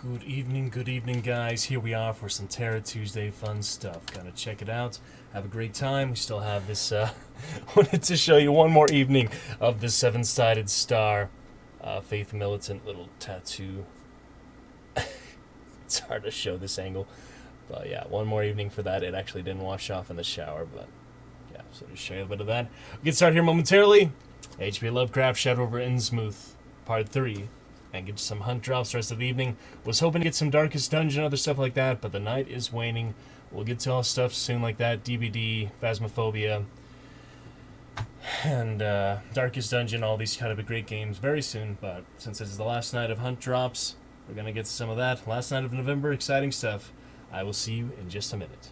Good evening, guys. Here we are for some Terror Tuesday fun stuff. Gonna check it out. Have a great time. We still have this, wanted to show you one more evening of the seven-sided star, Faith Militant little tattoo. It's hard to show this angle. But yeah, one more evening for that. It actually didn't wash off in the shower, but yeah, so just show you a bit of that. We get started here momentarily. H.P. Lovecraft, Shadow Over Innsmouth, Part 3. And get some hunt drops the rest of the evening. Was hoping to get some Darkest Dungeon, other stuff like that, but the night is waning. We'll get to all stuff soon like that. DBD, Phasmophobia, and Darkest Dungeon, all these kind of great games very soon. But since this is the last night of hunt drops, we're going to get to some of that. Last night of November, exciting stuff. I will see you in just a minute.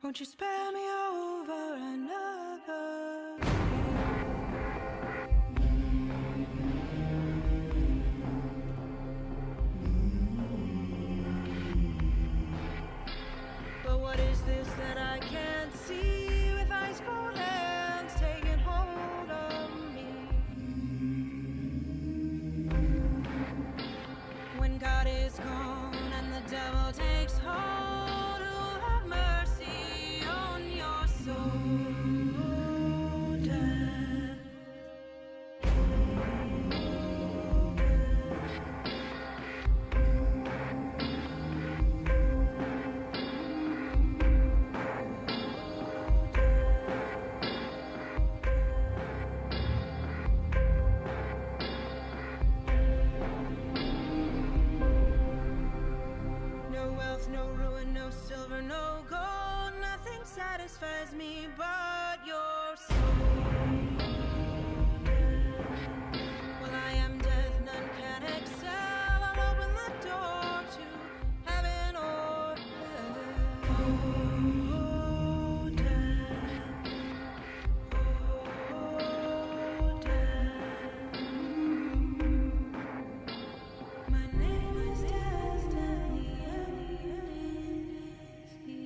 Won't you spare me over another But what is this that I can't see with ice cold hands taking hold of me? When God is gone and the devil takes hold, who'll have mercy on your soul? No wealth, no ruin, no silver, no gold, nothing satisfies me but your soul. Well, I am death, none can excel. I'll open the door to heaven or hell. Oh, death. Oh, death. My name is Destiny, and it is he.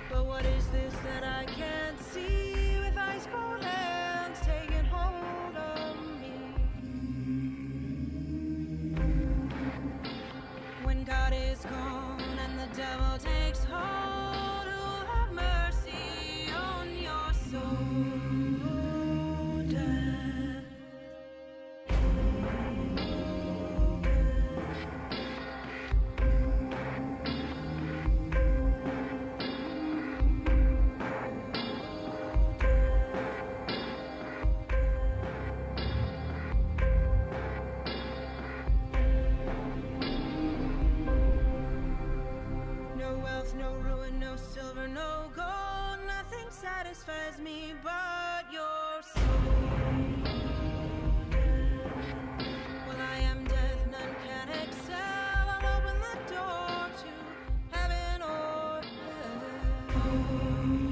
But what is this that I can't see with ice cold hands taking hold of me? When God is gone and the devil takes hold, who'll have mercy on your soul? Death. No wealth, no ruin, no silver, no gold, nothing satisfies me but your soul. Well, I am death, none can excel. I'll open the door to heaven or hell.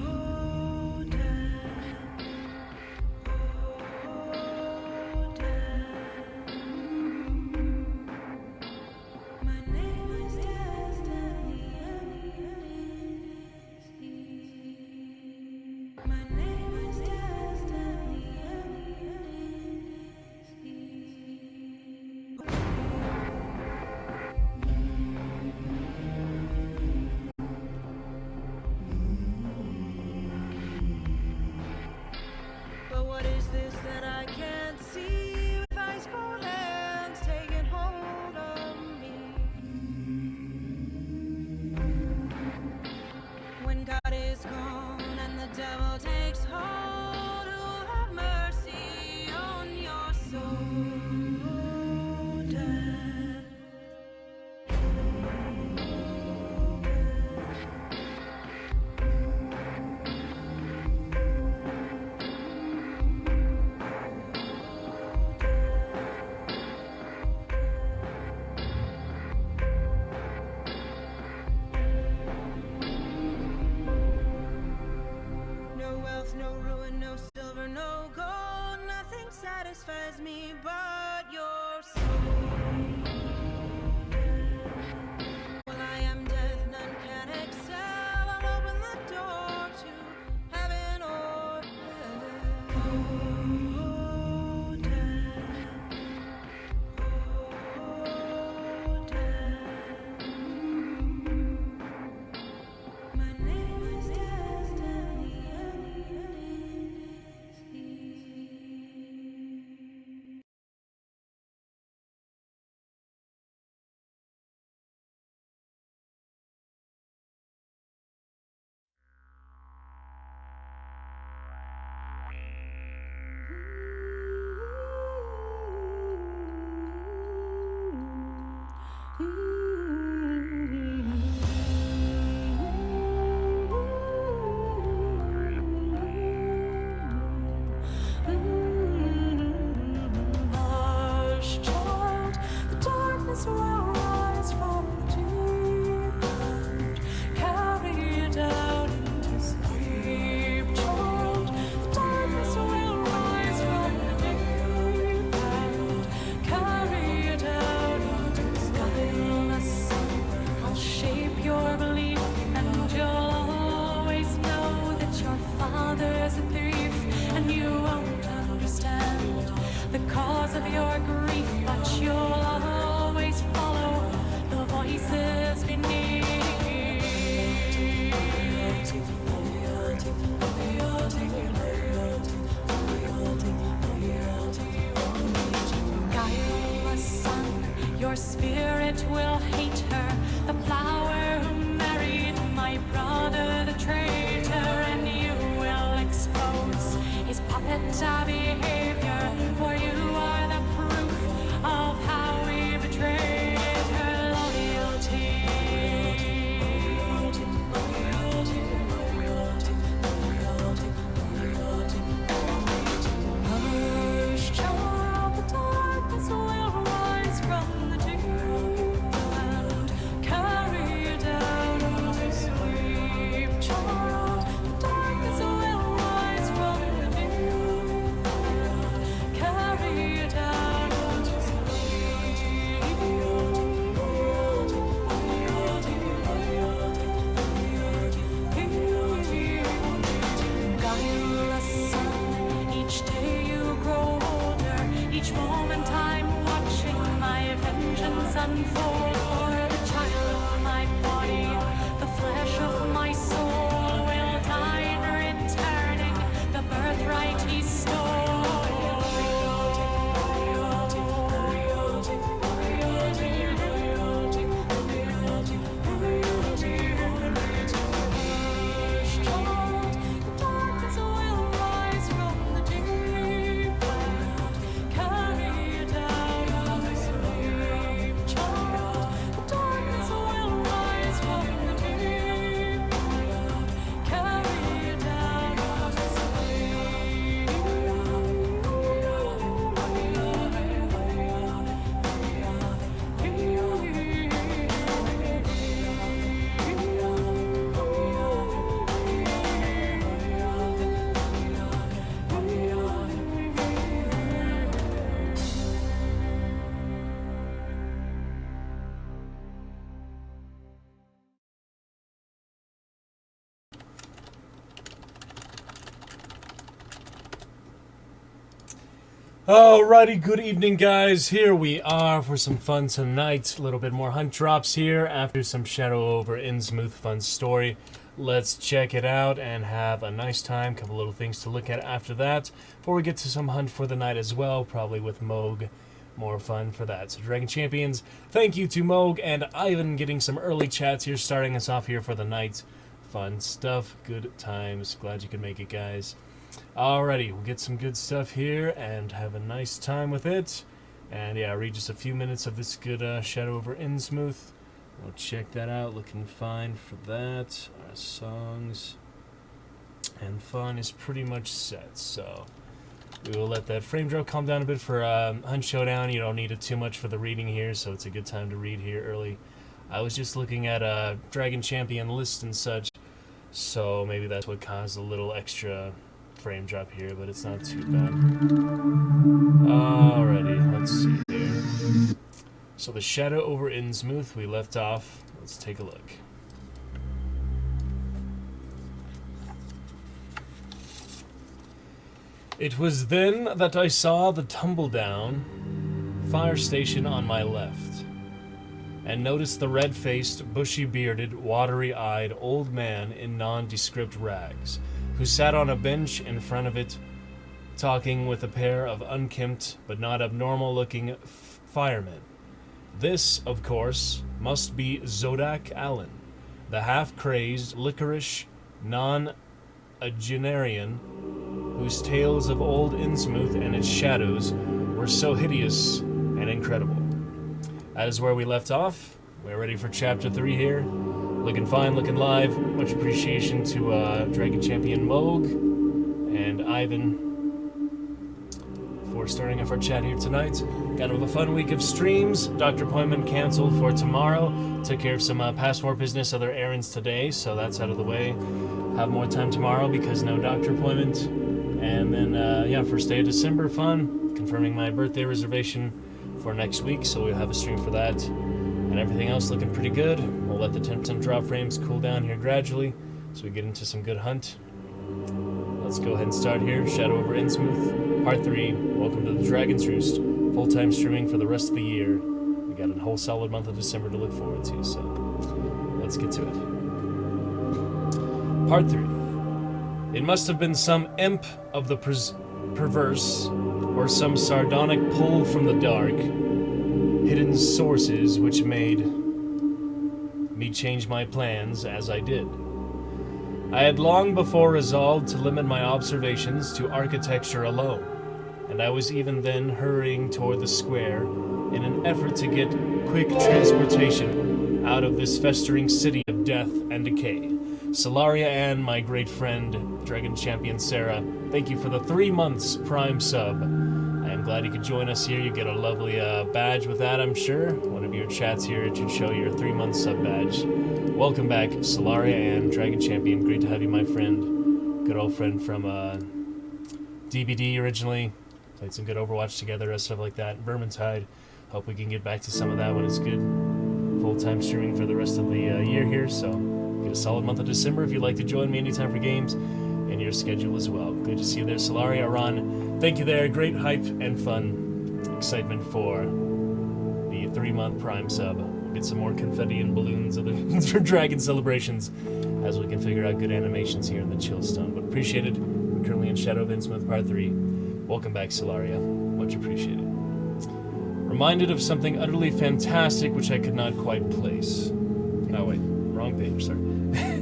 Oh, death. Oh, death. My name is Destiny, and it is he. My name is Destiny. satisfies me but your soul. Well, I am death, none can excel. I'll open the door to heaven or hell. Oh, death. Oh, death. My name is Destiny, and the end is here. Hush, child, the darkness will rise from the deep and carry you down into sleep, child. The darkness will rise from the deep and carry you down into sleep. The sun, I'll shape your belief, and you'll always know that your father's a thief, and you won't understand the cause of your grief, but you'll always follow the voices beneath. Guileless son, your spirit will hate her, the flower who married my brother, the traitor, and you will expose his puppet behavior, for you are the proof of how we betrayed her loyalty. Hush, child, the darkness will rise from the deep and carry you down into sleep, child. The darkness will rise from the deep and carry you down into sleep. Guileless son, each day you grow older, each moment I'm watching my vengeance unfold. For the child of my body, the flesh of my soul, will die in returning the birthright he stole. Hush, child, the darkness will rise from the deep and carry you down to sleep, child. The darkness will rise from the deep and carry you down to Alrighty, good evening, guys. Here we are for some fun tonight. A little bit more hunt drops here after some Shadow Over Innsmouth fun story. Let's check it out and have a nice time. Couple little things to look at after that before we get to some hunt for the night as well, probably with Moog. More fun for that. So Dragon Champions, thank you to Moog and Ivan getting some early chats here, starting us off here for the night. Fun stuff, good times. Glad you could make it, guys. Alrighty, we'll get some good stuff here and have a nice time with it. And yeah, read just a few minutes of this good Shadow Over Innsmouth. We'll check that out, looking fine for that. Our songs and fun is pretty much set, so we will let that frame drop calm down a bit for Hunt Showdown. You don't need it too much for the reading here, so it's a good time to read here early. I was just looking at Dragon Champion list and such, so maybe that's what caused a little extra frame drop here, but it's not too bad. Alrighty, let's see here. So the Shadow Over Innsmouth, we left off. Let's take a look. It was then that I saw the tumble-down fire station on my left, and noticed the red-faced, bushy-bearded, watery-eyed old man in nondescript rags, who sat on a bench in front of it, talking with a pair of unkempt but not abnormal-looking firemen. This, of course, must be Zodak Allen, the half-crazed, licorice, non-agenarian, whose tales of old Innsmouth and its shadows were so hideous and incredible. That is where we left off. We're ready for Chapter 3 here. Looking fine, looking live. Much appreciation to Dragon Champion Moog and Ivan for starting off our chat here tonight. Got a fun week of streams. Dr. Appointment canceled for tomorrow. Took care of some passport business, other errands today, so that's out of the way. Have more time tomorrow because no doctor appointment. And then, first day of December, fun. Confirming my birthday reservation for next week, so we'll have a stream for that. And everything else looking pretty good. We'll let the 10% drop frames cool down here gradually so we get into some good hunt. Let's go ahead and start here. Shadow Over Innsmouth, Part 3. Welcome to the Dragon's Roost. Full-time streaming for the rest of the year. We got a whole solid month of December to look forward to, so let's get to it. Part 3. It must have been some imp of the perverse, or some sardonic pull from the dark, hidden sources which made me change my plans as I did. I had long before resolved to limit my observations to architecture alone, and I was even then hurrying toward the square in an effort to get quick transportation out of this festering city of death and decay. Solaria and my great friend, Dragon Champion Sarah, thank you for the 3 months Prime sub. I am glad you could join us here. You get a lovely badge with that, I'm sure. One of your chats here should show your 3-month sub badge. Welcome back, Solaria and Dragon Champion. Great to have you, my friend. Good old friend from DBD originally. Played some good Overwatch together, stuff like that. Vermintide. Hope we can get back to some of that when it's good. Full-time streaming for the rest of the year here, so get a solid month of December if you'd like to join me anytime for games, and your schedule as well. Good to see you there, Solaria. Ron, thank you there. Great hype and fun. Excitement for the 3-month Prime sub. We'll get some more confetti and balloons of the Dragon celebrations as we can figure out good animations here in the Chillstone. But appreciated. We're currently in Shadow of Innsmouth Part 3. Welcome back, Solaria. Much appreciated. Reminded of something utterly fantastic which I could not quite place. Oh wait, wrong page, sorry.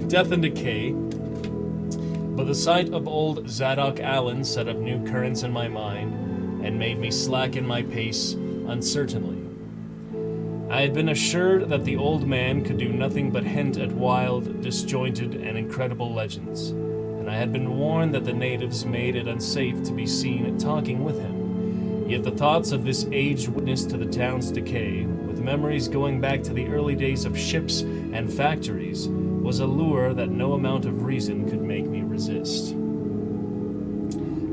Death and decay. But the sight of old Zadok Allen set up new currents in my mind and made me slacken my pace uncertainly. I had been assured that the old man could do nothing but hint at wild, disjointed, and incredible legends, and I had been warned that the natives made it unsafe to be seen talking with him. Yet the thoughts of this aged witness to the town's decay, with memories going back to the early days of ships and factories, was a lure that no amount of reason could make me resist.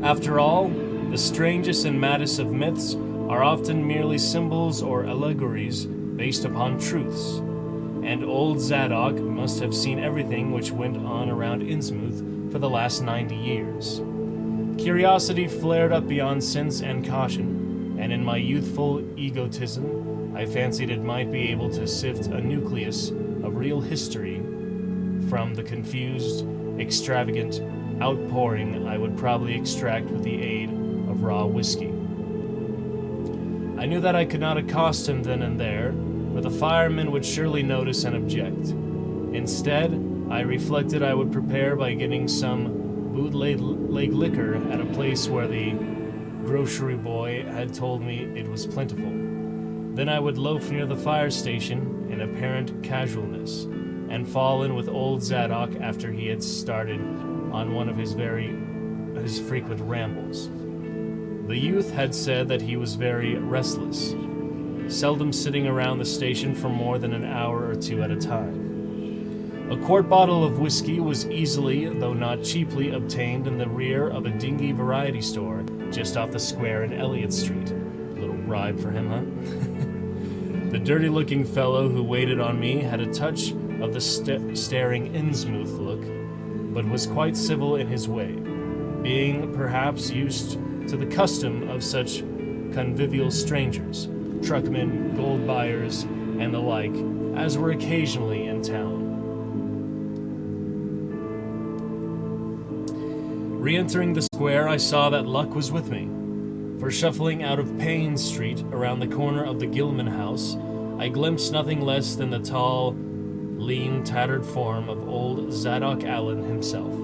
After all, the strangest and maddest of myths are often merely symbols or allegories based upon truths, and old Zadok must have seen everything which went on around Innsmouth for the last 90 years. Curiosity flared up beyond sense and caution, and in my youthful egotism, I fancied it might be able to sift a nucleus of real history from the confused, extravagant outpouring I would probably extract with the aid of raw whiskey. I knew that I could not accost him then and there, for the firemen would surely notice and object. Instead, I reflected I would prepare by getting some bootleg liquor at a place where the grocery boy had told me it was plentiful. Then I would loaf near the fire station in apparent casualness, and fall in with old Zadok after he had started on one of his frequent rambles. The youth had said that he was very restless, seldom sitting around the station for more than an hour or two at a time. A quart bottle of whiskey was easily, though not cheaply, obtained in the rear of a dingy variety store just off the square in Elliott Street. A little bribe for him, huh? The dirty-looking fellow who waited on me had a touch of the staring Innsmouth look, but was quite civil in his way, being perhaps used to the custom of such convivial strangers, truckmen, gold buyers, and the like, as were occasionally in town. Re-entering the square, I saw that luck was with me, for shuffling out of Payne Street around the corner of the Gilman house, I glimpsed nothing less than the tall, lean, tattered form of old Zadok Allen himself.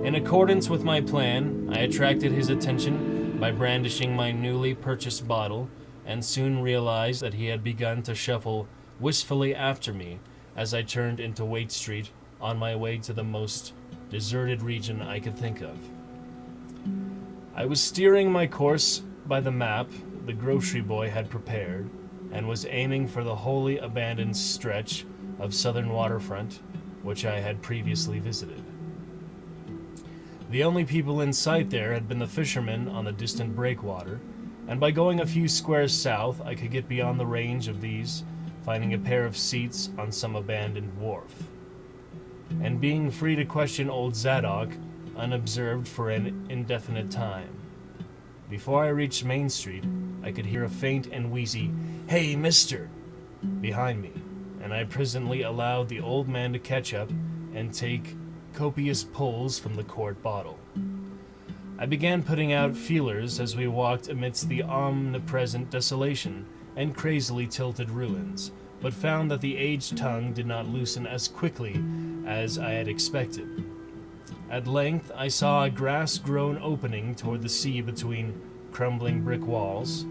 In accordance with my plan, I attracted his attention by brandishing my newly purchased bottle, and soon realized that he had begun to shuffle wistfully after me as I turned into Waite Street on my way to the most deserted region I could think of. I was steering my course by the map the grocery boy had prepared, and was aiming for the wholly abandoned stretch of southern waterfront which I had previously visited. The only people in sight there had been the fishermen on the distant breakwater, and by going a few squares south I could get beyond the range of these, finding a pair of seats on some abandoned wharf, and being free to question old Zadok unobserved for an indefinite time. Before I reached Main Street, I could hear a faint and wheezy, "Hey, mister!" behind me, and I presently allowed the old man to catch up and take copious pulls from the quart bottle. I began putting out feelers as we walked amidst the omnipresent desolation and crazily tilted ruins, but found that the aged tongue did not loosen as quickly as I had expected. At length I saw a grass-grown opening toward the sea between crumbling brick walls,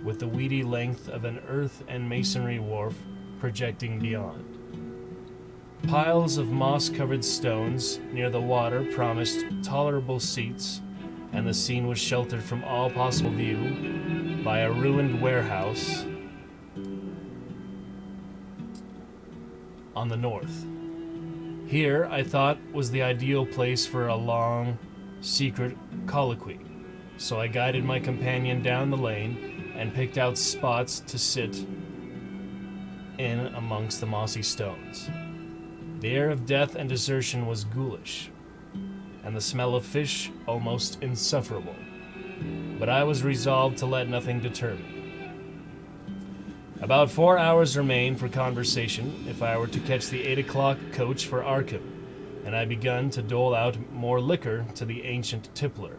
with the weedy length of an earth and masonry wharf projecting beyond. Piles of moss-covered stones near the water promised tolerable seats, and the scene was sheltered from all possible view by a ruined warehouse on the north. Here, I thought, was the ideal place for a long, secret colloquy, so I guided my companion down the lane and picked out spots to sit in amongst the mossy stones. The air of death and desertion was ghoulish, and the smell of fish almost insufferable, but I was resolved to let nothing deter me. About 4 hours remained for conversation if I were to catch the 8 o'clock coach for Arkham, and I begun to dole out more liquor to the ancient tippler,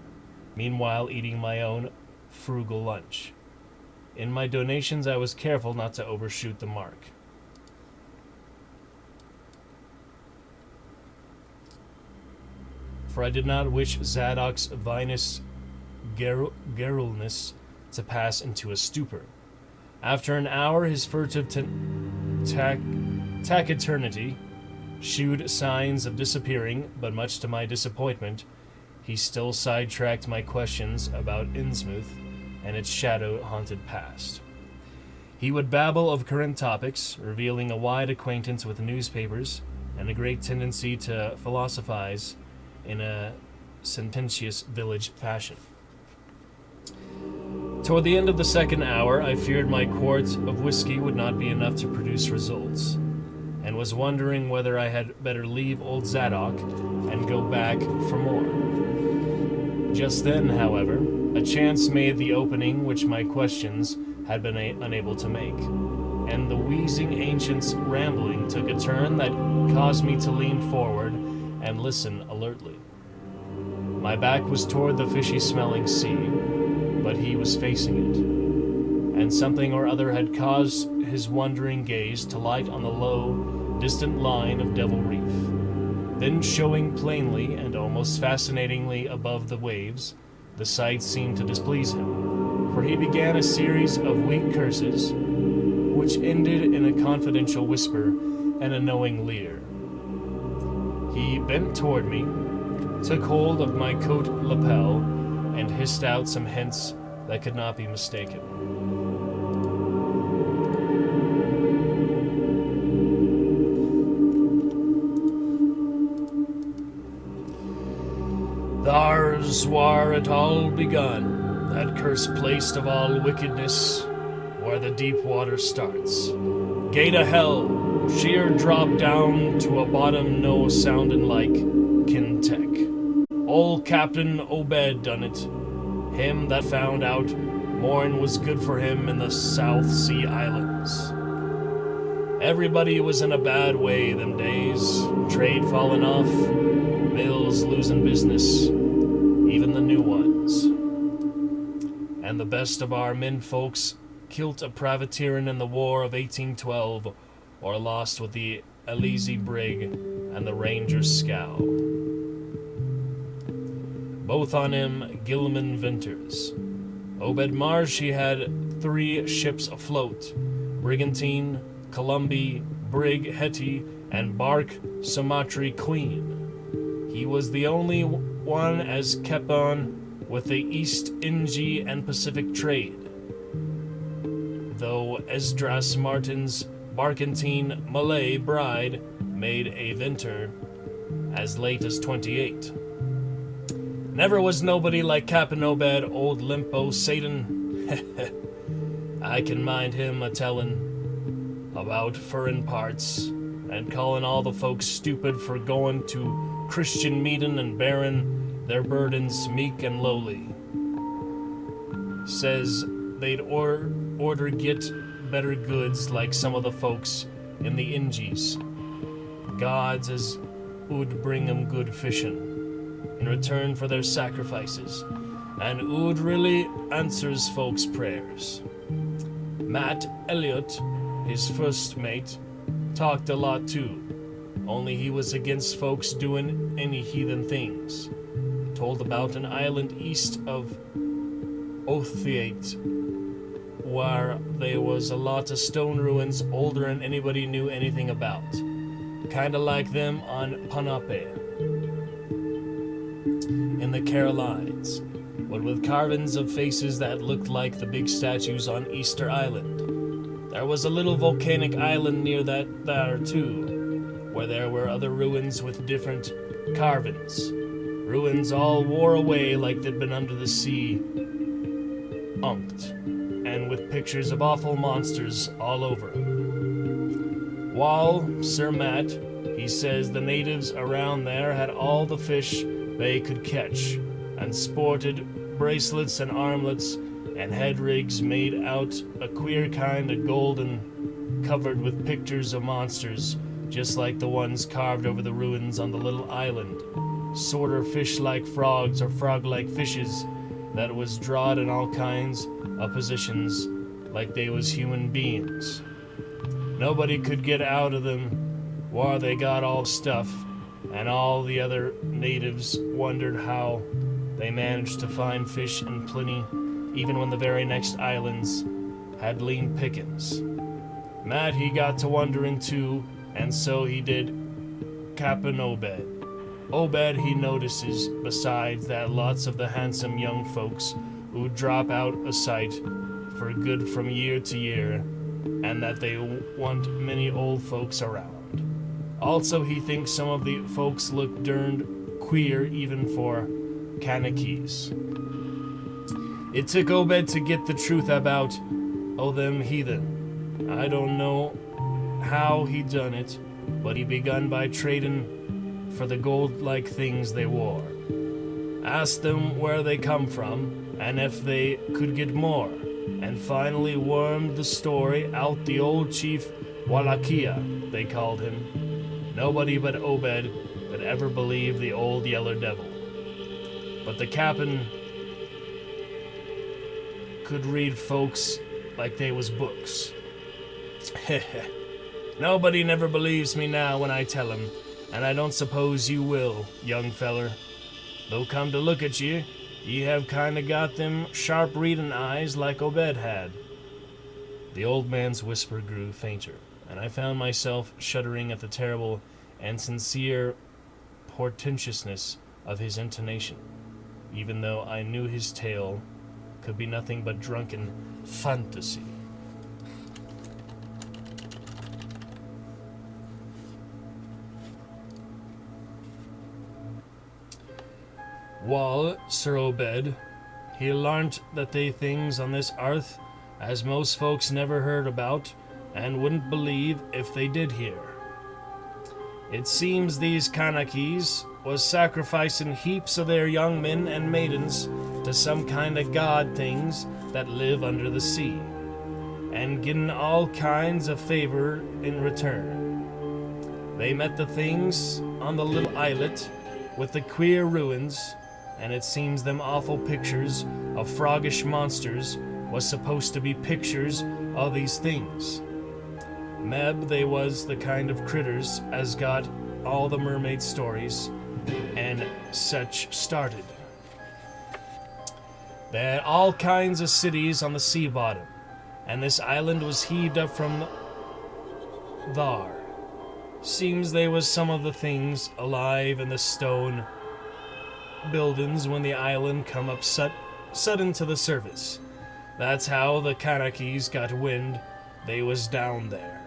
meanwhile eating my own frugal lunch. In my donations I was careful not to overshoot the mark. For I did not wish Zadok's vinous garrulness to pass into a stupor. After an hour, his furtive taciturnity shewed signs of disappearing, but much to my disappointment, he still sidetracked my questions about Innsmouth and its shadow-haunted past. He would babble of current topics, revealing a wide acquaintance with newspapers and a great tendency to philosophize in a sententious village fashion. Toward the end of the second hour, I feared my quart of whiskey would not be enough to produce results, and was wondering whether I had better leave old Zadok and go back for more. Just then, however, a chance made the opening which my questions had been unable to make, and the wheezing ancient's rambling took a turn that caused me to lean forward and listen alertly. My back was toward the fishy-smelling sea, but he was facing it, and something or other had caused his wondering gaze to light on the low, distant line of Devil Reef. Then, showing plainly and almost fascinatingly above the waves, the sight seemed to displease him, for he began a series of weak curses, which ended in a confidential whisper and a knowing leer. He bent toward me, took hold of my coat lapel, and hissed out some hints that could not be mistaken. There's where it all begun, that cursed place of all wickedness, where the deep water starts. Gate of hell, sheer drop down to a bottom no sounding like Kintech. Old Captain Obed done it, him that found out morn was good for him in the South Sea Islands. Everybody was in a bad way them days, trade falling off, mills losing business, even the new ones. And the best of our men folks killed a privateerin' in the War of 1812, or lost with the Elysie brig and the Ranger's scow. Both on him Gilman Vinters. Obed Marsh he had 3 ships afloat, Brigantine, Columbia, Brig Hetty, and bark Sumatry Queen. He was the only one as kept on with the East Indy and Pacific trade, though Esdras Martin's barkentine Malay bride made a Vintner as late as 28. Never was nobody like Cap'n Obed, old Limpo Satan. I can mind him a-tellin' about furrin parts and calling all the folks stupid for going to Christian meetin' and bearing their burdens meek and lowly. Says they'd order get better goods like some of the folks in the Ingies. Gods as would bring 'em good fishin' in return for their sacrifices, and ood really answers folks' prayers. Matt Elliott, his first mate, talked a lot too, only he was against folks doing any heathen things. Told about an island east of Othiate, where there was a lot of stone ruins older than anybody knew anything about. Kinda like them on Panape in the Carolines, but with carvings of faces that looked like the big statues on Easter Island. There was a little volcanic island near that there too, where there were other ruins with different carvings. Ruins all wore away like they'd been under the sea, unked, and with pictures of awful monsters all over 'em. While Sir Matt, he says the natives around there had all the fish they could catch, and sported bracelets and armlets and head rigs made out a queer kind of golden, covered with pictures of monsters, just like the ones carved over the ruins on the little island. Sorter fish-like frogs or frog-like fishes that was drawed in all kinds of positions like they was human beings. Nobody could get out of them where they got all the stuff, and all the other natives wondered how they managed to find fish in plenty, even when the very next islands had lean pickings. Matt, he got to wondering too, and so he did Cap'n Obed. Obed, he notices, besides that lots of the handsome young folks who drop out of sight for good from year to year, and that they want many old folks around. Also, he thinks some of the folks look derned queer even for Kanakees. It took Obed to get the truth about, them heathen. I don't know how he done it, but he begun by trading for the gold-like things they wore. Asked them where they come from, and if they could get more, and finally wormed the story out the old chief Wallachia, they called him. Nobody but Obed could ever believe the old yeller devil. But the captain could read folks like they was books. Nobody never believes me now when I tell him, and I don't suppose you will, young feller. Though come to look at ye have kinda got them sharp reading eyes like Obed had. The old man's whisper grew fainter, and I found myself shuddering at the terrible and sincere portentousness of his intonation, even though I knew his tale could be nothing but drunken fantasy. Wall, Sir Obed, he learnt that they things on this earth as most folks never heard about and wouldn't believe if they did hear. It seems these Kanakis was sacrificing heaps of their young men and maidens to some kind of god things that live under the sea, and getting all kinds of favor in return. They met the things on the little islet with the queer ruins, and it seems them awful pictures of froggish monsters was supposed to be pictures of these things. Meb, they was the kind of critters as got all the mermaid stories and such started. They had all kinds of cities on the sea bottom, and this island was heaved up from thar. Seems they was some of the things alive in the stone buildings when the island come up sudden to the surface. That's how the Kanakis got wind they was down there.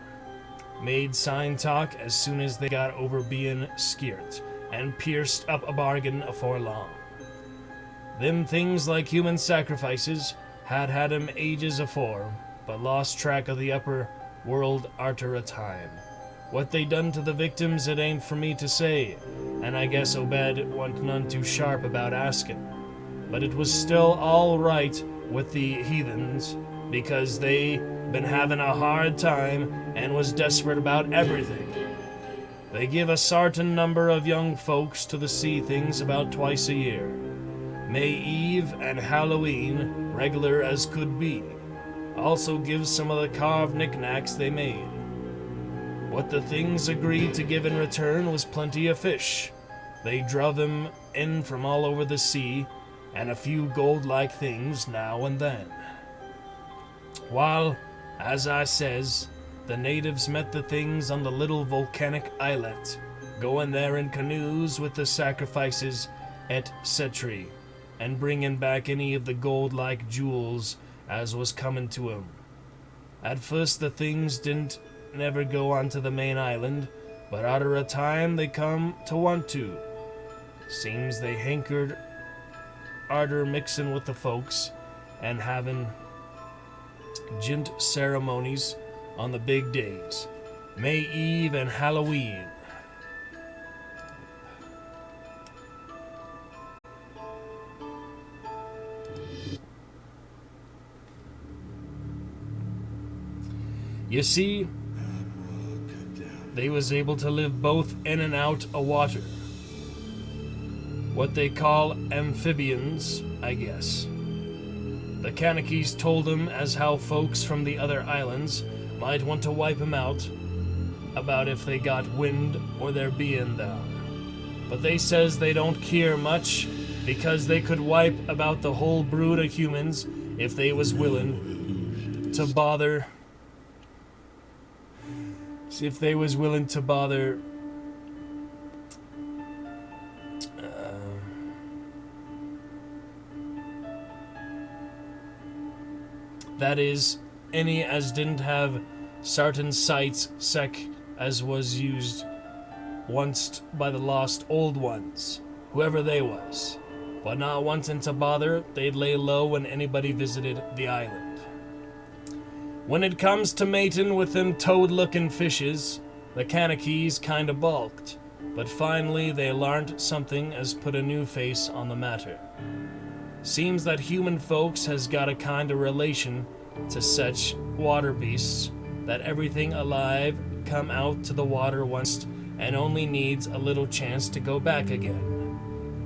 Made sign talk as soon as they got over being skeert, and pierced up a bargain afore long. Them things like human sacrifices had 'em ages afore, but lost track of the upper world arter a time. What they done to the victims it ain't for me to say, and I guess Obed wasn't none too sharp about asking. But it was still all right with the heathens, because they been having a hard time and was desperate about everything. They give a certain number of young folks to the sea things about twice a year. May Eve and Halloween, regular as could be. Also gives some of the carved knickknacks they made. What the things agreed to give in return was plenty of fish. They druv them in from all over the sea, and a few gold-like things now and then. While, as I says, the natives met the things on the little volcanic islet, going there in canoes with the sacrifices et cetera, and bringing back any of the gold-like jewels as was coming to 'em. At first the things didn't never go onto the main island, but arter a time they come to want to. Seems they hankered arter mixin' with the folks and having gint ceremonies on the big days, May Eve and Halloween. You see, they was able to live both in and out of water. What they call amphibians, I guess. The Kanakis told them as how folks from the other islands might want to wipe 'em out about if they got wind or their being there. But they says they don't care much because they could wipe about the whole brood of humans if they was willing to bother. If they was willing to bother that is, any as didn't have certain sights sec as was used once by the lost old ones, whoever they was. But not wanting to bother, they'd lay low when anybody visited the island. When it comes to mating with them toad-looking fishes, the Kanakis kinda balked, but finally they learnt something as put a new face on the matter. Seems that human folks has got a kind of relation to such water beasts that everything alive come out to the water once and only needs a little chance to go back again.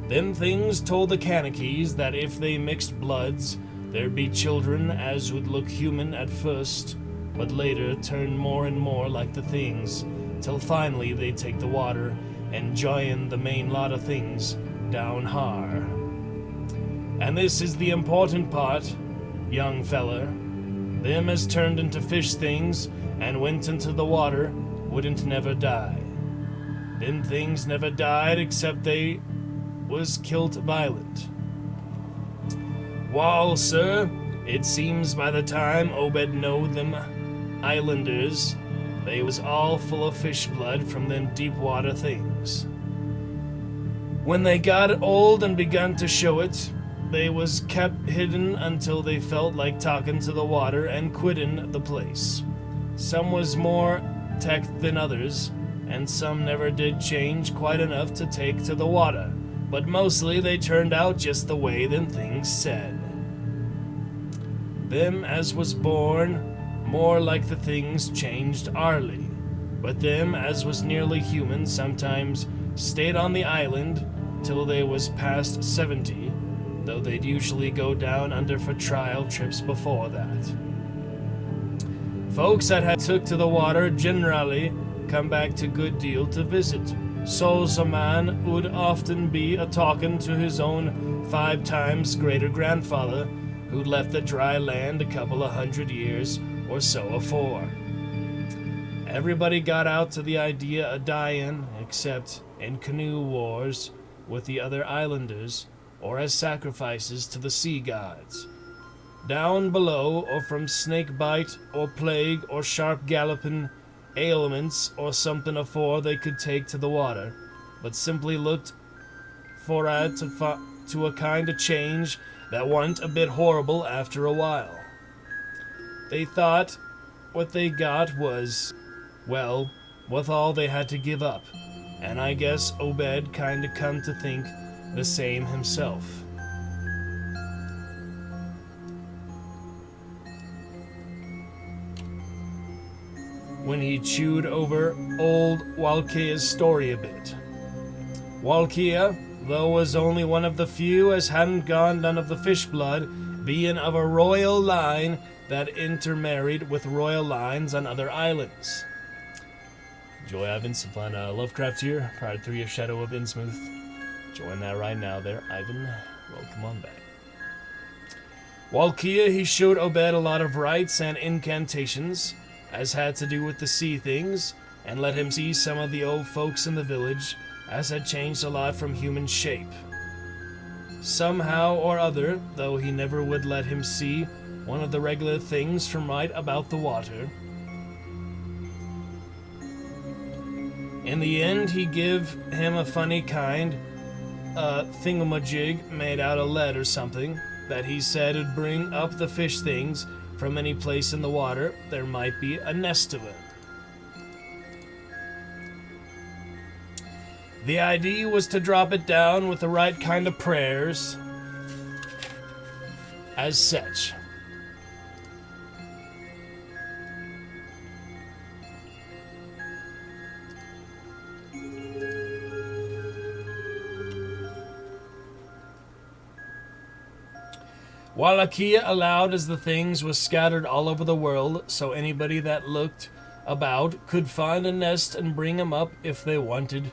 Them things told the Kanakis that if they mixed bloods, there'd be children as would look human at first, but later turn more and more like the things, till finally they'd take the water and join the main lot of things down har. And this is the important part, young feller. Them as turned into fish things and went into the water wouldn't never die. Them things never died except they was killed violent. Wall, sir, it seems by the time Obed knowed them islanders, they was all full of fish blood from them deep water things. When they got old and begun to show it, they was kept hidden until they felt like talking to the water and quitting the place. Some was more tech than others, and some never did change quite enough to take to the water, but mostly they turned out just the way them things said. Them as was born more like the things changed early, but them as was nearly human sometimes stayed on the island till they was past 70, though they'd usually go down under for trial trips before that. Folks that had took to the water generally come back to good deal to visit. So's a man would often be a-talking to his own 5 times greater grandfather who'd left the dry land a couple of 100 years or so afore. Everybody got out to the idea of dying, except in canoe wars with the other islanders, or as sacrifices to the sea gods. Down below, or from snake bite, or plague, or sharp galloping ailments, or something afore they could take to the water, but simply looked for it to a kind of change that warn't a bit horrible after a while. They thought what they got was, well, with all they had to give up, and I guess Obed kinda come to think the same himself. When he chewed over old Walkea's story a bit. Walkea, though was only one of the few as hadn't gone none of the fish blood, being of a royal line that intermarried with royal lines on other islands. Enjoy having some fun Lovecraft here, Part 3 of Shadow of Innsmouth. Join that right now there, Ivan. Welcome on back. Walkea, he showed Obed a lot of rites and incantations, as had to do with the sea things, and let him see some of the old folks in the village, as had changed a lot from human shape. Somehow or other, though he never would let him see one of the regular things from right about the water. In the end, he give him a funny kind thingamajig made out of lead or something that he said would bring up the fish things from any place in the water there might be a nest of it. The idea was to drop it down with the right kind of prayers as such. Wallachia allowed as the things was scattered all over the world, so anybody that looked about could find a nest and bring 'em up if they wanted,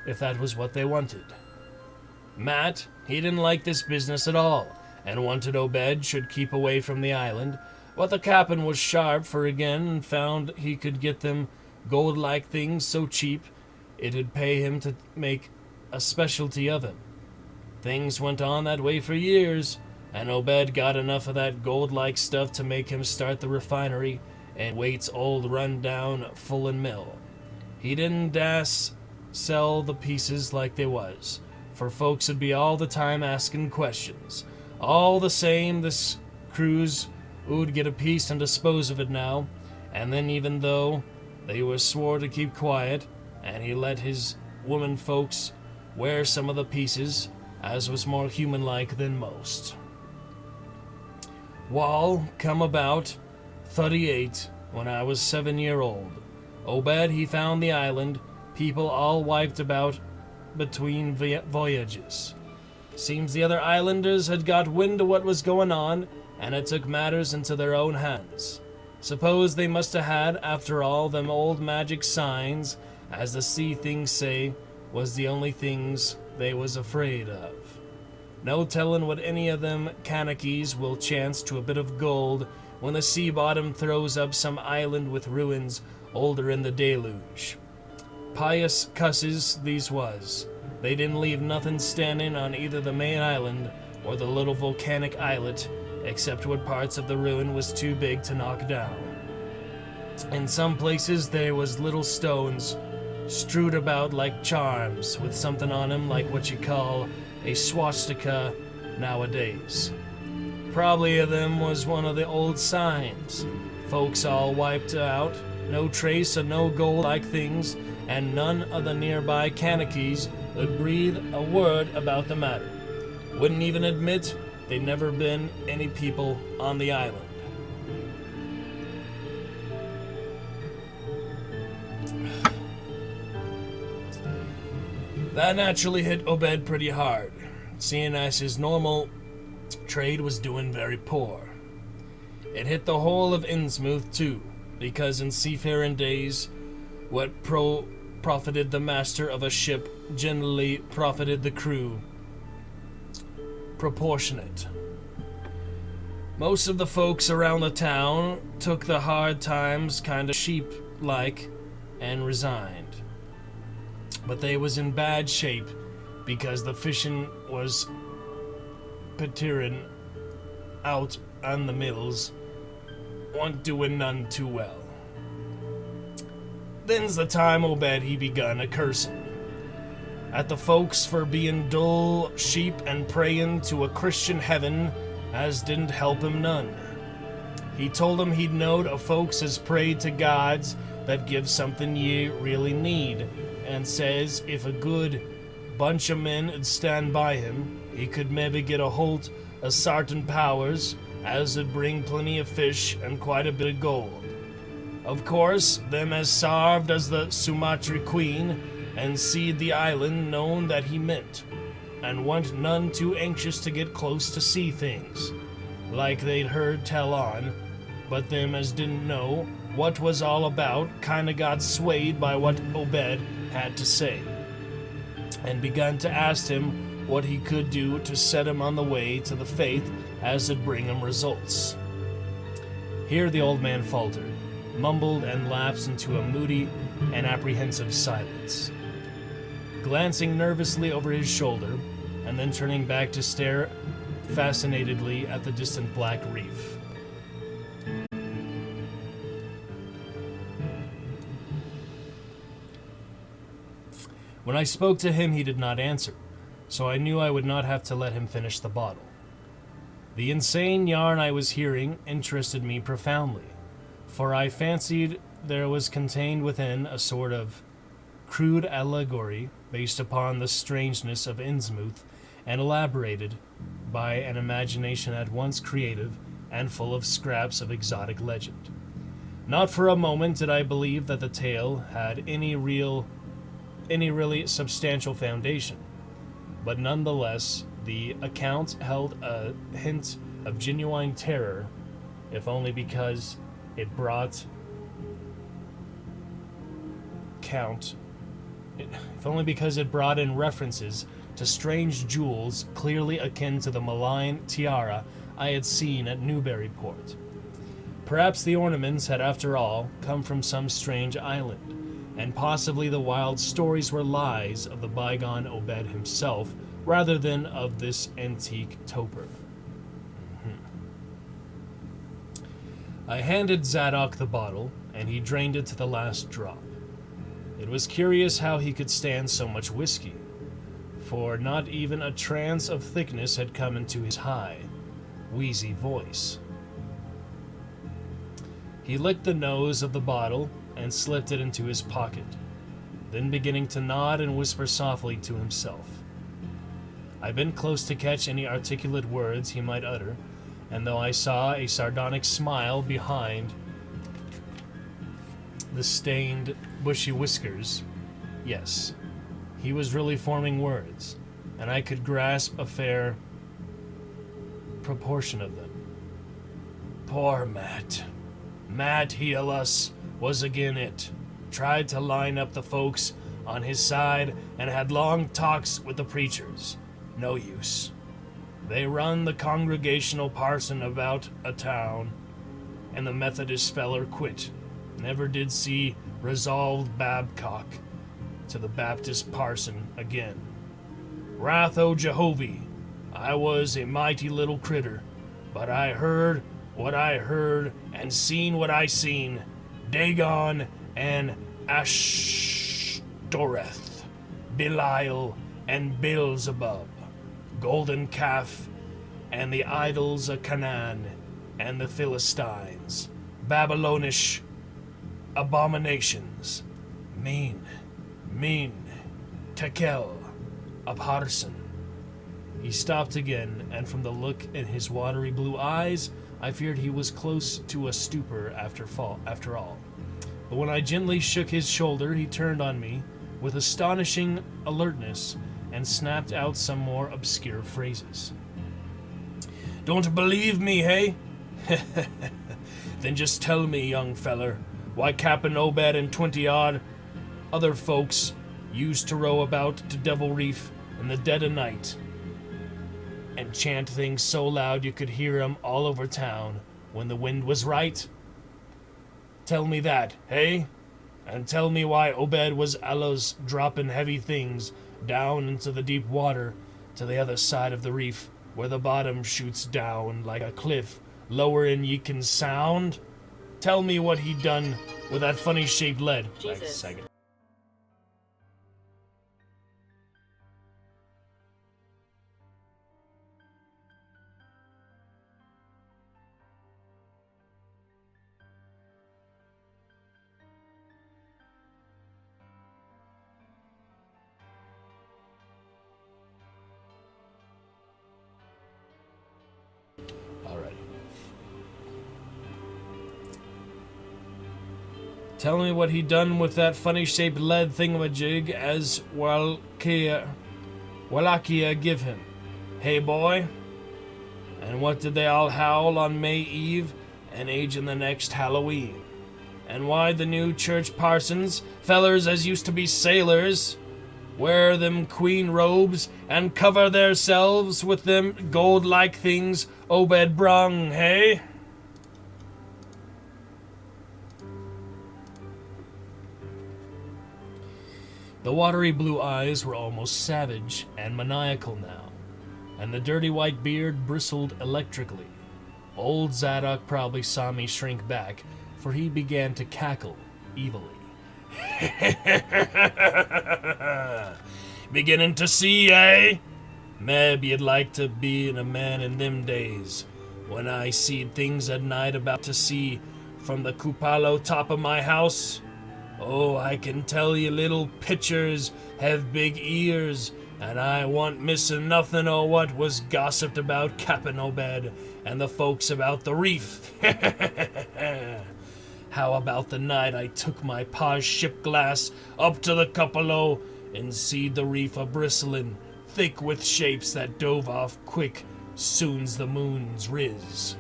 if that was what they wanted. Matt, he didn't like this business at all, and wanted Obed should keep away from the island, but the captain was sharp for again and found he could get them gold-like things so cheap it'd pay him to make a specialty of them. Things went on that way for years, and Obed got enough of that gold-like stuff to make him start the refinery and Waite's old run-down Fullen Mill. He didn't sell the pieces like they was, for folks would be all the time asking questions. All the same, this cruise would get a piece and dispose of it now, and then even though they were swore to keep quiet, and he let his woman folks wear some of the pieces, as was more human-like than most. Wall come about 38 when I was 7-year-old. Obed, he found the island, people all wiped about between voyages. Seems the other islanders had got wind of what was going on, and it took matters into their own hands. Suppose they must have had, after all, them old magic signs, as the sea things say, was the only things they was afraid of. No telling what any of them Kanakies will chance to a bit of gold when the sea bottom throws up some island with ruins older in the deluge. Pious cusses these was. They didn't leave nothing standing on either the main island or the little volcanic islet, except what parts of the ruin was too big to knock down. In some places there was little stones strewed about like charms, with something on 'em like what you call a swastika nowadays. Probably of them was one of the old signs. Folks all wiped out, no trace of no gold-like things, and none of the nearby Kanakies would breathe a word about the matter. Wouldn't even admit they'd never been any people on the island. That naturally hit Obed pretty hard, seeing as his normal trade was doing very poor. It hit the whole of Innsmouth too, because in seafaring days, what profited the master of a ship generally profited the crew. Proportionate. Most of the folks around the town took the hard times kinda sheep-like and resigned. But they was in bad shape because the fishing was peterin out on the mills, wasn't doing none too well. Then's the time Obed he begun a cursin' at the folks for being dull sheep and prayin' to a Christian heaven as didn't help him none. He told 'em he'd knowed of folks as prayed to gods that give something ye really need, and says if a good bunch of men 'ud stand by him, he could maybe get a holt of sartain powers as 'ud bring plenty of fish and quite a bit of gold. Of course, them as sarved as the Sumatry Queen and seed the island known that he meant, and wa'n't none too anxious to get close to see things, like they'd heard tell on, but them as didn't know what was all about kinda got swayed by what Obed had to say, and begun to ask him what he could do to set him on the way to the faith as would bring him results. Here the old man faltered, mumbled, and lapsed into a moody and apprehensive silence, glancing nervously over his shoulder, and then turning back to stare fascinatedly at the distant black reef. When I spoke to him, he did not answer, so I knew I would not have to let him finish the bottle. The insane yarn I was hearing interested me profoundly, for I fancied there was contained within a sort of crude allegory based upon the strangeness of Innsmouth and elaborated by an imagination at once creative and full of scraps of exotic legend. Not for a moment did I believe that the tale had any really substantial foundation, but nonetheless the account held a hint of genuine terror, if only because it brought in references to strange jewels clearly akin to the malign tiara I had seen at Newburyport. Perhaps the ornaments had after all come from some strange island, and possibly the wild stories were lies of the bygone Obed himself rather than of this antique toper. I handed Zadok the bottle, and he drained it to the last drop. It was curious how he could stand so much whiskey, for not even a trance of thickness had come into his high, wheezy voice. He licked the nose of the bottle and slipped it into his pocket, then beginning to nod and whisper softly to himself. I bent close to catch any articulate words he might utter, and though I saw a sardonic smile behind the stained, bushy whiskers, yes, he was really forming words, and I could grasp a fair proportion of them. Poor Matt. Matt Healus was again it. Tried to line up the folks on his side and had long talks with the preachers. No use. They run the congregational parson about a town, and the Methodist feller quit. Never did see resolved Babcock to the Baptist parson again. Wrath o' Jehovah, I was a mighty little critter, but I heard what I heard and seen what I seen. Dagon and Ashtoreth, Belial, and Beelzebub, golden calf, and the idols of Canaan, and the Philistines, Babylonish abominations, mean, Tekel, Upharsin. He stopped again, and from the look in his watery blue eyes, I feared he was close to a stupor after all. But when I gently shook his shoulder, he turned on me with astonishing alertness and snapped out some more obscure phrases. Don't believe me, hey? Then just tell me, young feller, why Cap'n Obed and 20-odd other folks used to row about to Devil Reef in the dead of night and chant things so loud you could hear 'em all over town when the wind was right? Tell me that, hey? And tell me why Obed was allus dropping heavy things down into the deep water to the other side of the reef, where the bottom shoots down like a cliff lower than ye can sound? Tell me what he done with that funny-shaped lead. Jesus. Wait a second. Alrighty. Tell me what he done with that funny-shaped lead thingamajig as Walakia give him. Hey, boy? And what did they all howl on May Eve and age in the next Halloween? And why the new church parsons, fellers as used to be sailors, wear them queen robes and cover theirselves with them gold-like things Obed brung, hey? The watery blue eyes were almost savage and maniacal now, and the dirty white beard bristled electrically. Old Zadok probably saw me shrink back, for he began to cackle evilly. Beginning to see, eh? Maybe you'd like to be a man in them days, when I seed things at night about to see from the cupola top of my house. Oh, I can tell you little pitchers have big ears, and I want missing nothing o' what was gossiped about Cap'n Obed and the folks about the reef. How about the night I took my pa's ship glass up to the cupola and seed the reef a-bristling, thick with shapes that dove off quick soon's the moon's riz.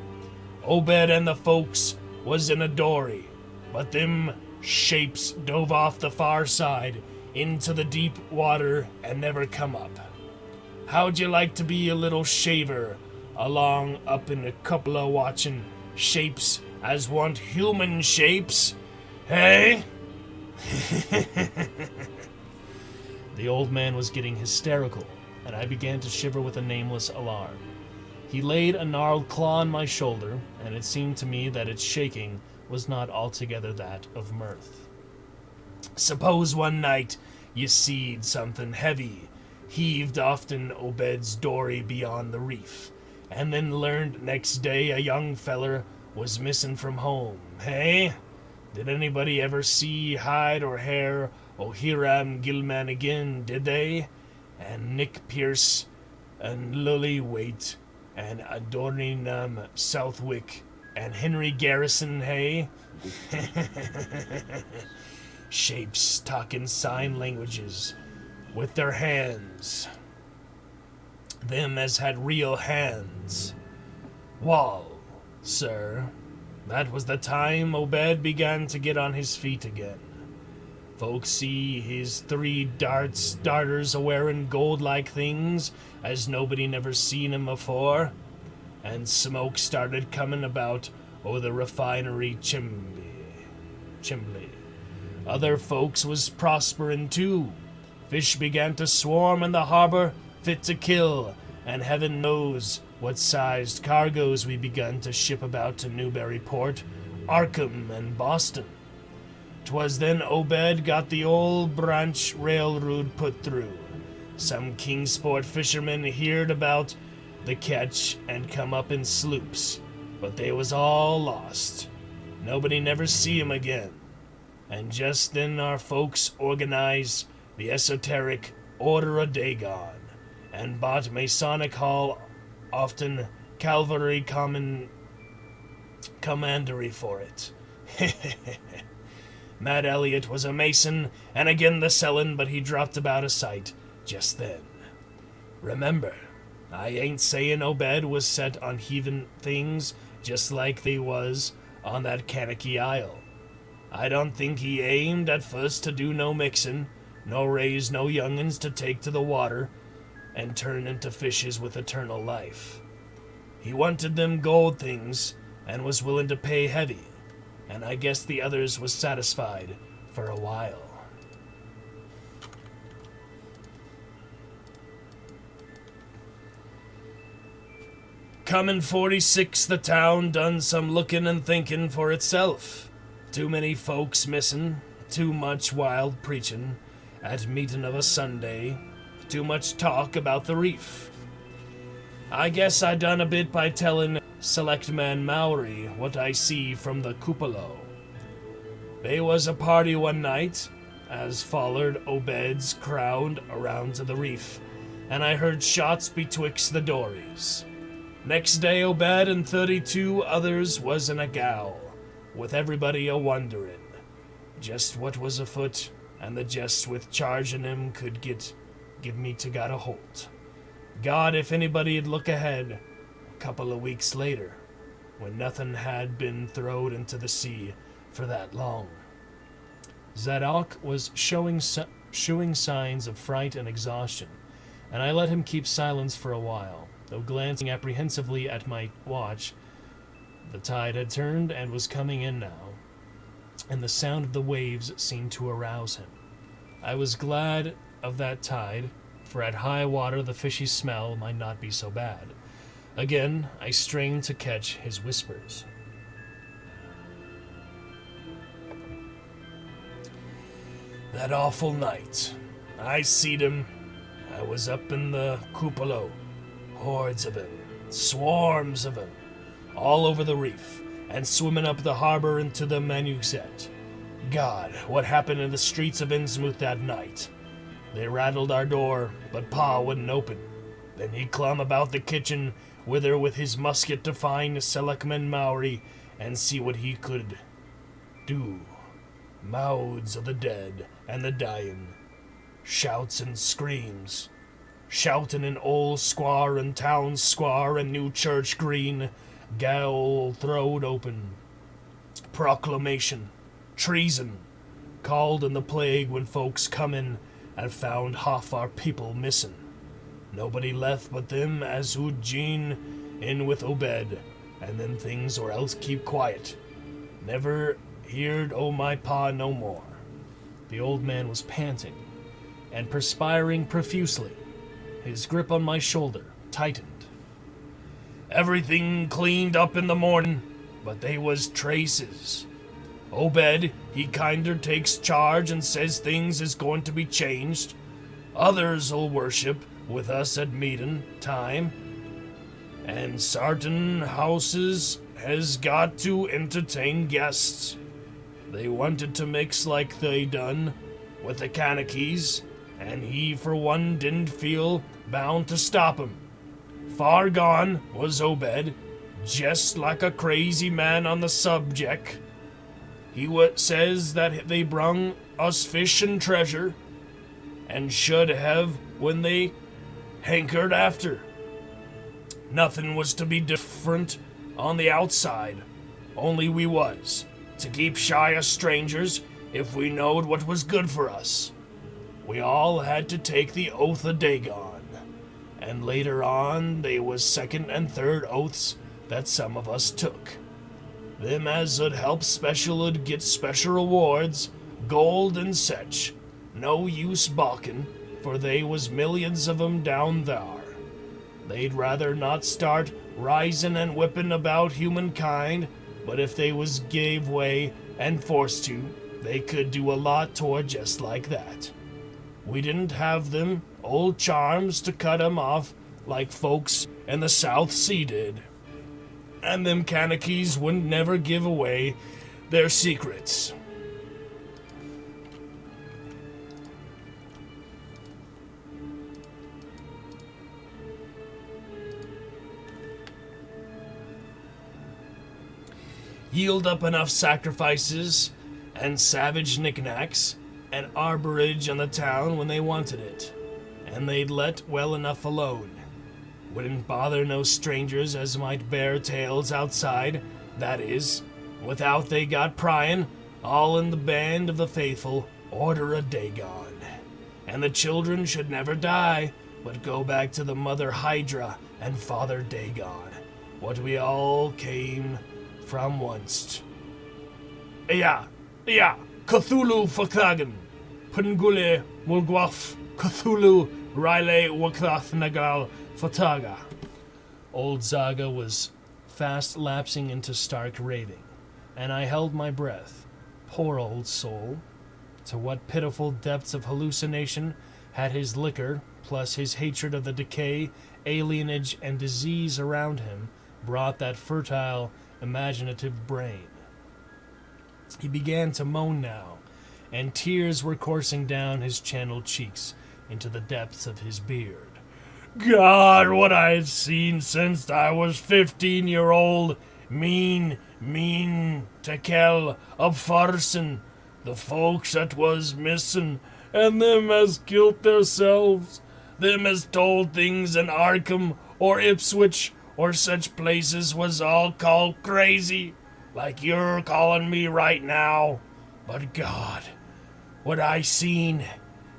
Obed and the folks was in a dory, but them shapes dove off the far side into the deep water and never come up. How'd you like to be a little shaver along up in the cupola watching shapes as want human shapes, hey? The old man was getting hysterical, and I began to shiver with a nameless alarm. He laid a gnarled claw on my shoulder, and it seemed to me that its shaking was not altogether that of mirth. Suppose one night you seed something heavy heaved often Obed's dory beyond the reef, and then learned next day a young feller was missing from home, hey? Did anybody ever see hide or hair o' Hiram Gilman again, did they? And Nick Pierce, and Lully Waite, and Adorningham Southwick, and Henry Garrison, hey? Shapes talking sign languages with their hands. Them as had real hands. Wall, sir, that was the time Obed began to get on his feet again. Folks see his 3 darters a-wearing gold-like things as nobody never seen 'em afore, and smoke started coming about o' the refinery chimney. Other folks was prosperin' too. Fish began to swarm in the harbor, fit to kill, and heaven knows what sized cargoes we begun to ship about to Newburyport, Arkham, and Boston. 'Twas then Obed got the old branch railroad put through. Some Kingsport fishermen heard about the catch and come up in sloops, but they was all lost. Nobody never see 'em again. And just then our folks organized the esoteric Order of Dagon and bought Masonic Hall, often Calvary Commandery for it. Matt Elliott was a Mason, and again the sellin', but he dropped about a sight just then. Remember, I ain't sayin' Obed was set on heathen things just like they was on that Kanaki Isle. I don't think he aimed at first to do no mixin', nor raise no young'uns to take to the water and turn into fishes with eternal life. He wanted them gold things and was willin' to pay heavy, and I guess the others was satisfied for a while. Comin' 46, the town done some lookin' and thinkin' for itself. Too many folks missin', too much wild preachin' at meetin' of a Sunday, too much talk about the reef. I guess I done a bit by tellin' Selectman Mowry what I see from the cupola. They was a party one night, as follered Obed's crowd around to the reef, and I heard shots betwixt the dories. Next day Obed and 32 others was in a gal, with everybody a wonderin' just what was afoot, and the jest with chargin' him could give me to got a holt. God, if anybody'd look ahead, a couple of weeks later, when nothing had been throwed into the sea for that long. Zadok was showing signs of fright and exhaustion, and I let him keep silence for a while, though glancing apprehensively at my watch. The tide had turned and was coming in now, and the sound of the waves seemed to arouse him. I was glad of that tide, for at high water the fishy smell might not be so bad. Again, I strained to catch his whispers. That awful night, I seed him. I was up in the cupola, hordes of him, swarms of him, all over the reef, and swimming up the harbor into the Manusette. God, what happened in the streets of Innsmouth that night? They rattled our door, but Pa wouldn't open. Then he clumb about the kitchen with her with his musket to find Selectman Mowry and see what he could do. Mouths of the dead and the dying, shouts and screams, shouting in Old Square and Town Square and New Church Green, gal throwed open. Proclamation, treason, called in the plague when folks come in and found half our people missin'. Nobody left but them as who'd gene in with Obed, and them things or else keep quiet. Never heard o' my pa no more. The old man was panting and perspiring profusely. His grip on my shoulder tightened. Everything cleaned up in the morning, but they was traces. Obed, he kinder takes charge and says things is going to be changed. Others'll worship with us at meetin' time, and sartain houses has got to entertain guests. They wanted to mix like they done with the Kanakys, and he for one didn't feel bound to stop 'em. Far gone was Obed, just like a crazy man on the subject. He says that they brung us fish and treasure, and should have when they hankered after. Nothing was to be different on the outside, only we was to keep shy of strangers if we knowed what was good for us. We all had to take the oath of Dagon, and later on they was second and third oaths that some of us took. Them as 'ud help special 'ud get special rewards, gold and sech. No use balkin', for they was millions of 'em down thar. They'd rather not start risin' and whippin' about humankind, but if they was gave way and forced to, they could do a lot toward just like that. We didn't have them old charms to cut 'em off like folks in the South Sea did. And them Kanakees wouldn't never give away their secrets. Yield up enough sacrifices and savage knickknacks and arborage on the town when they wanted it, and they'd let well enough alone. Wouldn't bother no strangers as might bear tales outside, that is, without they got pryin', all in the band of the faithful, order a Dagon. And the children should never die, but go back to the mother Hydra and father Dagon, what we all came from once. Yeah, Cthulhu Fakhagan, Pungule Mulguaf, Cthulhu Rile Wakath Nagal Fataga. Old Zaga was fast lapsing into stark raving, and I held my breath. Poor old soul. To what pitiful depths of hallucination had his liquor, plus his hatred of the decay, alienage, and disease around him, brought that fertile, imaginative brain? He began to moan now, and tears were coursing down his channeled cheeks into the depths of his beard. God, what I had seen since I was 15-year-old, mean to kill, of farcin', the folks that was missin', and them as kilt theirselves, them as told things in Arkham or Ipswich or such places was all called crazy, like you're calling me right now. But God, what I seen,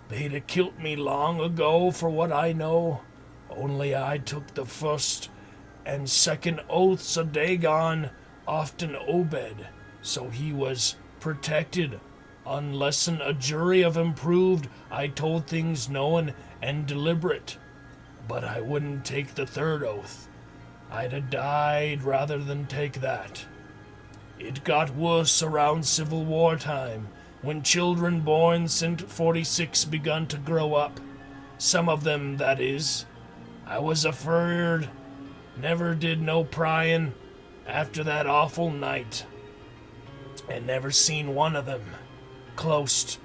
they'd a kilt me long ago for what I know, only I took the first and second oaths of Dagon often Obed, so he was protected. Unless'n a jury of him proved I told things knowin' and deliberate. But I wouldn't take the third oath. I'd a died rather than take that. It got worse around Civil War time, when children born since 46 begun to grow up. Some of them, that is. I was afeard. Never did no pryin' after that awful night. And never seen one of them close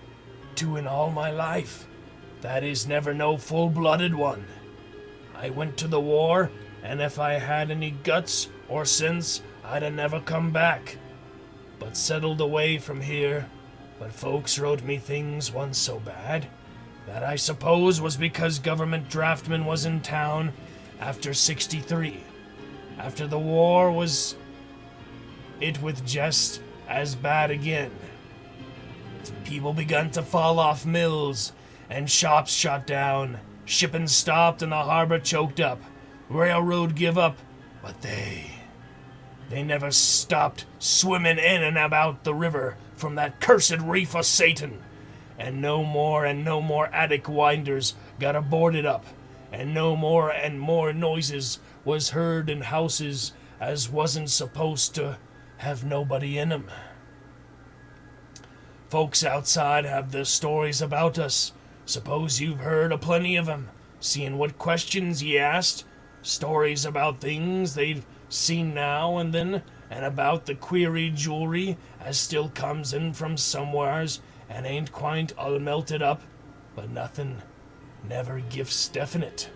to in all my life. That is, never no full-blooded one. I went to the war, and if I had any guts or sense, I'd a never come back. But settled away from here. But folks wrote me things once so bad. That I suppose was because government draftman was in town after 63. After the war was it with just as bad again. People begun to fall off mills, and shops shut down. Shipping stopped and the harbor choked up. Railroad give up, but they never stopped swimming in and about the river from that cursed reef of Satan. And no more attic winders got boarded up, and more noises was heard in houses as wasn't supposed to have nobody in 'em. Folks outside have their stories about us. Suppose you've heard a plenty of 'em, seeing what questions ye asked. Stories about things they've seen now and then, and about the queery jewelry as still comes in from somewheres and ain't quite all melted up, but nothing never gifts definite.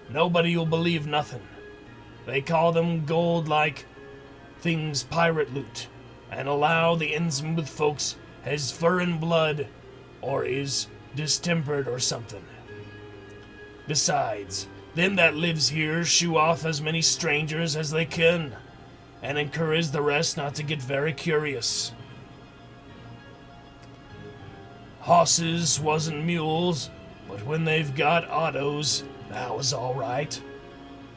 Nobody'll believe nothing. They call them gold-like things pirate loot, and allow the Innsmouth folks has furrin blood, or is distempered or something. Besides, them that lives here shoo off as many strangers as they can, and encourage the rest not to get very curious. Hosses wasn't mules, but when they've got autos, that was all right.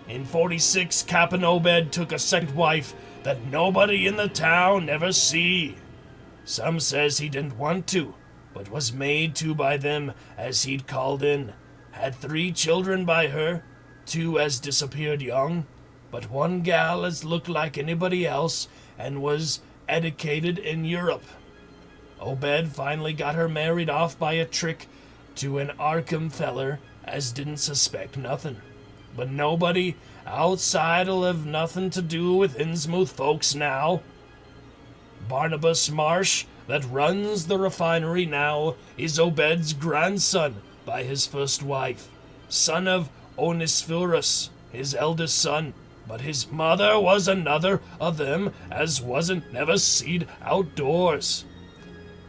In 46, Cap'n Obed took a second wife that nobody in the town never see. Some says he didn't want to, but was made to by them as he'd called in. Had 3 children by her, 2 as disappeared young, but one gal as looked like anybody else and was educated in Europe. Obed finally got her married off by a trick to an Arkham feller as didn't suspect nothing. But nobody outside'll have nothing to do with Innsmouth folks now. Barnabas Marsh, that runs the refinery now, is Obed's grandson by his first wife, son of Onisphorus, his eldest son. But his mother was another of them as wasn't never seed outdoors.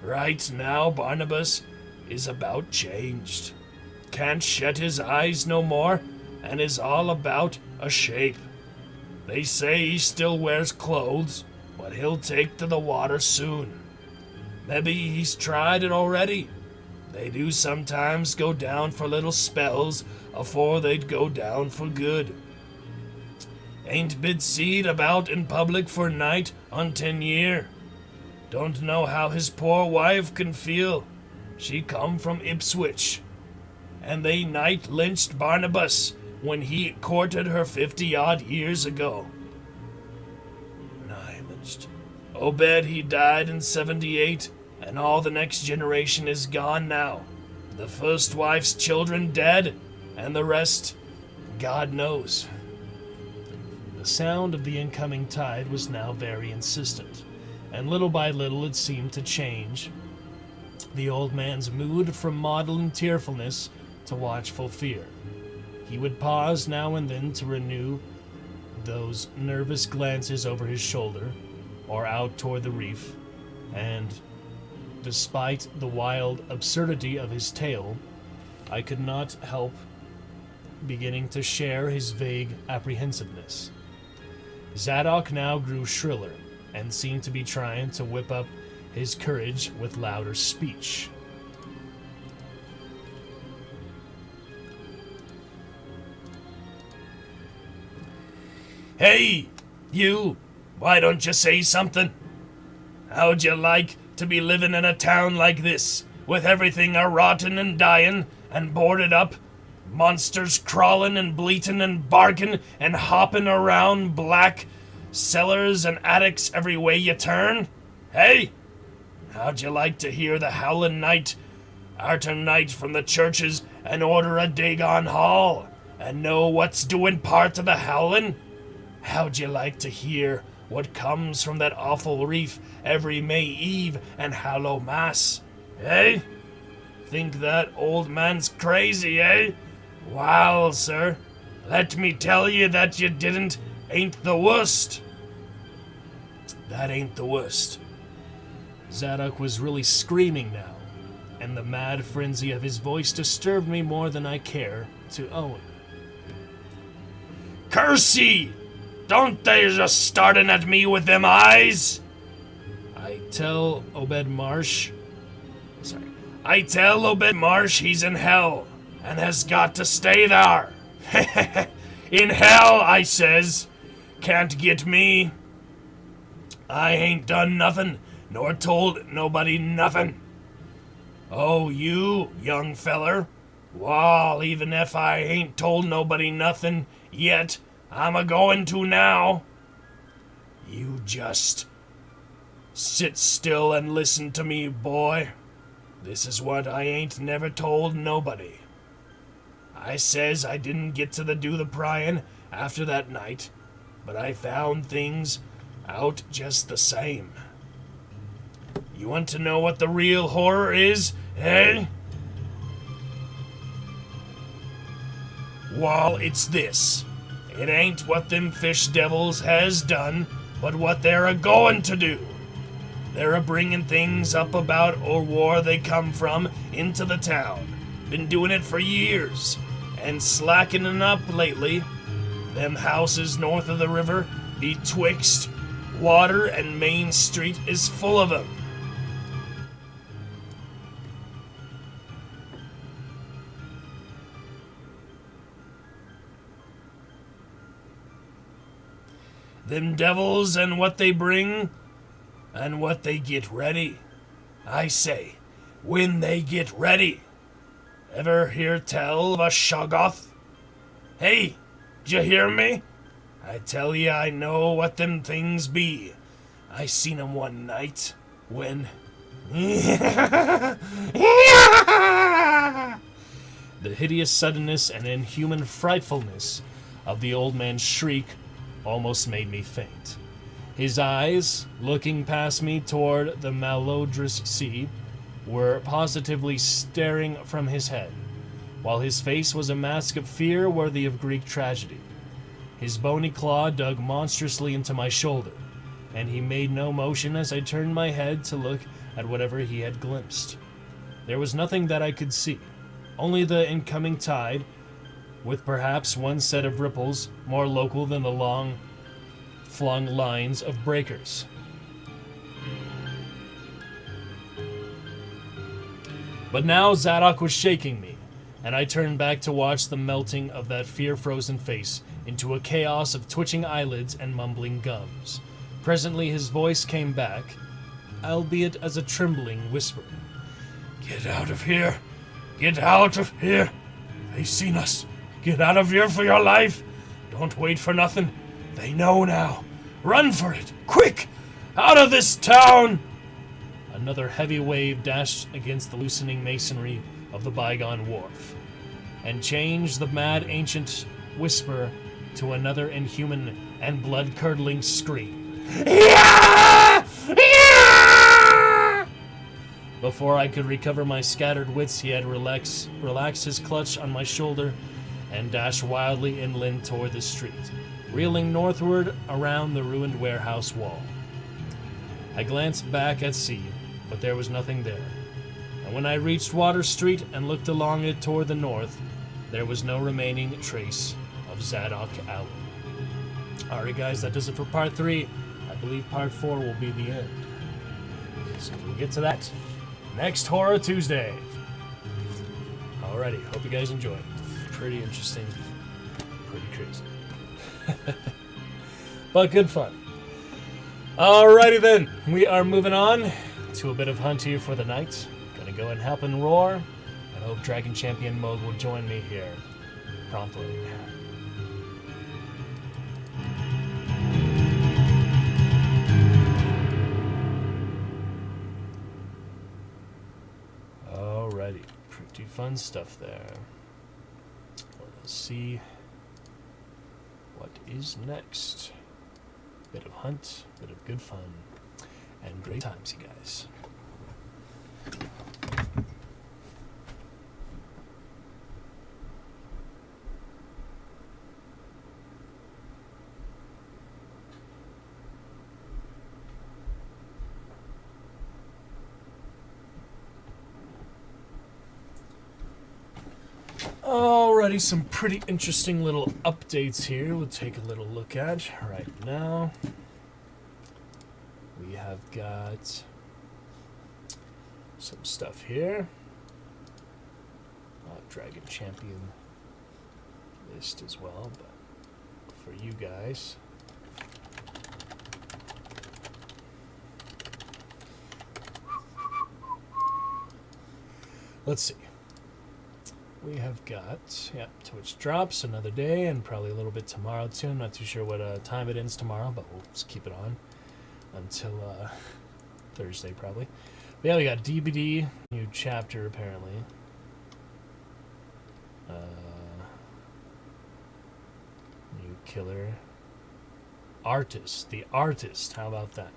Right now, Barnabas is about changed. Can't shed his eyes no more, and is all about a shape. They say he still wears clothes, but he'll take to the water soon. Maybe he's tried it already. They do sometimes go down for little spells afore they'd go down for good. Ain't been seed about in public for night on 10 year. Don't know how his poor wife can feel. She come from Ipswich, and they night lynched Barnabas when he courted her 50-odd years ago. Nigh lynched. Obed, he died in 78, and all the next generation is gone now. The first wife's children dead, and the rest, God knows. The sound of the incoming tide was now very insistent, and little by little it seemed to change the old man's mood from maudlin tearfulness to watchful fear. He would pause now and then to renew those nervous glances over his shoulder or out toward the reef, and despite the wild absurdity of his tale, I could not help beginning to share his vague apprehensiveness. Zadok now grew shriller and seemed to be trying to whip up his courage with louder speech. Hey, you! Why don't you say something? How'd you like to be living in a town like this, with everything a-rotting and dying and boarded up, monsters crawling and bleating and barking and hopping around black cellars and attics every way you turn? Hey? How'd you like to hear the howling night arter night from the churches and order a Dagon Hall and know what's doing part of the howling? How'd you like to hear what comes from that awful reef every May Eve and Hallow Mass? Eh? Think that old man's crazy, eh? Well, sir, let me tell you that you ain't the worst. That ain't the worst. Zadok was really screaming now, and the mad frenzy of his voice disturbed me more than I care to own. Curse ye! Don't they just starting at me with them eyes? I tell Obed Marsh he's in hell and has got to stay there. In hell, I says. Can't get me. I ain't done nothing, nor told nobody nothing. Oh, you, young feller? Wall, even if I ain't told nobody nothing yet, I'm a-going to now. You just sit still and listen to me, boy. This is what I ain't never told nobody. I says I didn't get to do the prying after that night, but I found things out just the same. You want to know what the real horror is, eh? Well, it's this. It ain't what them fish devils has done, but what they're a-going to do. They're a-bringing things up about or where they come from into the town. Been doing it for years, and slackening up lately. Them houses north of the river, betwixt Water and Main Street, is full of 'em. Them devils and what they bring, and what they get ready. I say, when they get ready. Ever hear tell of a Shoggoth? Hey, d'ye hear me? I tell ye I know what them things be. I seen 'em one night when, The hideous suddenness and inhuman frightfulness of the old man's shriek almost made me faint. His eyes, looking past me toward the malodorous sea, were positively staring from his head, while his face was a mask of fear worthy of Greek tragedy. His bony claw dug monstrously into my shoulder, and he made no motion as I turned my head to look at whatever he had glimpsed. There was nothing that I could see, only the incoming tide, with perhaps one set of ripples more local than the long-flung lines of breakers. But now Zadok was shaking me, and I turned back to watch the melting of that fear-frozen face into a chaos of twitching eyelids and mumbling gums. Presently his voice came back, albeit as a trembling whisper. "Get out of here! Get out of here! They've seen us! Get out of here for your life! Don't wait for nothing! They know now! Run for it! Quick! Out of this town!" Another heavy wave dashed against the loosening masonry of the bygone wharf, and changed the mad ancient whisper to another inhuman and blood-curdling scream. Before I could recover my scattered wits, he had relaxed his clutch on my shoulder and dashed wildly inland toward the street, reeling northward around the ruined warehouse wall. I glanced back at sea, but there was nothing there. And when I reached Water Street and looked along it toward the north, there was no remaining trace of Zadok Alley. Alright guys, that does it for part 3. I believe part 4 will be the end. So we'll get to that next Horror Tuesday. Alrighty, hope you guys enjoy. Pretty interesting, pretty crazy. But good fun. Alrighty then, we are moving on to a bit of hunt here for the night. Gonna go and help and roar, and hope Dragon Champion Mode will join me here promptly. Alrighty, pretty fun stuff there. Let us see what is next. Bit of hunt, bit of good fun, and great times, you guys. Alrighty, some pretty interesting little updates here we'll take a little look at right now. We have got some stuff here. Dragon Champion list as well, but for you guys. Let's see. We have got, Twitch drops another day and probably a little bit tomorrow too. I'm not too sure what time it ends tomorrow, but we'll just keep it on until Thursday probably. But yeah, we got DBD, new chapter apparently. New killer. The artist, how about that?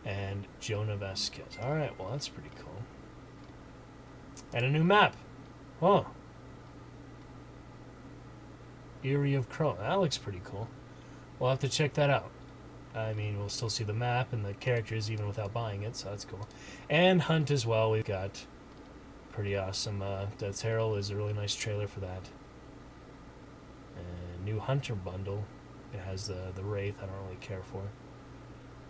And Jonah Vasquez. Alright, well that's pretty cool. And a new map. Oh. Eerie of Crow. That looks pretty cool. We'll have to check that out. I mean, we'll still see the map and the characters even without buying it, so that's cool. And Hunt as well. We've got pretty awesome. Death's Herald is a really nice trailer for that. And new Hunter bundle. It has the Wraith I don't really care for.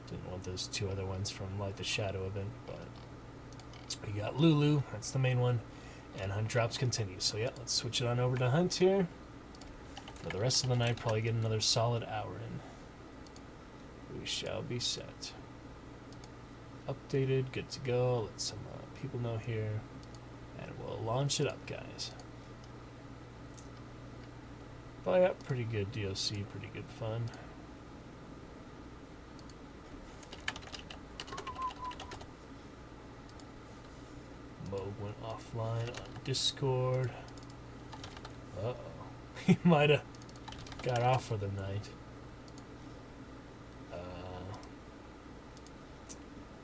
Didn't want those two other ones from like the Shadow event, but we got Lulu. That's the main one. And Hunt drops continue. So yeah, let's switch it on over to Hunt here. For the rest of the night, probably get another solid hour in. We shall be set. Updated, good to go. Let some people know here. And we'll launch it up, guys. But yeah, pretty good DLC, pretty good fun. Smoke went offline on Discord. Uh-oh. He might have got off for the night.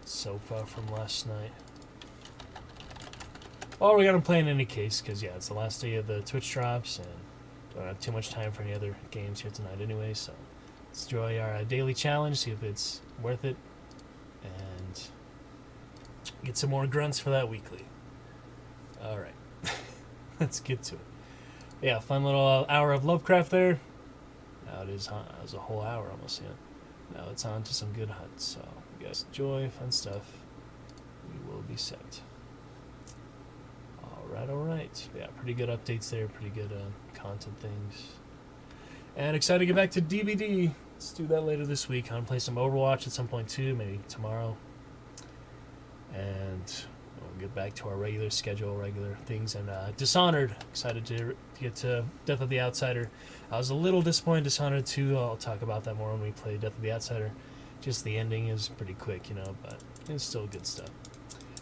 So far from last night. Well, we're going to play in any case, because, yeah, it's the last day of the Twitch drops, and don't have too much time for any other games here tonight anyway, so let's enjoy our daily challenge, see if it's worth it, and get some more grunts for that weekly. Alright. Let's get to it. Yeah, fun little hour of Lovecraft there. Now it is a whole hour almost, yeah. Now it's on to some good hunts, so you guys enjoy, fun stuff. We will be set. Alright. Yeah, pretty good updates there, pretty good content things. And excited to get back to DVD. Let's do that later this week. I'm going to play some Overwatch at some point too, maybe tomorrow. And we'll get back to our regular schedule, regular things. And Dishonored, excited to get to Death of the Outsider. I was a little disappointed in Dishonored 2. I'll talk about that more when we play Death of the Outsider. Just the ending is pretty quick, but it's still good stuff.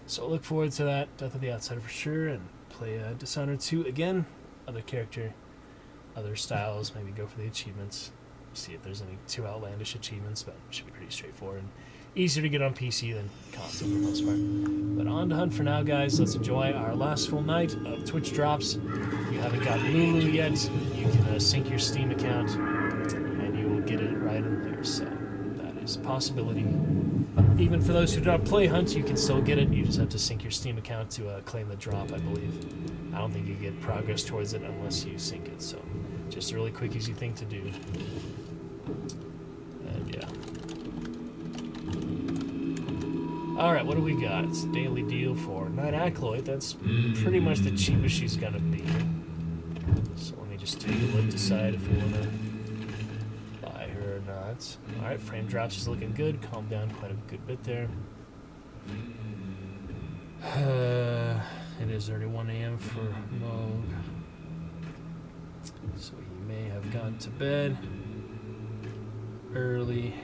So look forward to that, Death of the Outsider for sure, and play Dishonored 2 again. Other character, other styles, maybe go for the achievements. See if there's any too outlandish achievements, but it should be pretty straightforward and easier to get on PC than console for the most part. But on to hunt for now, guys. Let's enjoy our last full night of Twitch drops. If you haven't got Lulu yet, you can sync your Steam account, and you will get it right in there. So that is a possibility. Even for those who don't play Hunt, you can still get it. You just have to sync your Steam account to claim the drop, I believe. I don't think you get progress towards it unless you sync it. So just a really quick, easy thing to do. And yeah. Alright, what do we got? It's a daily deal for Night Acolyte. That's pretty much the cheapest she's going to be. So let me just take a look, decide if we want to buy her or not. Alright, frame drops is looking good. Calmed down quite a good bit there. It is already 1 a.m. for Moog. So he may have gone to bed early.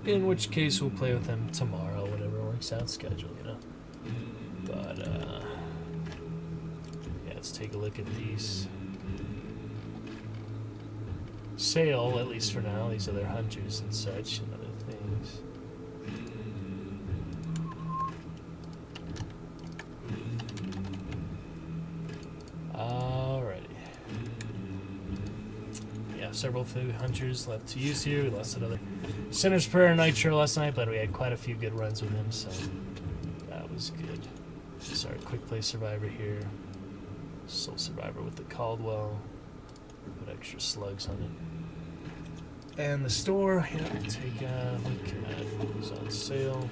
In which case we'll play with him tomorrow, whatever works out schedule, But, yeah, let's take a look at these. Sale, at least for now, these other hunters and such and other things. Alrighty. Yeah, several food hunters left to use here. We lost another Sinner's Prayer and Nitro last night, but we had quite a few good runs with him, so that was good. Sorry, quick play survivor here. Soul survivor with the Caldwell. Put extra slugs on it. And the store, take a look at who's on sale.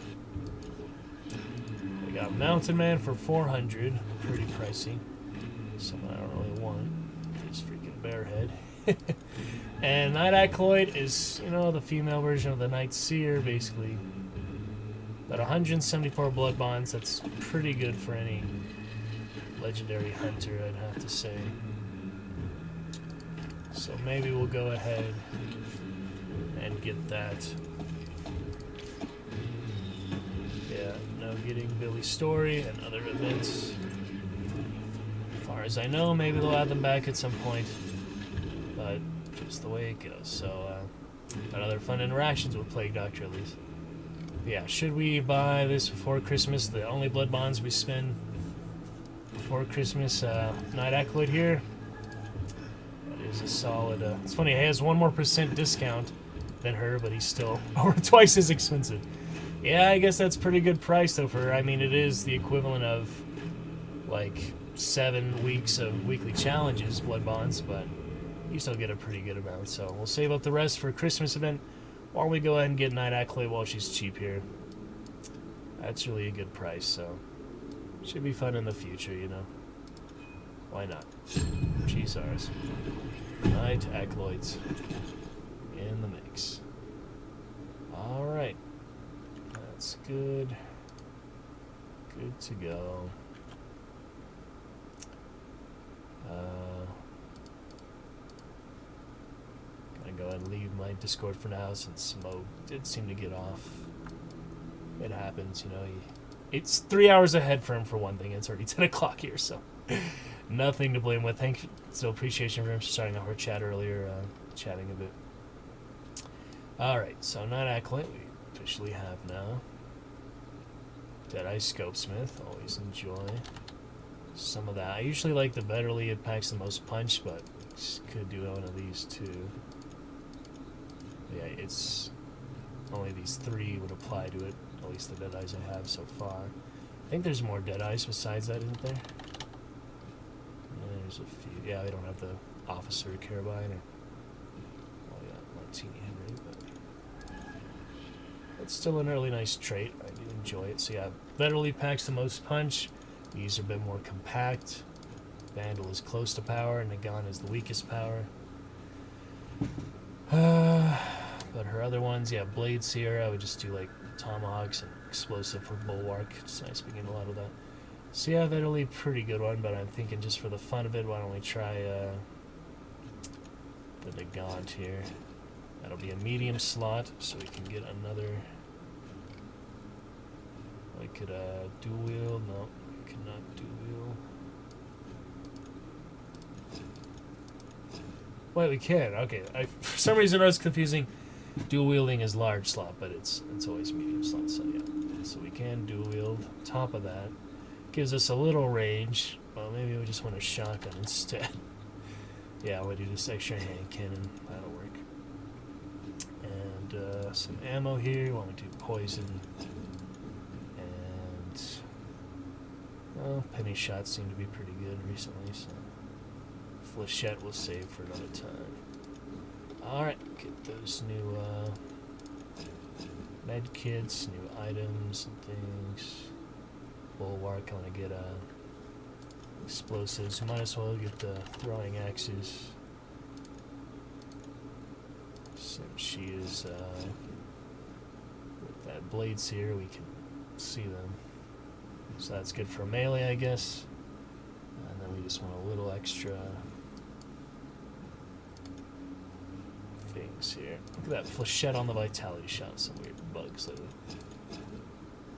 We got Mountain Man for 400, pretty pricey. Someone I don't really want. His freaking bear head. And Night Acolyte is, the female version of the Night Seer, basically. But 174 blood bonds, that's pretty good for any legendary hunter, I'd have to say. So maybe we'll go ahead and get that. Yeah, no getting Billy's story and other events. As far as I know, maybe they'll add them back at some point. But just the way it goes. So, got other fun interactions with Plague Doctor at least. But yeah, should we buy this before Christmas? The only blood bonds we spend before Christmas, Night Acolyte here. That is a solid. It's funny, he has 1% more discount than her, but he's still over twice as expensive. Yeah, I guess that's pretty good price though for her. I mean, it is the equivalent of like 7 weeks of weekly challenges, blood bonds, but you still get a pretty good amount. So we'll save up the rest for a Christmas event while we go ahead and get Night Acolyte while she's cheap here. That's really a good price, so should be fun in the future, Why not? She's ours. Night Acolytes in the mix. Alright. That's good. Good to go. Gonna go ahead and leave my Discord for now since Smoke did seem to get off. it happens, you know. It's 3 hours ahead for him for one thing. It's already 10 o'clock here, so nothing to blame with. Thank you. So appreciation for him for starting off our chat earlier, chatting a bit. All right, so Night Acolyte we officially have now. Deadeye Scopesmith, always enjoy some of that. I usually like the Betterly, it packs the most punch, but could do one of these too. Yeah, it's only these 3 would apply to it, at least the Deadeyes I have so far. I think there's more Deadeyes besides that, isn't there? Yeah, there's a few. Yeah, they don't have the Officer Carabine or, well, yeah, Martini Henry, but it's still an really nice trait. I do enjoy it. So yeah, Betterly packs the most punch. These are a bit more compact. Vandal is close to power, and Nagan is the weakest power. But her other ones, yeah, Blade Seer, I would just do like Tomahawks and Explosive for Bulwark. It's nice being a lot of that. So yeah, Betterly, pretty good one, but I'm thinking just for the fun of it, why don't we try the Nagant here. That'll be a medium slot, so we can get another. I could dual wield. No, we cannot dual wield. Wait, we can. Okay, for some reason I was confusing. Dual wielding is large slot, but it's always medium slot. So yeah, so we can dual wield. Top of that gives us a little range. Well, maybe we just want a shotgun instead. Yeah, we'll do this extra hand cannon. That'll work. And some ammo here. Want me to do poison? And well, penny shots seem to be pretty good recently. So Flechette we'll save for another time. Alright, get those new med kits, new items and things. Bulwark, I want to get explosives. Might as well get the throwing axes. Since she is with that Blade Seer, we can see them. So that's good for melee, I guess. And then we just want a little extra things here. Look at that Flechette on the Vitality shot. Some weird bugs lately.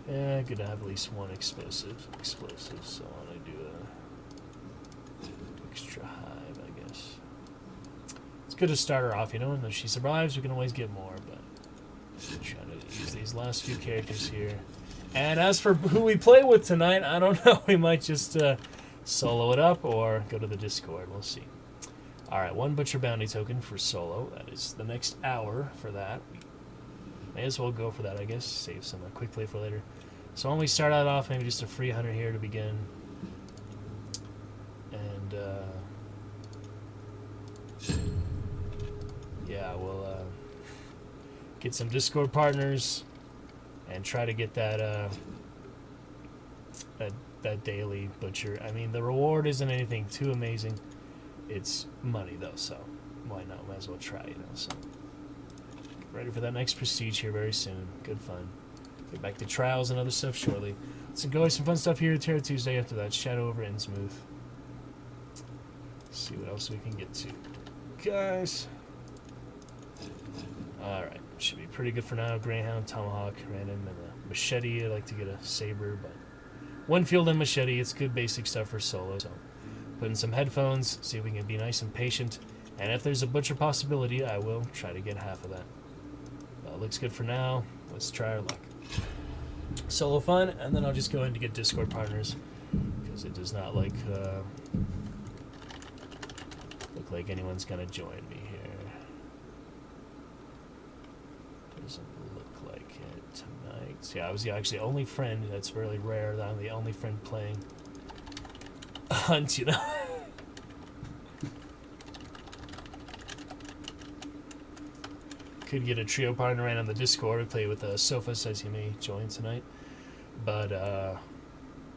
Yeah, good to have at least one explosive. So I want to do a extra hive, I guess. It's good to start her off, you know, and if she survives, we can always get more, but try to use these last few characters here. And as for who we play with tonight, I don't know. We might just solo it up or go to the Discord. We'll see. Alright, 1 Butcher Bounty token for solo. That is the next hour for that. We may as well go for that, I guess. Save some quick play for later. So when we start out off, maybe just a free hunter here to begin. And, yeah, we'll get some Discord partners and try to get that that daily butcher. I mean, the reward isn't anything too amazing. It's money though, so why not? Might as well try, you know. So get ready for that next prestige here very soon. Good fun. Get back to trials and other stuff shortly. Let's enjoy some fun stuff here at Terror Tuesday. After that, Shadow Over Innsmouth. See what else we can get to, guys. All right, should be pretty good for now. Greyhound, Tomahawk, random, and a machete. I'd like to get a saber, but Winfield and machete. It's good basic stuff for solo. So put in some headphones, see if we can be nice and patient. And if there's a butcher possibility, I will try to get half of that. Looks good for now. Let's try our luck. Solo fun, and then I'll just go in to get Discord partners because it does not look like anyone's gonna join me here. Doesn't look like it tonight. So yeah, I was actually the only friend. That's really rare that I'm the only friend playing Hunt, you know. Could get a trio partner right on the Discord. Play with Sofa, says he may join tonight. But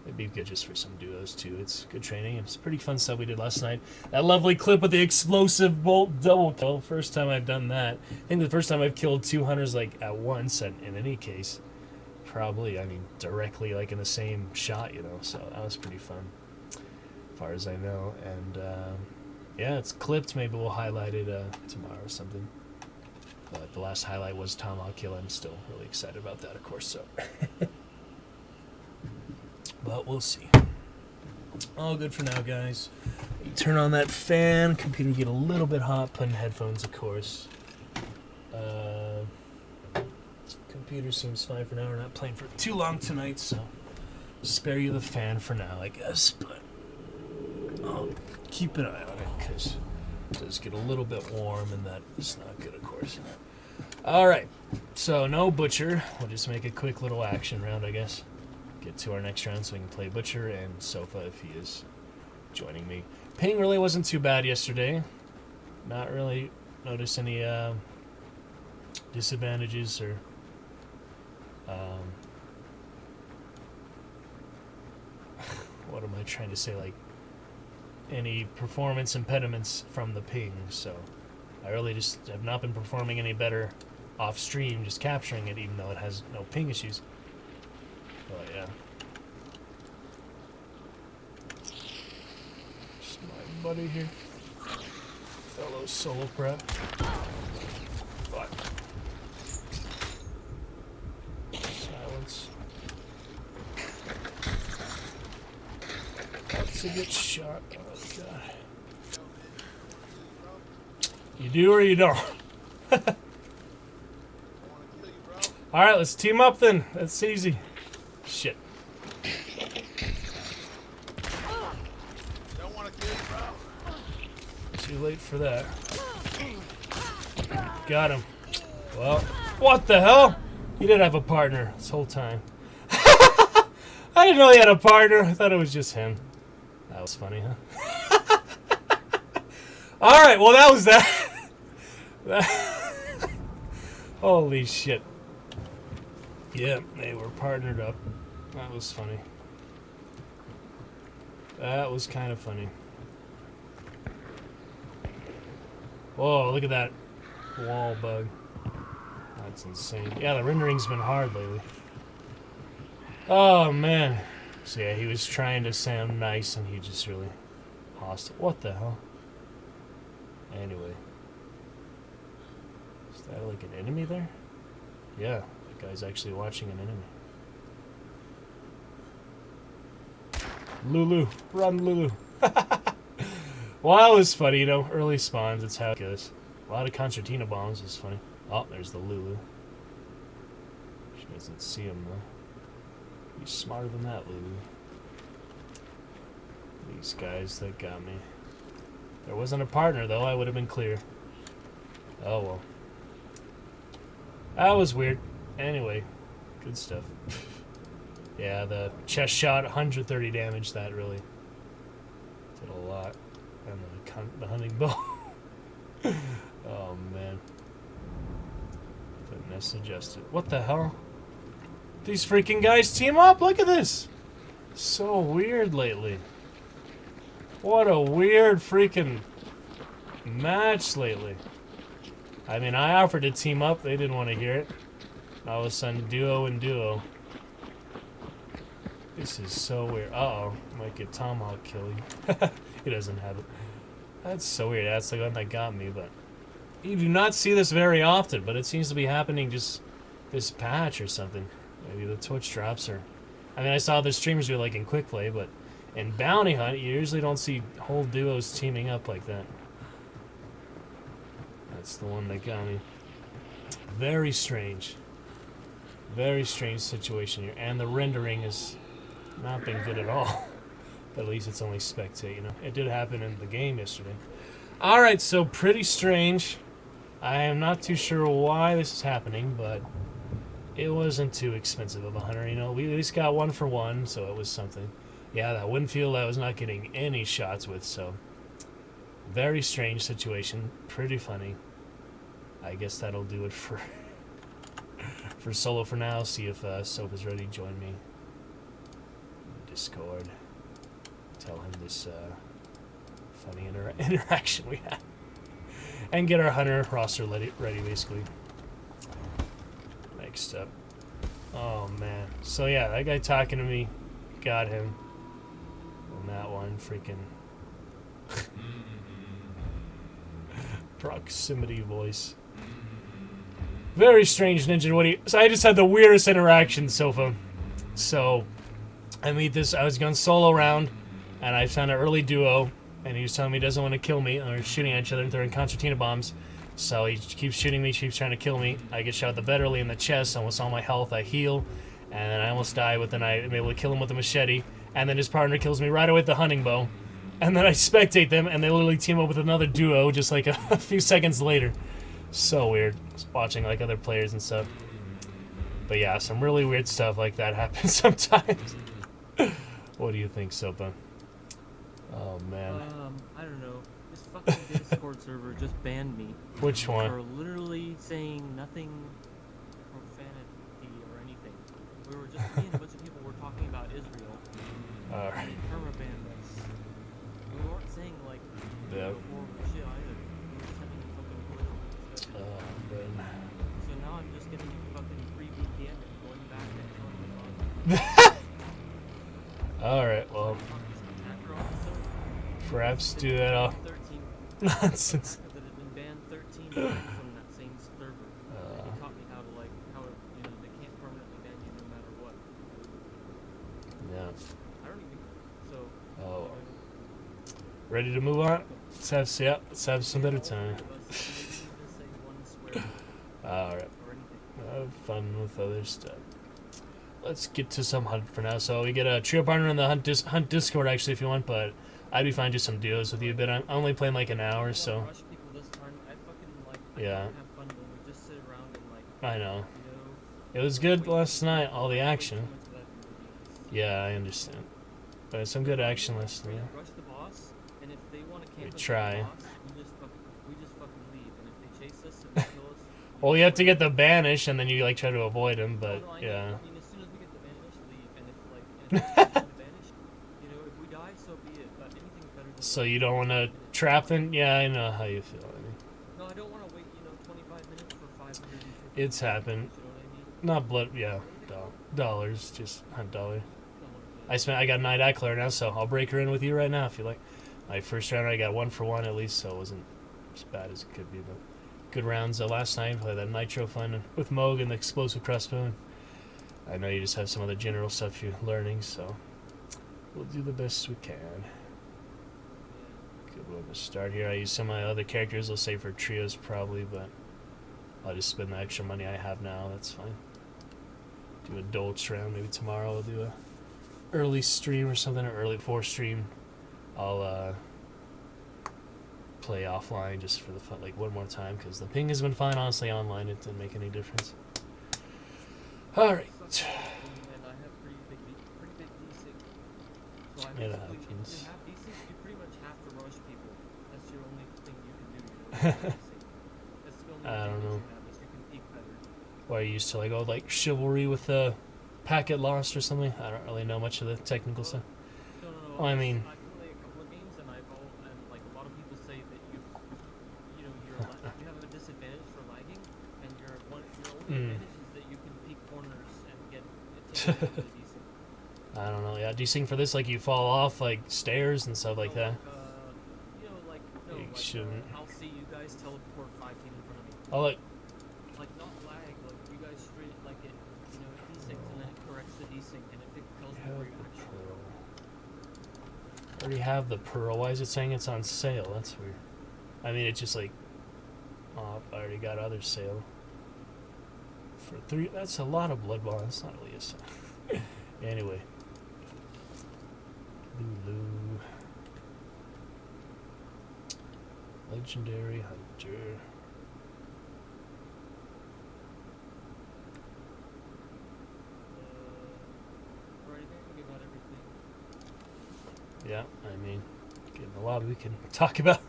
it'd be good just for some duos too. It's good training. It's pretty fun stuff we did last night. That lovely clip with the explosive bolt double kill. First time I've done that. I think the first time I've killed 2 hunters like at once, and in any case. Probably, I mean, directly like in the same shot, you know. So that was pretty fun. As far as I know. And yeah, it's clipped. Maybe we'll highlight it tomorrow or something. But the last highlight was Tomahawk Kill. I'm still really excited about that, of course. So, but we'll see. All good for now, guys. You turn on that fan. Computer get a little bit hot. Put in headphones, of course. Computer seems fine for now. We're not playing for too long tonight, so spare you the fan for now, I guess. But I'll keep an eye on it because it does get a little bit warm, and that is not good, of course. All right, so no Butcher. We'll just make a quick little action round, I guess. Get to our next round so we can play Butcher and Sofa if he is joining me. Ping really wasn't too bad yesterday. Not really notice any disadvantages or what am I trying to say, like any performance impediments from the ping. So I really just have not been performing any better off stream, just capturing it even though it has no ping issues. But yeah, just my buddy here, fellow solo prep. Fuck. Silence. About to get shot. Oh god. You do or you don't. Alright, let's team up then. That's easy. Shit. Don't want to kill you, bro. Too late for that. Got him. Well, what the hell? He did have a partner this whole time. I didn't know he had a partner. I thought it was just him. That was funny, huh? Alright, well that was that. Holy shit. Yeah, they were partnered up. That was funny. That was kind of funny. Whoa, look at that wall bug. That's insane. Yeah, the rendering's been hard lately. Oh, man. So yeah, he was trying to sound nice and he just really hostile. What the hell? Anyway. Is that like an enemy there? Yeah. Guy's actually watching an enemy. Lulu. Run, Lulu. Well, that was funny, you know. Early spawns, it's how it goes. A lot of concertina bombs is funny. Oh, there's the Lulu. She doesn't see him, though. He's smarter than that, Lulu. These guys, that got me. There wasn't a partner, though. I would have been clear. Oh, well. That was weird. Anyway, good stuff. Yeah, the chest shot, 130 damage. That really did a lot. And the hunting bow. Oh, man. Fitness adjusted. What the hell? These freaking guys team up? Look at this. So weird lately. What a weird freaking match lately. I mean, I offered to team up. They didn't want to hear it. All of a sudden, duo and duo. This is so weird. Uh-oh. Might get Tomahawk Kill. He doesn't have it. That's so weird. That's the one that got me, but... You do not see this very often, but it seems to be happening just this patch or something. Maybe the Twitch drops or... I mean, I saw the streamers do it like in Quick Play, but in Bounty Hunt, you usually don't see whole duos teaming up like that. That's the one that got me. Very strange. Very strange situation here. And the rendering has not been good at all. But at least it's only spectate, you know. It did happen in the game yesterday. Alright, so pretty strange. I am not too sure why this is happening, but it wasn't too expensive of a hunter, you know. We at least got 1 for 1, so it was something. Yeah, that Winfield I was not getting any shots with, so... Very strange situation. Pretty funny. I guess that'll do it for... for solo for now. See if Sofa's ready to join me. Discord. Tell him this funny interaction we had. And get our hunter roster ready basically. Next up. Oh man. So yeah, that guy talking to me. Got him. And that one freaking... proximity voice. Very strange ninja. So I just had the weirdest interaction, Sofa. So I meet this. I was going solo round, and I found an early duo, and he was telling me he doesn't want to kill me. And we're shooting at each other and throwing concertina bombs. So he keeps shooting me, keeps trying to kill me. I get shot the bed early in the chest, almost all my health. I heal, and then I almost die. But then I'm able to kill him with a machete. And then his partner kills me right away with the hunting bow. And then I spectate them, and they literally team up with another duo just like a few seconds later. So weird. Just watching like other players and stuff. But yeah, some really weird stuff like that happens sometimes. What do you think, Sopa? Oh man. I don't know. This fucking Discord server just banned me. Which one? For literally saying nothing profanity or anything. We were just me and a bunch of people were talking about Israel. Alright. Perma-banned us. We weren't saying like Yeah. horrible shit either. We were just having a fucking political discussion. Man. So now I'm just getting fucking free VPN and going back and telling them Alright, well, perhaps do that off. Nonsense. That had been banned 13 times from that same server. He taught me how to they can't permanently ban you no matter what. Yeah. I don't even. So. Oh. Ready to move on? Let's have some better time. Alright. Have fun with other stuff. Let's get to some hunt for now. So we get a trio partner in the hunt Discord actually if you want, but I'd be fine just some duos with you. But I'm only playing like an hour, so yeah. I know. It was good last night, all the action. Yeah, I understand. But some good action last night. We try. Well, you have to get the banish, and then you like try to avoid him, but yeah. So you don't want to trap them? Yeah, I know how you feel. No, I don't want to wait, 25 minutes for 550. It's happened. You know what I mean? Not blood, yeah. Dollars, just hunt dollar. I got Night Eckler now, so I'll break her in with you right now if you like. My first round, I got 1 for 1 at least, so it wasn't as bad as it could be, but good rounds. Last night, played that Nitro fun with Moog and the explosive crossbow. I know you just have some other general stuff you're learning, so we'll do the best we can. Good one to start here. I use some of my other characters, I'll say for trios probably, but I'll just spend the extra money I have now, that's fine. Do a Dolch round, maybe tomorrow I'll do a early stream or something, or early 4 stream. I'll play offline just for the fun, like one more time, because the ping has been fine, honestly, online it didn't make any difference. Alright. And I have pretty big desync. So I It basically, happens. if you have desync, you pretty much have to rush people. That's your only thing you can do, That's the only I don't know. you have, is you can peek better. Or I used to like like chivalry with the packet lost or something. I don't really know much of the technical stuff. No. Well, I mean, I play a couple of games, and like a lot of people say that you have a disadvantage for lagging, and your only advantage is that you can peek corners and get it to decent. I don't know. Yeah, desync for this, like you fall off like stairs and stuff like that. You shouldn't. I'll see you guys teleport 5 feet in front of me. Oh look. Like not lag, like you guys straight like it, it desyncs and then it corrects the desync and it tells you where you actually are. I already have the pearl. Why is it saying it's on sale? That's weird. I mean, it's just like, oh, I already got other sale. For 3, that's a lot of blood ball. That's not really a sale. Anyway. Lulu. Legendary Hunter. Yeah, I mean, getting a lot we can talk about.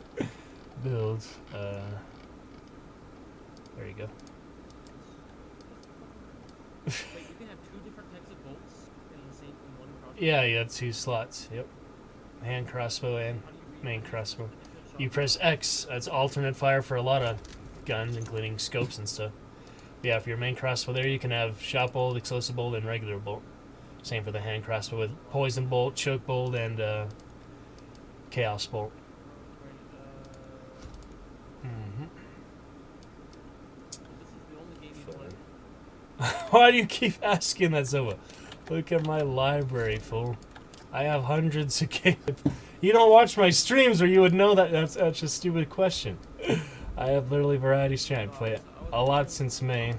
Builds. There you go. Wait, you can have 2 different types of bolts in one crossbow? Yeah, you have 2 slots. Yep. Hand crossbow and main crossbow. You press X. That's alternate fire for a lot of guns, including scopes and stuff. Yeah, for your main crossbow there, you can have shot bolt, explosive bolt, and regular bolt. Same for the hand crossbow with poison bolt, choke bolt, and chaos bolt. Why do you keep asking that, Zova? Look at my library, fool. I have hundreds of games. You don't watch my streams, or you would know that. That's a stupid question. I have literally variety stream. I play a lot since May.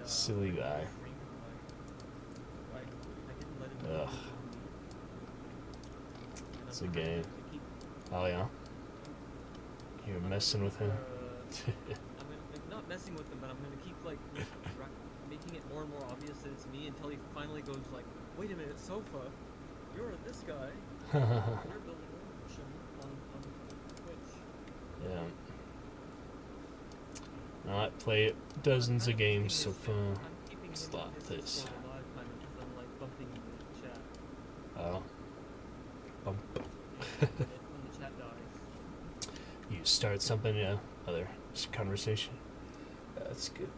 Silly guy. Ugh. It's a game. Oh yeah. You're messing with him. I'm not messing with him, but I'm gonna keep like making it more and more obvious that it's me until he finally goes like, "Wait a minute, Sofa, you're this guy." You're building on Twitch. Yeah. No, I play dozens of games so far. It's a lot this. Oh. Bump. When the chat dies. You start something, yeah. Other conversation. That's good.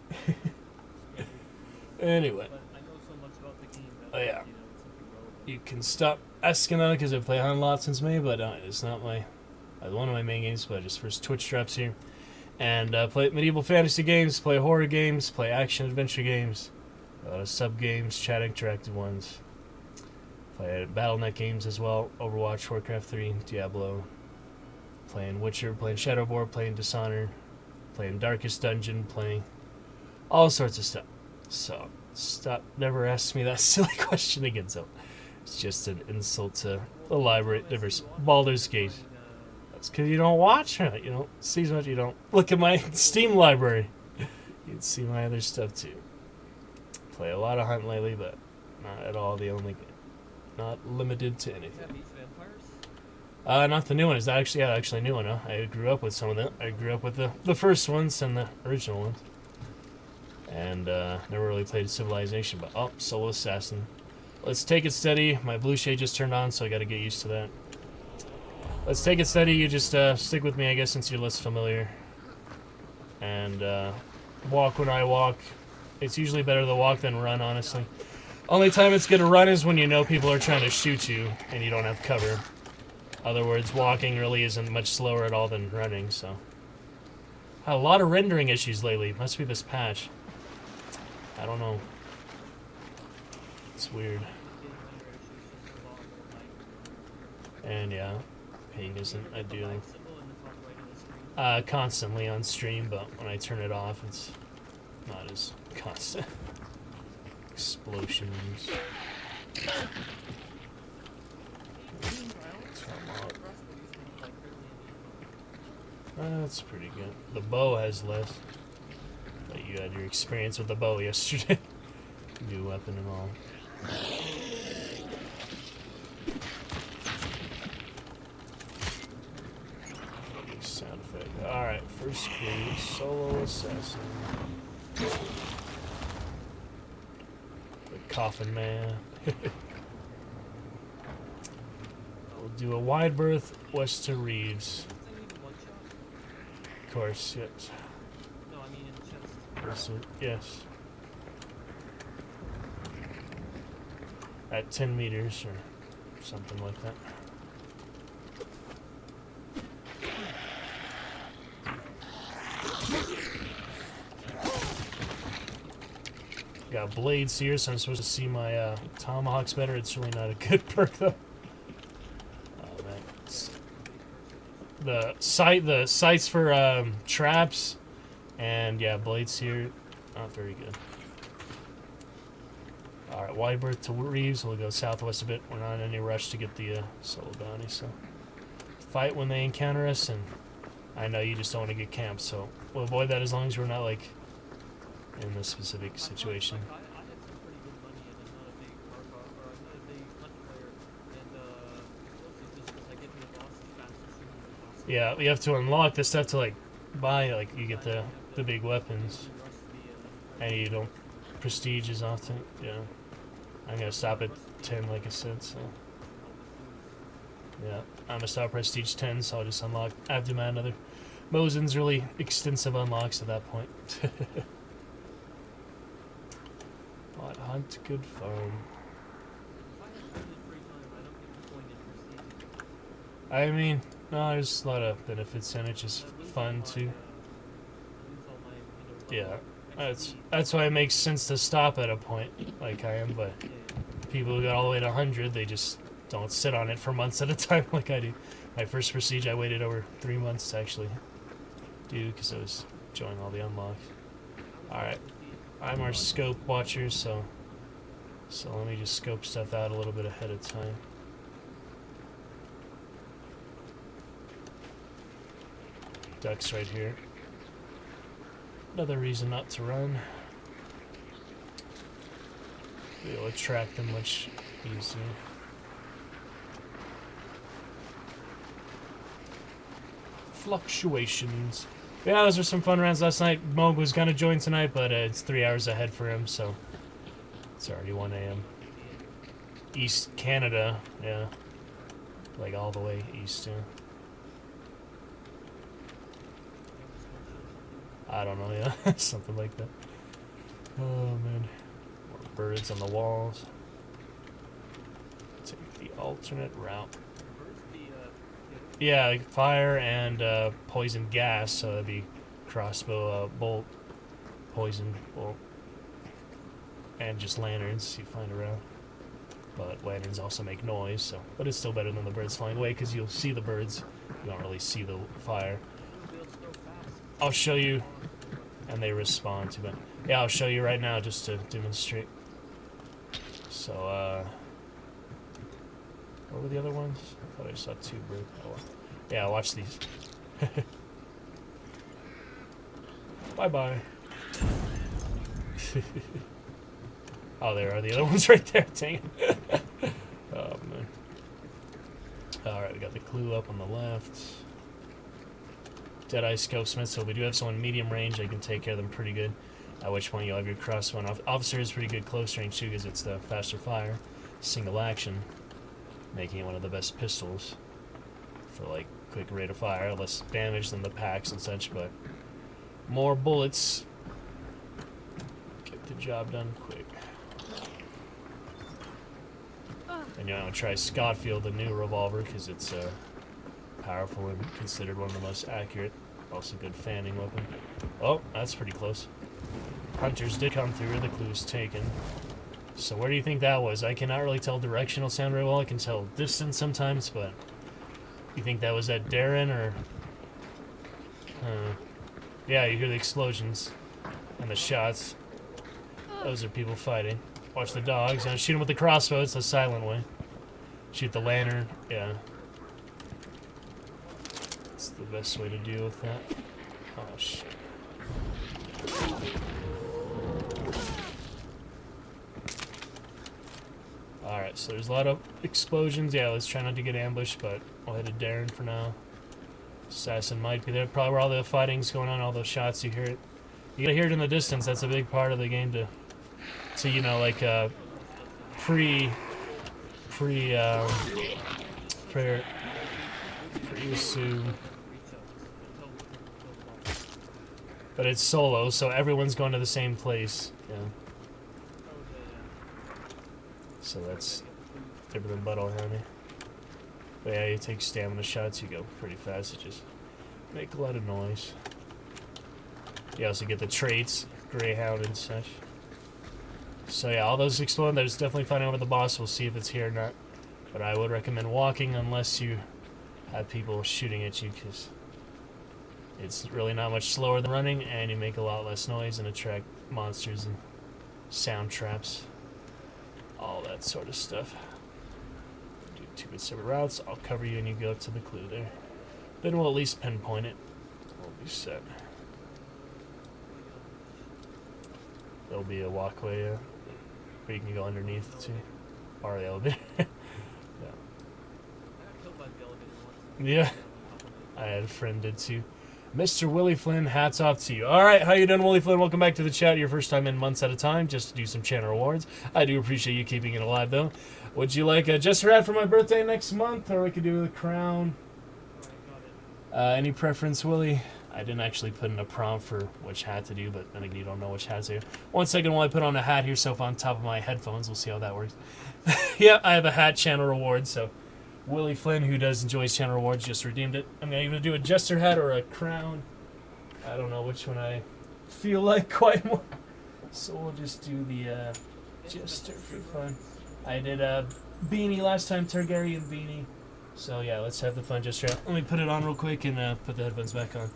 Anyway. But I know so much about the game that, Oh yeah. it's something relevant. You can stop asking that because I play on a lot since May, but it's not my one of my main games. But just first Twitch drops here, and play medieval fantasy games, play horror games, play action adventure games, sub games, chat interactive ones. Play BattleNet games as well, Overwatch, Warcraft 3, Diablo. Playing Witcher, playing Shadowboard, playing Dishonored, playing Darkest Dungeon, playing all sorts of stuff. So stop, never ask me that silly question again. So it's just an insult to the library. There's Baldur's Gate. That's because you don't watch it. You don't see as much. You don't look at my Steam library. You'd see my other stuff too. Play a lot of Hunt lately, but not at all the only game. Not limited to anything. Not the new one. Is that actually a new one? Huh? I grew up with some of them. I grew up with the first ones and the original ones. And never really played Civilization, but Solo Assassin. Let's take it steady. My blue shade just turned on, so I got to get used to that. Let's take it steady. You just stick with me, I guess, since you're less familiar. And walk when I walk. It's usually better to walk than run, honestly. Only time it's good to run is when you know people are trying to shoot you and you don't have cover. Other words, walking really isn't much slower at all than running, so. Had a lot of rendering issues lately. Must be this patch. I don't know. It's weird. And yeah, ping isn't ideal. Constantly on stream, but when I turn it off, it's not as constant. Explosions. That's pretty good. The bow has less. But you had your experience with the bow yesterday. New weapon and all. Sound effect. Alright, first clue, Solo Assassin. The Coffin Man. We'll do a wide berth west to Reeves. Of course, yes. No, I mean in the chest. Yes. At 10 meters or something like that. Got blades here, so I'm supposed to see my tomahawks better. It's really not a good perk though. Oh man. The sights for traps and yeah, blades here, not very good. Alright, wide berth to Reeves. We'll go southwest a bit. We're not in any rush to get the solo bounty, so fight when they encounter us, and I know you just don't want to get camped, so we'll avoid that as long as we're not like in this specific situation. I had some pretty good money, and I'm not a big I'm not a big hunt player, and mostly just because I get to the bosses faster sooner than possible. Yeah, we have to unlock the stuff to like buy, like you get the big weapons, and you don't prestige as often. Yeah, I'm gonna stop at 10, like I said. So yeah, I'm gonna stop prestige 10, so I'll just unlock. I have to do another Mosin's really extensive unlocks at that point. But hunt good fun. I mean, no, there's a lot of benefits in it, just fun too. Yeah, That's why it makes sense to stop at a point like I am, but people who got all the way to 100, they just don't sit on it for months at a time like I do. My first prestige, I waited over 3 months to actually do because I was enjoying all the unlocks. Alright, I'm our scope watcher, so let me just scope stuff out a little bit ahead of time. Ducks right here. Another reason not to run. We'll attract them much easier. Fluctuations. Yeah, those were some fun rounds last night. Moog was gonna join tonight, but it's 3 hours ahead for him, so it's already 1 a.m. East Canada, yeah. Like all the way east, yeah. I don't know, yeah. Something like that. Oh, man. More birds on the walls. Take the alternate route. Yeah, like fire and poison gas, so that'd be crossbow bolt, poison bolt, and just lanterns you find around. But lanterns also make noise, so but it's still better than the birds flying away because you'll see the birds, you don't really see the fire. I'll show you, and they respond to it. Yeah, I'll show you right now just to demonstrate. So, what were the other ones? I thought I saw 2 birds. Oh, yeah, watch these. Bye-bye. Oh, there are the other ones right there. Dang it. Oh, man. Alright, we got the clue up on the left. Deadeye Scope Smith, so we do have someone medium range. I can take care of them pretty good. At which point you'll have your crossbow. Officer is pretty good close range too because it's the faster fire. Single action. Making it one of the best pistols for like quick rate of fire, less damage than the packs and such, but more bullets get the job done quick. And you know, try Scottfield, the new revolver, because it's powerful and considered one of the most accurate, also good fanning weapon. Oh, that's pretty close. Hunters did come through, the clue's taken. So where do you think that was? I cannot really tell directional sound very well. I can tell distance sometimes, but you think that was at Darren or? Yeah, you hear the explosions and the shots. Those are people fighting. Watch the dogs. And shoot them with the crossbow. It's the silent way. Shoot the lantern. Yeah. It's the best way to deal with that. Oh shit. Alright, so there's a lot of explosions. Yeah, let's try not to get ambushed, but we'll head to Darren for now. Assassin might be there. Probably where all the fighting's going on, all those shots, you hear it. You gotta hear it in the distance. That's a big part of the game to you know, like, pre-assume. But it's solo, so everyone's going to the same place. Yeah. So that's different than Buttle Hammy. But yeah, you take stamina shots, you go pretty fast, you just make a lot of noise. You also get the traits, Greyhound and such. So yeah, all those explode. There's definitely fighting over the boss. We'll see if it's here or not. But I would recommend walking unless you have people shooting at you, because it's really not much slower than running, and you make a lot less noise and attract monsters and sound traps. All that sort of stuff. Do 2 good separate routes. I'll cover you and you go up to the clue there. Then we'll at least pinpoint it. We'll be set. There'll be a walkway where you can go underneath too. Or the elevator. Yeah. I had a friend did too. Mr. Willie Flynn, hats off to you. Alright, how you doing, Willie Flynn? Welcome back to the chat. Your first time in months at a time, just to do some channel rewards. I do appreciate you keeping it alive, though. Would you like a Jester hat for my birthday next month? Or we could do the crown. Any preference, Willie? I didn't actually put in a prompt for which hat to do, but then again, you don't know which hats are. 1 second while I put on a hat here, so on top of my headphones. We'll see how that works. Yeah, I have a hat channel reward, so Willie Flynn, who does enjoy channel rewards, just redeemed it. I'm going to either do a Jester hat or a crown. I don't know which one I feel like quite more. So we'll just do the Jester for fun. I did a beanie last time, Targaryen beanie. So yeah, let's have the fun Jester. Let me put it on real quick and put the headphones back on.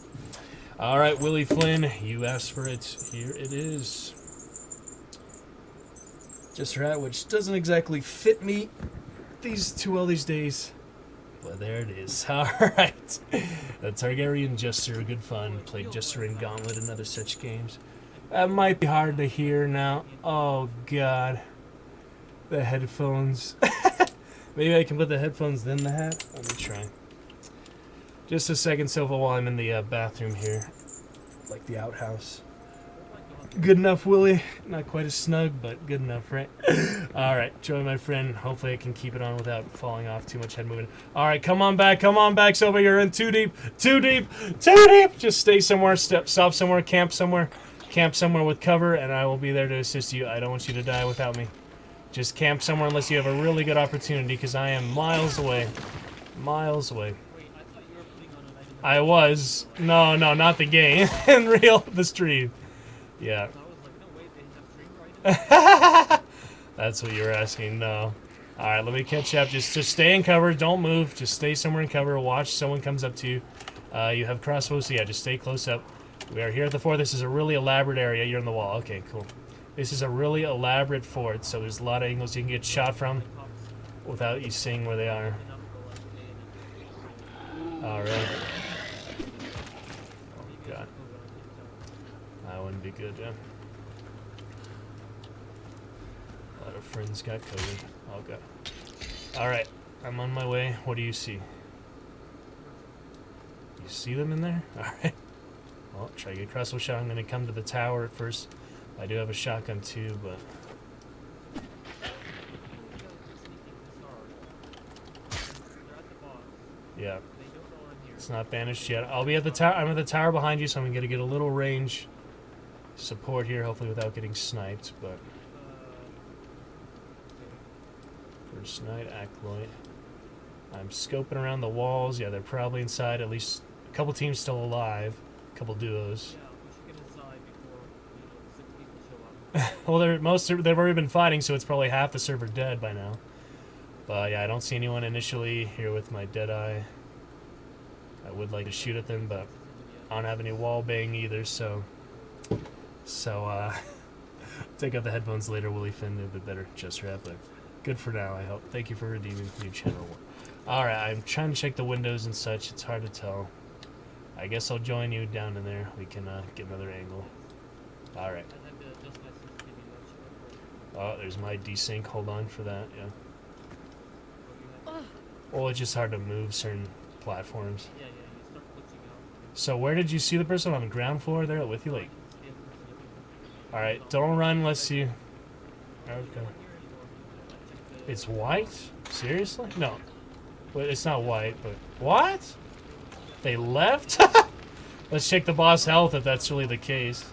All right, Willie Flynn, you asked for it. Here it is. Jester hat, which doesn't exactly fit me all these days. But there it is. All right. The Targaryen Jester, good fun. Played Jester in Gauntlet and other such games. That might be hard to hear now. Oh, God. The headphones. Maybe I can put the headphones then the hat? Let me try. Just a second, Silva, while I'm in the bathroom here. Like the outhouse. Good enough, Willie. Not quite as snug, but good enough, right? All right, Joey, my friend. Hopefully I can keep it on without falling off too much head moving. All right, come on back, Silva. You're in too deep. Just stay somewhere, stop somewhere, camp somewhere with cover, and I will be there to assist you. I don't want you to die without me. Just camp somewhere unless you have a really good opportunity, because I am miles away. Miles away. Wait, I thought you were putting on an item. I was. No, not the game. In real, the stream. Yeah. I was like, no, wait, they have stream right. That's what you were asking. No. All right, let me catch up. Just stay in cover. Don't move. Just stay somewhere in cover. Watch someone comes up to you. You have crossbows, so yeah, just stay close up. We are here at the fort. This is a really elaborate area. You're in the wall. Okay, cool. This is a really elaborate fort, so there's a lot of angles you can get shot from without you seeing where they are. All right. Oh, God. That wouldn't be good, yeah. A lot of friends got COVID. Oh, God. Alright, I'm on my way. What do you see? You see them in there? Alright. Well, try to get a crossbow shot. I'm going to come to the tower at first. I do have a shotgun, too, but... Yeah. It's not banished yet. I'll be at the tower. I'm at the tower behind you, so I'm going to get a little range support here, hopefully without getting sniped, but... First night, Acolyte. I'm scoping around the walls. Yeah, they're probably inside. At least a couple teams still alive. A couple duos. Yeah, we should get inside before 6 people show up. Well, they've already been fighting, so it's probably half the server dead by now. But yeah, I don't see anyone initially here with my dead eye. I would like to shoot at them, but I don't have any wall bang either, so take out the headphones later, Willie Finn, a bit better Jester hat, but good for now, I hope. Thank you for redeeming new channel. Alright, I'm trying to check the windows and such, it's hard to tell. I guess I'll join you down in there. We can get another angle. Alright. Oh, there's my desync. Hold on for that, yeah. Well, it's just hard to move certain platforms. Yeah, you start glitching out. So where did you see the person on the ground floor there with you? Like, alright, don't run unless you... Okay. It's white? Seriously? No. Well, it's not white, but... What? They left? Let's check the boss health if that's really the case.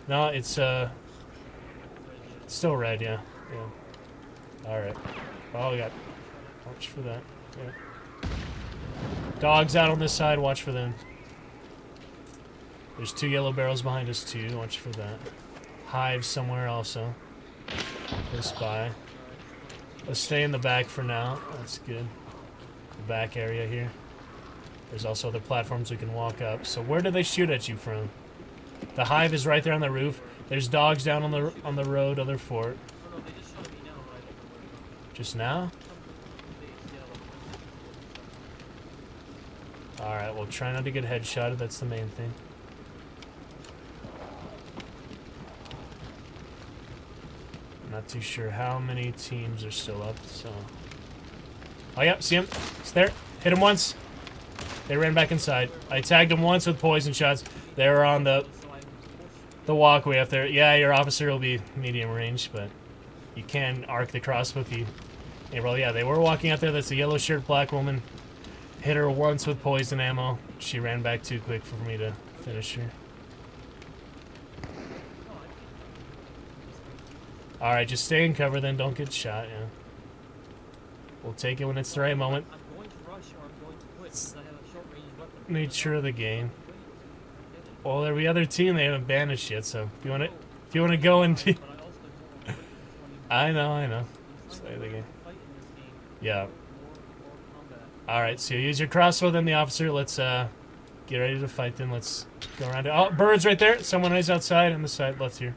No, it's still red, yeah. Alright. Oh, we got... Watch for that. Yeah. Dogs out on this side, watch for them. There's 2 yellow barrels behind us too, watch for that. Hive somewhere also. Close by. Let's stay in the back for now. That's good. The back area here. There's also other platforms we can walk up. So where do they shoot at you from? The hive is right there on the roof. There's dogs down on the road, other fort. Oh, no, they just shot me now, right? Just now? Alright, well try not to get headshotted, that's the main thing. I'm not too sure how many teams are still up, so... Oh yeah, see him? It's there. Hit him once. They ran back inside. I tagged him once with poison shots. They were on the walkway up there. Yeah, your officer will be medium range, but you can arc the crossbow if you... Hey, well, yeah, they were walking out there. That's a yellow shirt black woman. Hit her once with poison ammo. She ran back too quick for me to finish her. Alright, just stay in cover then. Don't get shot, yeah. We'll take it when it's the right moment. I'm going to rush or I'm going to quit because I have a short range weapon. nature of the game. Well, every other team they haven't banished yet, so if you want to go into, But I also know that it's I know. It's like the game. fight in this game. Yeah. More combat. All right, so you use your crossbow, then the officer. Let's get ready to fight. Then let's go around it. Oh, birds right there. Someone is outside on the side left here.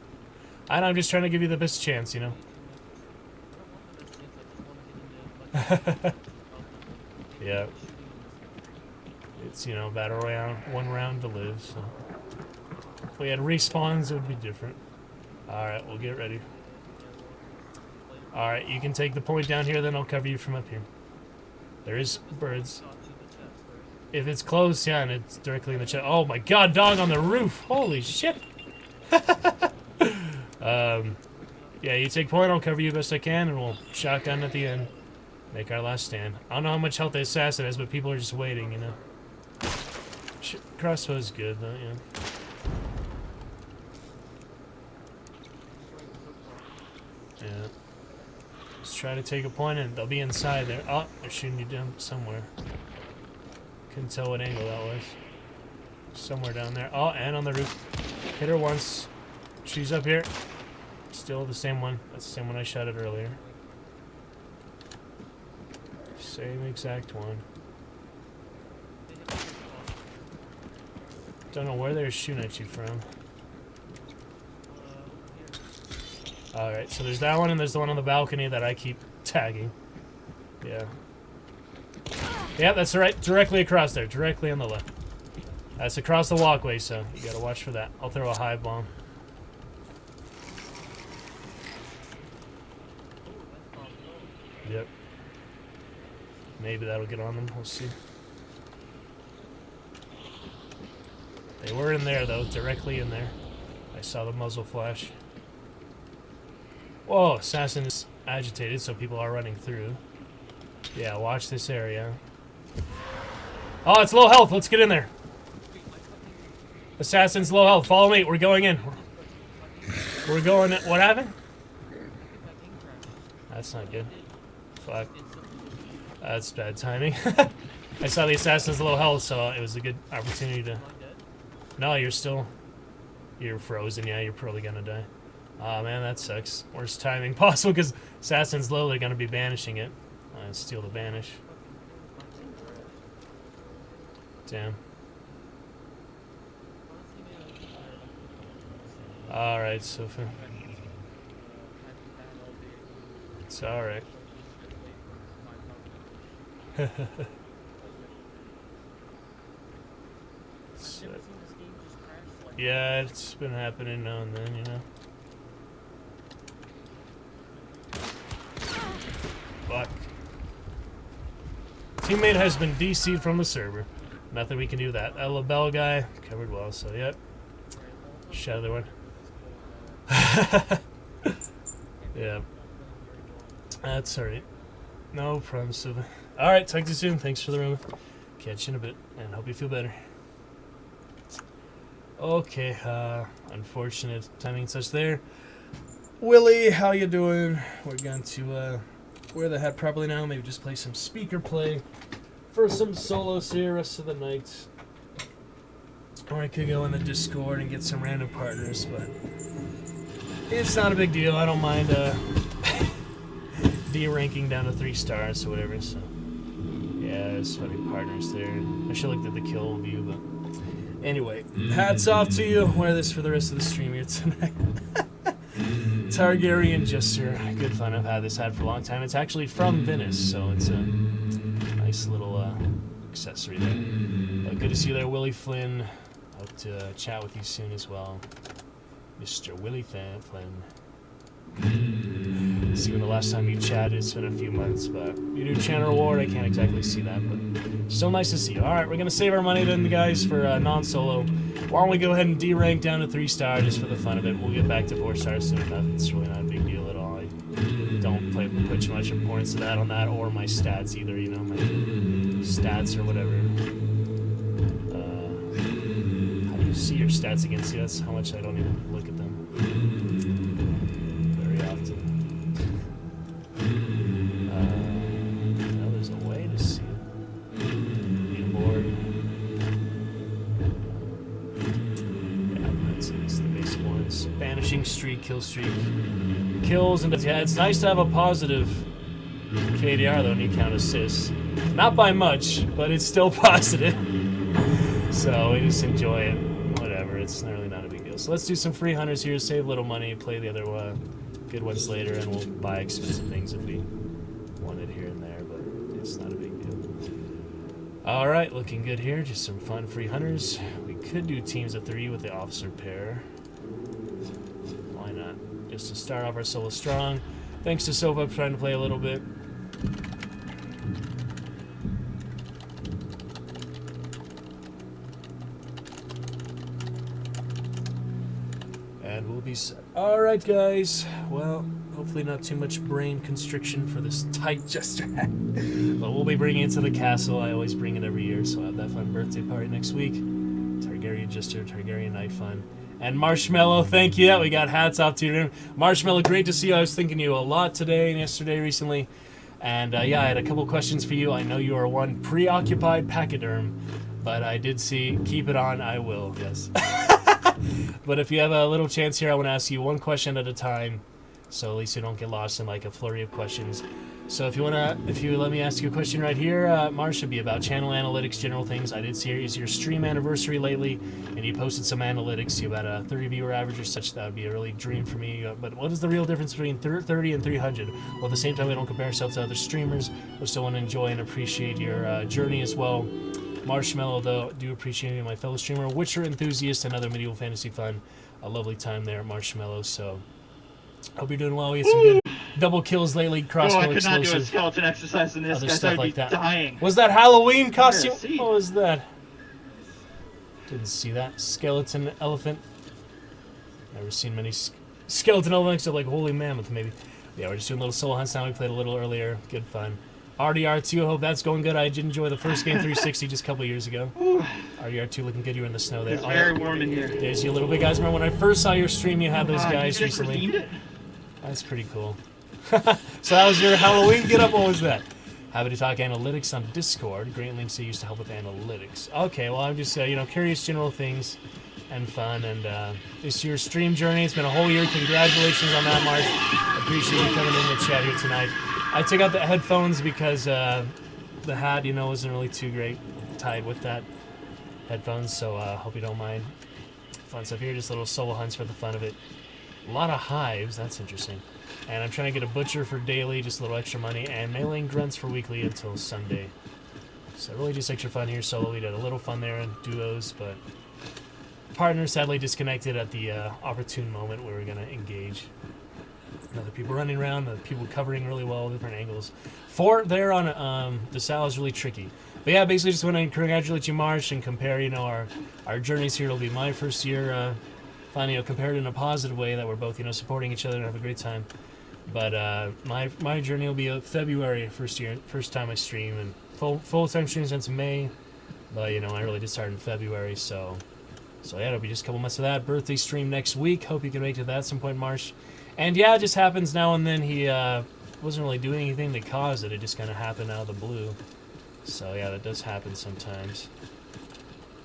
I know. I'm just trying to give you the best chance, you know. I don't want the best chance. I just want to get into like. Yeah. It's, you know, battle royale, 1 round to live, so. If we had respawns, it would be different. Alright, we'll get ready. Alright, you can take the point down here, then I'll cover you from up here. There is birds. If it's close, yeah, and it's directly in the chest. Oh my god, dog on the roof! Holy shit! Yeah, you take point, I'll cover you best I can, and we'll shotgun at the end. Make our last stand. I don't know how much health the assassin has, but people are just waiting, you know. Crossbow's good, though, yeah. Yeah. Just try to take a point, and they'll be inside there. Oh, they're shooting you down somewhere. Couldn't tell what angle that was. Somewhere down there. Oh, and on the roof. Hit her once. She's up here. Still the same one. That's the same one I shot at earlier. Same exact one. Don't know where they're shooting at you from. Alright, so there's that one and there's the one on the balcony that I keep tagging. Yeah. Yeah, that's right. Directly across there. Directly on the left. That's across the walkway, so you gotta watch for that. I'll throw a hive bomb. Yep. Maybe that'll get on them. We'll see. They were in there, though. Directly in there. I saw the muzzle flash. Whoa, assassin is agitated, so people are running through. Yeah, watch this area. Oh, it's low health. Let's get in there. Assassin's low health. Follow me. We're going in. We're going in. What happened? That's not good. Fuck. That's bad timing. I saw the assassin's low health, so it was a good opportunity to... No, you're still... You're frozen. Yeah, you're probably gonna die. Aw, man, that sucks. Worst timing possible, because assassin's low, they're gonna be banishing it. Steal the banish. Damn. Alright, Sophie. It's alright. Yeah, it's been happening now and then, you know. Fuck. Teammate has been DC'd from the server. Nothing we can do with that. That LaBelle guy covered well, so yep. Shadow the one. Yeah. That's alright. No problem, Silva. Alright, talk to you soon. Thanks for the room. Catch you in a bit, and hope you feel better. Okay, unfortunate timing and such there. Willie, how you doing? We're going to wear the hat properly now. Maybe just play some speaker play for some solos here rest of the night. Or I could go in the Discord and get some random partners, but it's not a big deal. I don't mind D-ranking down to 3 stars or whatever, so yeah, there's funny partners there. I should have looked at the kill view, but anyway, hats off to you. Wear this for the rest of the stream here tonight. Targaryen Jester. Good fun. I've had this hat for a long time. It's actually from Venice, so it's a nice little accessory there. Good to see you there, Willie Flynn. Hope to chat with you soon as well. Mr. Willie Flynn. See when the last time you chatted, it's been a few months, but you do channel reward, I can't exactly see that, but still nice to see you. Alright, we're gonna save our money then, guys, for non-solo. Why don't we go ahead and D-rank down to 3 star just for the fun of it. We'll get back to 4 stars soon enough. It's really not a big deal at all. I don't put too much importance to that on that or my stats either, you know, my stats or whatever. How do you see your stats against you? That's how much I don't even look at them very often. Now there's a way to see it. Leaderboard. punching streak, kill streak, kills, and yeah, it's nice to have a positive KDR though, and you count assists. Not by much, but it's still positive. So we just enjoy it. Whatever, it's really not a big deal. So let's do some free hunters here, save a little money, play the other good ones later, and we'll buy expensive things if we want it here and there, but it's not a big deal. Alright, looking good here. Just some fun free hunters. We could do teams of 3 with the officer pair. Why not? Just to start off our solo strong. Thanks to Sova for trying to play a little bit. And we'll be set. Alright, guys. Well, hopefully not too much brain constriction for this tight jester hat. But we'll be bringing it to the castle. I always bring it every year, so I have that fun birthday party next week. Targaryen jester, Targaryen night fun. And Marshmallow, thank you. Yeah, we got hats off to you. Marshmallow, great to see you. I was thinking of you a lot today and yesterday recently. And yeah, I had a couple questions for you. I know you are one preoccupied pachyderm, but I did see, keep it on, I will, yes. But if you have a little chance here, I want to ask you one question at a time, so at least you don't get lost in like a flurry of questions. So if you let me ask you a question right here, Mars should be about channel analytics, general things. I did see it's your stream anniversary lately, and you posted some analytics. You had a 30 viewer average or such. That would be a really dream for me. But what is the real difference between 30 and 300? Well, at the same time, we don't compare ourselves to other streamers. We still want to enjoy and appreciate your journey as well. Marshmallow, though, do appreciate you, my fellow streamer, Witcher enthusiast, and other medieval fantasy fun. A lovely time there, Marshmallow. So, hope you're doing well. We had some good double kills lately, crossbow I could not do a explosive, skeleton exercise in this, other guys. stuff I'd like be that. dying. Was that Halloween costume? see. What was that? Didn't see that. Skeleton elephant. Never seen many skeleton elephants except like holy mammoth, maybe. Yeah, we're just doing little solo hunts now. We played a little earlier. Good fun. RDR2, hope that's going good. I did enjoy the first game 360 just a couple years ago. RDR2 looking good. You were in the snow there. It's very warm in here. There's you little big guys. Remember when I first saw your stream, you had those guys you just recently. redeemed it? That's pretty cool. So that was your Halloween get-up? What was that? Happy to talk analytics on Discord. Great links to use to help with analytics. Okay, well, I'm just, curious general things and fun. And it's your stream journey. It's been a whole year. Congratulations on that, Marsh. Appreciate you coming in the chat here tonight. I took out the headphones because the hat, wasn't really too great tied with that headphones. So hope you don't mind. Fun stuff here. Just little solo hunts for the fun of it. A lot of hives. That's interesting. And I'm trying to get a butcher for daily, just a little extra money, and mailing grunts for weekly until Sunday. So really just extra fun here solo. We did a little fun there in duos, but partner sadly disconnected at the opportune moment where we're going to engage. Other people running around, people covering really well, different angles. Fort there on the Sal is really tricky. But yeah, basically just want to congratulate you, Marsh, and compare, our journeys here. It'll be my first year, finally, compared in a positive way that we're both, supporting each other and have a great time. But my journey will be February, first time I stream, and full-time stream since May. But, I really did start in February, so yeah, it'll be just a couple months of that. Birthday stream next week. Hope you can make it to that at some point, Marsh. And yeah, it just happens now and then. He wasn't really doing anything to cause it. It just kind of happened out of the blue. So yeah, that does happen sometimes.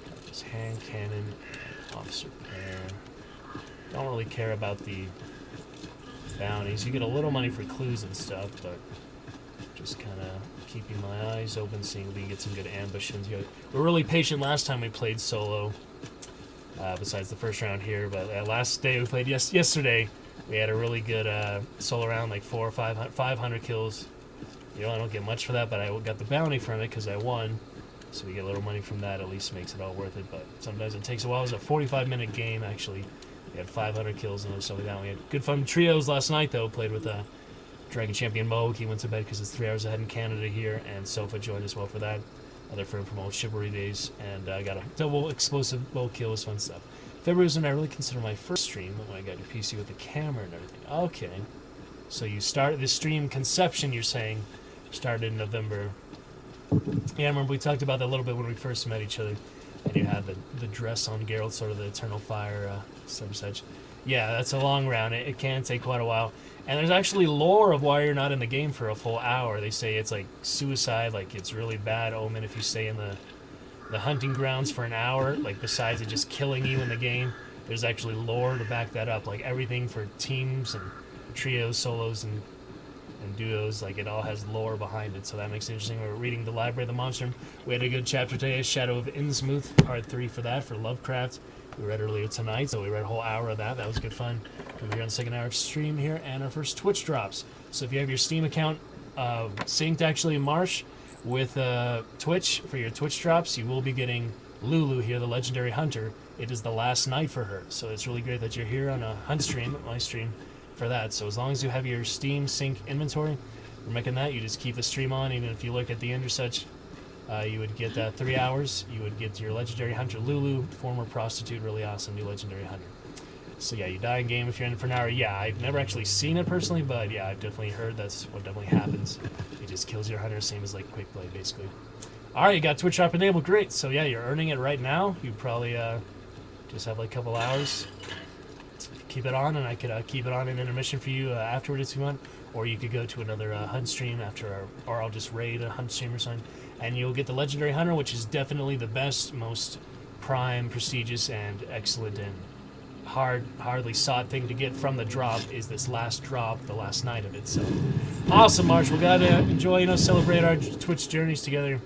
Got this hand cannon, officer pair. Don't really care about the bounties. You get a little money for clues and stuff, but just kind of keeping my eyes open, seeing if we can get some good ambitions. We were really patient last time we played solo, besides the first round here. But last day we played yesterday, we had a really good solo round, like 400 or 500 kills. I don't get much for that, but I got the bounty from it because I won. So we get a little money from that, at least makes it all worth it. But sometimes it takes a while. It was a 45-minute game, actually. We had 500 kills and stuff like that. We had good fun trios last night, though. Played with Dragon Champion Moog. He went to bed because it's 3 hours ahead in Canada here. And Sofa joined us well for that. Other friend from old Chivalry days. And I got a double explosive bow kill. It was fun stuff. February was when I really consider my first stream, when I got your PC with the camera and everything. Okay. So you started the stream conception, you're saying, started in November. Yeah, I remember we talked about that a little bit when we first met each other. And you had the dress on Geralt, sort of the Eternal Fire, such. Yeah, that's a long round. It can take quite a while. And there's actually lore of why you're not in the game for a full hour. They say it's like suicide, like it's really bad omen if you stay in the hunting grounds for an hour, like besides it just killing you in the game. there's actually lore to back that up. Like everything for teams and trios, solos, and duos, like it all has lore behind it, so that makes it interesting. We're reading The Library of the Monster. We had a good chapter today, Shadow Over Innsmouth, part 3 for that, for Lovecraft. We read earlier tonight, so we read a whole hour of that. That was good fun. And we're here on the second hour stream here, and our first Twitch drops. So if you have your Steam account synced actually in March with Twitch for your Twitch drops, you will be getting Lulu here, the legendary hunter. It is the last night for her, so it's really great that you're here on a hunt stream, my stream, for that. So as long as you have your Steam sync inventory, we're making that. You just keep the stream on, even if you look at the end or such. You would get 3 hours. You would get your legendary hunter Lulu, former prostitute, really awesome new legendary hunter. So yeah, you die in game if you're in it for an hour. Yeah, I've never actually seen it personally, but yeah, I've definitely heard that's what definitely happens. It just kills your hunter, same as like quick play basically. All right, you got Twitch drop enabled, great. So yeah, you're earning it right now. You probably just have like a couple hours. Keep it on, and I could keep it on in intermission for you afterward if you want, or you could go to another hunt stream after, or I'll just raid a hunt stream or something, and you'll get the legendary hunter, which is definitely the best, most prime, prestigious, and excellent and hardly sought thing to get from the drop is this last drop, the last night of it. So awesome, March. We gotta enjoy, celebrate our Twitch journeys together,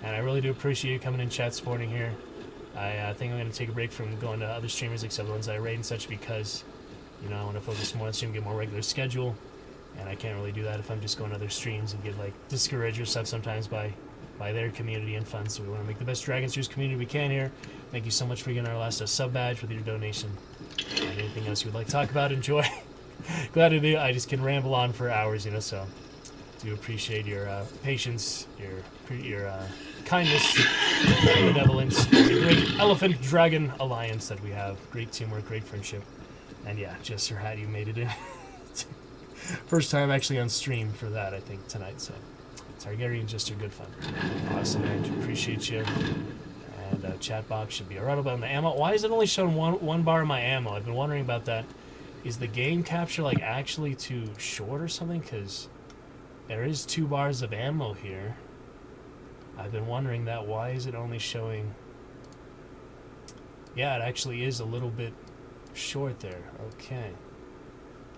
and I really do appreciate you coming in, chat, supporting here. I think I'm going to take a break from going to other streamers except the ones I raid and such because, I want to focus more on stream, get more regular schedule, and I can't really do that if I'm just going to other streams and get, discouraged or stuff sometimes by their community and fun. So we want to make the best Dragon Series community we can here. Thank you so much for getting our last sub badge with your donation. And anything else you would like to talk about, enjoy. Glad to do. I just can ramble on for hours, so do appreciate your patience, your kindness, benevolence, the great Elephant Dragon Alliance that we have. Great teamwork, great friendship. And yeah, Jester Hat, you made it in. First time actually on stream for that, I think, tonight. So, Targaryen and Jester, good fun. Awesome, man. Appreciate you. And chat box should be alright about the ammo. Why is it only showing one bar of my ammo? I've been wondering about that. Is the game capture actually too short or something? Because there is 2 bars of ammo here. I've been wondering that. Why is it only showing... Yeah, it actually is a little bit short there. Okay.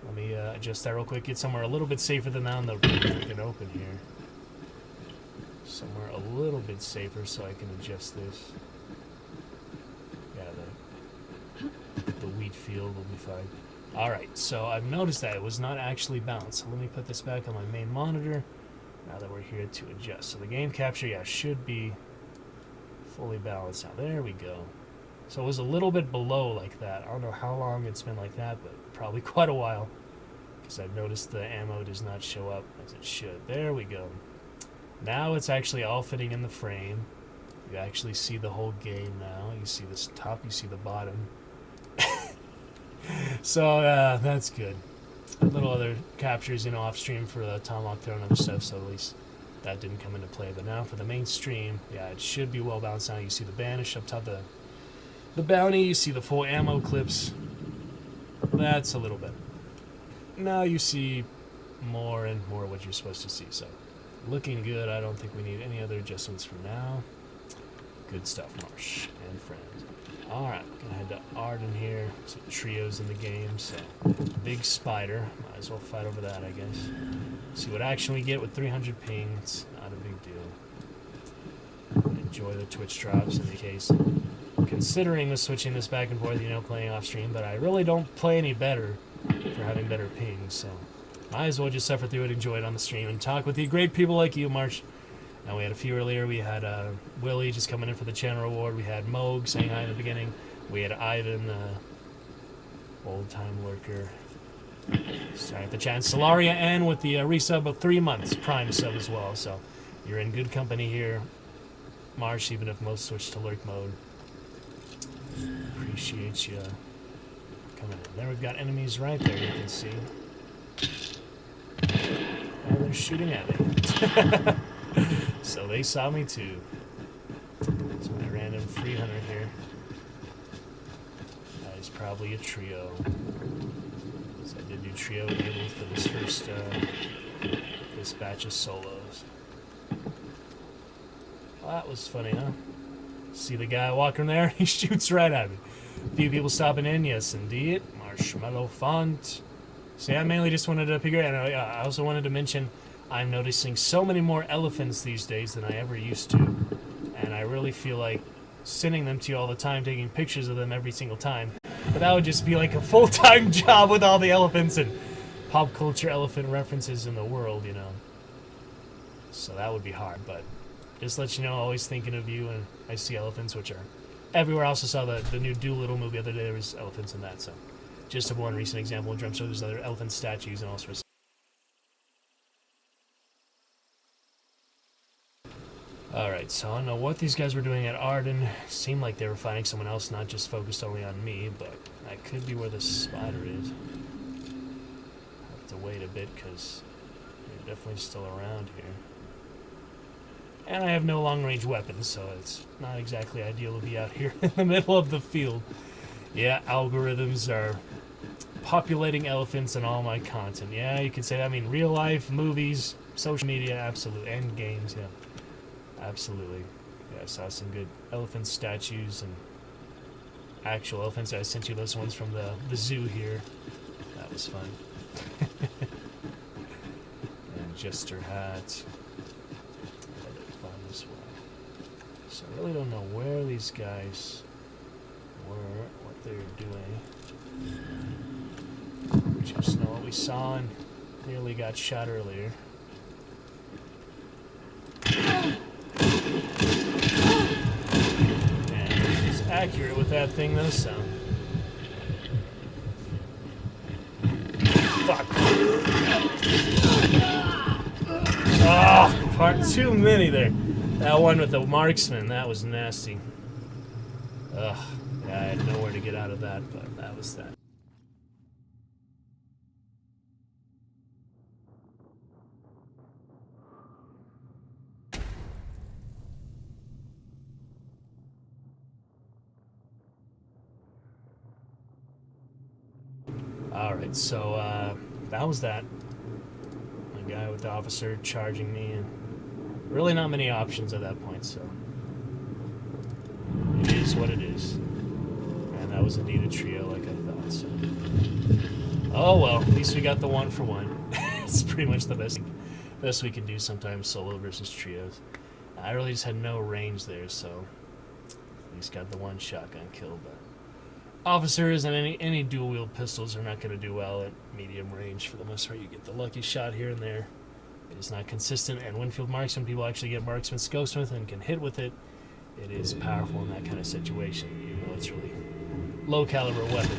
Let me adjust that real quick. Get somewhere a little bit safer than that on the freaking open here. Somewhere a little bit safer so I can adjust this. Yeah, the wheat field will be fine. Alright, so I've noticed that it was not actually balanced. So let me put this back on my main monitor. Now that we're here to adjust. So the game capture, yeah, should be fully balanced now. There we go. So it was a little bit below like that. I don't know how long it's been like that, but probably quite a while. Because I've noticed the ammo does not show up as it should. There we go. Now it's actually all fitting in the frame. You actually see the whole game now. You see this top, you see the bottom. So that's good. A little other captures, off stream for the Tomahawk Throw and other stuff, so at least that didn't come into play. But now for the main stream, yeah, it should be well balanced now. You see the banish up top, the bounty, you see the full ammo clips. That's a little better. Now you see more and more what you're supposed to see, so looking good. I don't think we need any other adjustments for now. Good stuff, Marsh and friends. Alright, gonna head to Arden here. Some trios in the game, so big spider. Might as well fight over that, I guess. See what action we get with 300 ping. It's not a big deal. Enjoy the Twitch drops in the case. Considering switching this back and forth, playing off stream, but I really don't play any better for having better ping, so might as well just suffer through it, enjoy it on the stream, and talk with you great people like you, March. And we had a few earlier. We had Willie just coming in for the channel reward. We had Moog saying hi in the beginning. We had Ivan, old-time lurker, starting at the chat. Solaria, and with the resub of 3 months, Prime sub as well. So you're in good company here, Marsh, even if most switched to lurk mode. Appreciate you coming in. There we've got enemies right there, you can see. And they're shooting at me. So they saw me too. It's my random free hunter here. That is probably a trio. So I did do trio enabled for this first this batch of solos. Well, that was funny, huh? See the guy walking there? He shoots right at me. A few people stopping in. Yes, indeed. Marshmallow font. See, I mainly just wanted to figure out. And I also wanted to mention I'm noticing so many more elephants these days than I ever used to. And I really feel like sending them to you all the time, taking pictures of them every single time. But that would just be like a full-time job with all the elephants and pop culture elephant references in the world, you know. So that would be hard, but just let you know, always thinking of you, and I see elephants, which are everywhere. I also saw the new Doolittle movie the other day. There was elephants in that, so just one recent example in Drum. So there's other elephant statues and all sorts. Alright, so I don't know what these guys were doing at Arden. Seemed like they were finding someone else, not just focused only on me, but that could be where the spider is. Have to wait a bit, because they're definitely still around here. And I have no long-range weapons, so it's not exactly ideal to be out here in the middle of the field. Yeah, algorithms are populating elephants in all my content. Yeah, you could say that. I mean, real life, movies, social media, absolutely, and games, yeah. Absolutely. Yeah, I saw some good elephant statues and actual elephants. I sent you those ones from the zoo here. That was fun. And jester hat. I had to find this way. So I really don't know where these guys were, what they were doing. Just know what we saw and nearly got shot earlier. Accurate with that thing though, so fuck. Oh, part too many there. That one with the marksman, that was nasty. Ugh, yeah, I had nowhere to get out of that, but that was that. Alright, so that was that. The guy with the officer charging me, and really not many options at that point, so it is what it is. And that was indeed a trio like I thought, so. Oh well, at least we got the one for one. It's pretty much the best we can do sometimes, solo versus trios. I really just had no range there, so at least got the one shotgun kill, but officers and any dual-wield pistols are not going to do well at medium range for the most part. You get the lucky shot here and there. It is not consistent, and Winfield marksman, people actually get marksman scopes with and can hit with it. It is powerful in that kind of situation, even though it's really low-caliber weapon.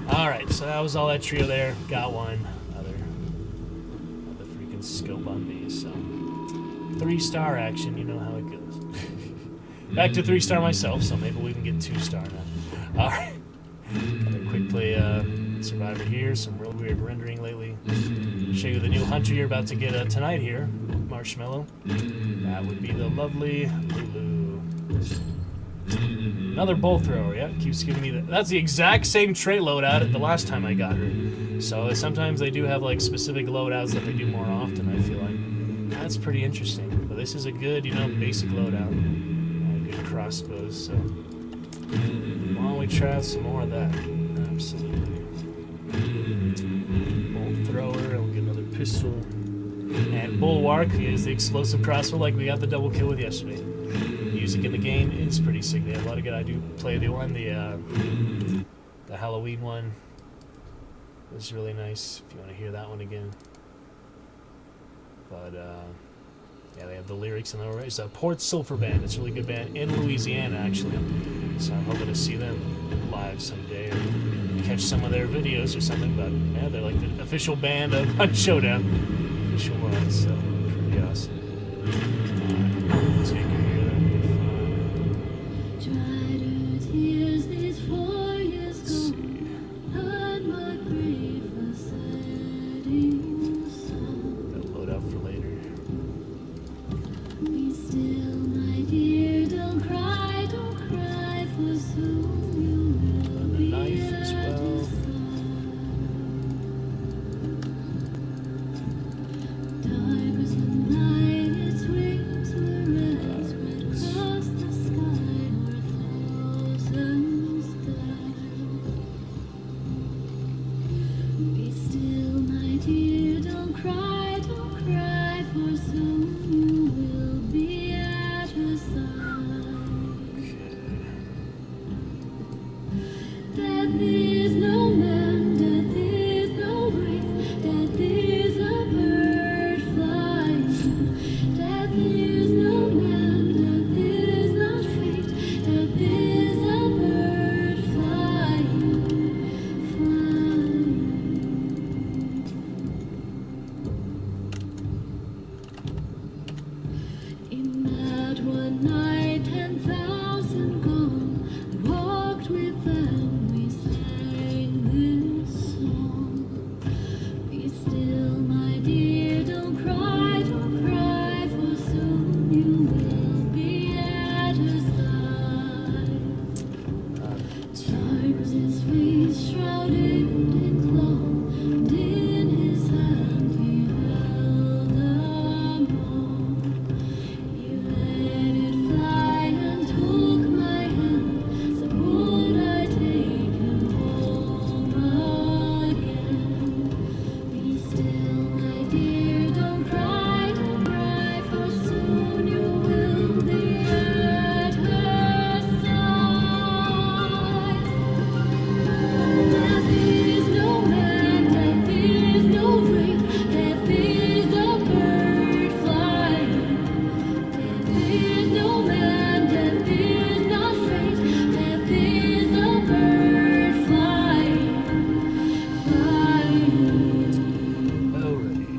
Alright, so that was all that trio there. Got one. Other freaking scope on me, so 3-star action, you know how it goes. Back to 3-star myself, so maybe we can get 2-star now. Alright. Another quick play Survivor here. Some real weird rendering lately. Show you the new hunter you're about to get tonight here. Marshmallow. That would be the lovely Lulu. Another bolt thrower, yeah. Keeps giving me that's the exact same trait loadout at the last time I got her. So sometimes they do have like specific loadouts that they do more often, I feel like. That's pretty interesting. But this is a good, basic loadout. Good crossbows, so why don't we try out some more of that? Absolutely. Bolt thrower, and we'll get another pistol. And Bulwark is the explosive crossbow like we got the double kill with yesterday. Music in the game is pretty sick. They have a lot of good. I do play the one, the Halloween one. It was really nice if you want to hear that one again. But yeah, they have the lyrics in there. It's a Port Sulphur band. It's a really good band in Louisiana, actually. So I'm hoping to see them live someday or catch some of their videos or something. But yeah, they're like the official band of Hunt Showdown. Official one, so pretty awesome. Alright, take it here. That'll be fun. Let's see. That'll load up for later. And the knife as well. Death is no man, death is no wraith, death is a bird flying. Death is no man, death is not fate, death is a bird flying, flying. In that one night, 10,000 gone, I walked with them, we sang this song. Be still, my dear, don't cry, for soon you will be at her side. Darkness his face shrouded in cloth, and in his hand he held a ball. You let it fly and took my hand, said would I take him home again. Be still, my dear, don't cry, for soon you will be at her side. Death is no man, death is no wraith, death is a bird flying. Death is no man, death is not fate, death is a bird flying, flying. Alrighty.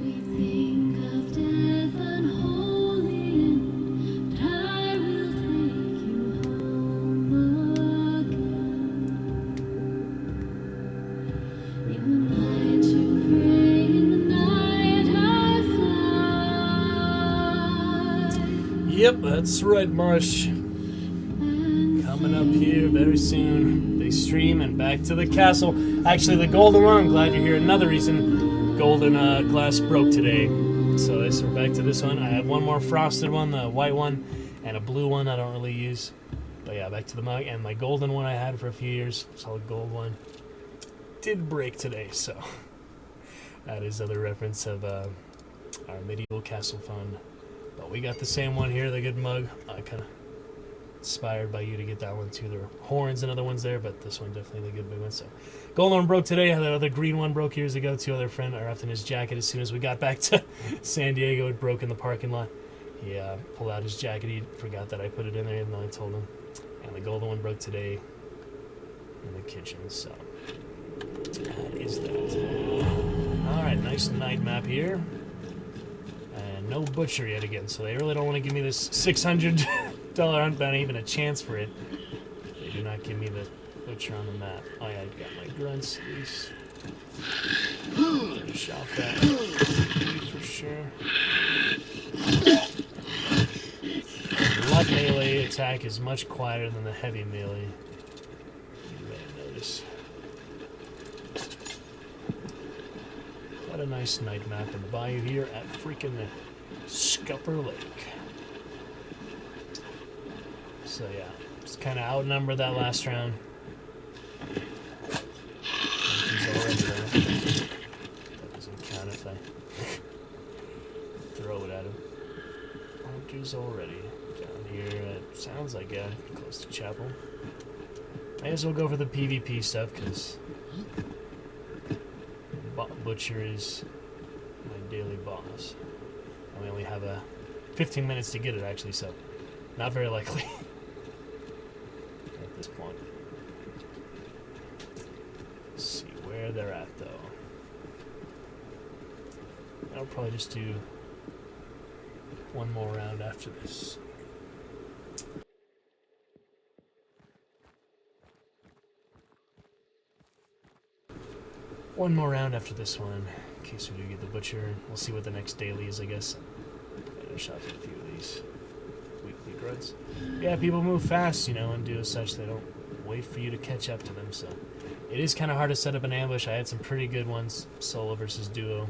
We think of death unholy end, but I will take you home again. In the night you pray, in the night I fly. Yep, that's right, Marsh. Coming up here very soon. Big stream and back to the castle. Actually, the golden one, I'm glad you're here. Another reason, golden glass broke today. So we're back to this one. I have one more frosted one, the white one, and a blue one I don't really use. But yeah, back to the mug. And my golden one I had for a few years, solid gold one, did break today. So that is other reference of our medieval castle fund. But we got the same one here, the good mug. Kind of inspired by you to get that one too. There are horns and other ones there, but this one definitely the good big one. So gold one broke today. The other green one broke years ago. Two other friend are up in his jacket as soon as we got back to San Diego. It broke in the parking lot. He pulled out his jacket. He forgot that I put it in there, even though I told him. And the golden one broke today in the kitchen. So that is that. All right, nice night map here. And no butcher yet again, so they really don't want to give me this $600 hunt bounty, even a chance for it. They do not give me the butcher on the map. Oh yeah, I got my grunts at least. Finish off that for sure. Light melee attack is much quieter than the heavy melee. You may notice. What a nice night map in the bayou here at freaking Scupper Lake. So yeah, just kind of outnumbered that last round. He's already there. That doesn't count if I throw it at him. Hunters already down here. It sounds like close to Chapel. I guess we'll go for the PvP stuff because Butcher is my daily boss. And we only have 15 minutes to get it actually, so not very likely at this point. Let's see where they're at though. I'll probably just do one more round after this. One more round after this one, in case we do get the butcher. We'll see what the next daily is, I guess. Finish off a few of these weekly grunts. Yeah, people move fast, and do as such. They don't wait for you to catch up to them, so it is kind of hard to set up an ambush. I had some pretty good ones, solo versus duo,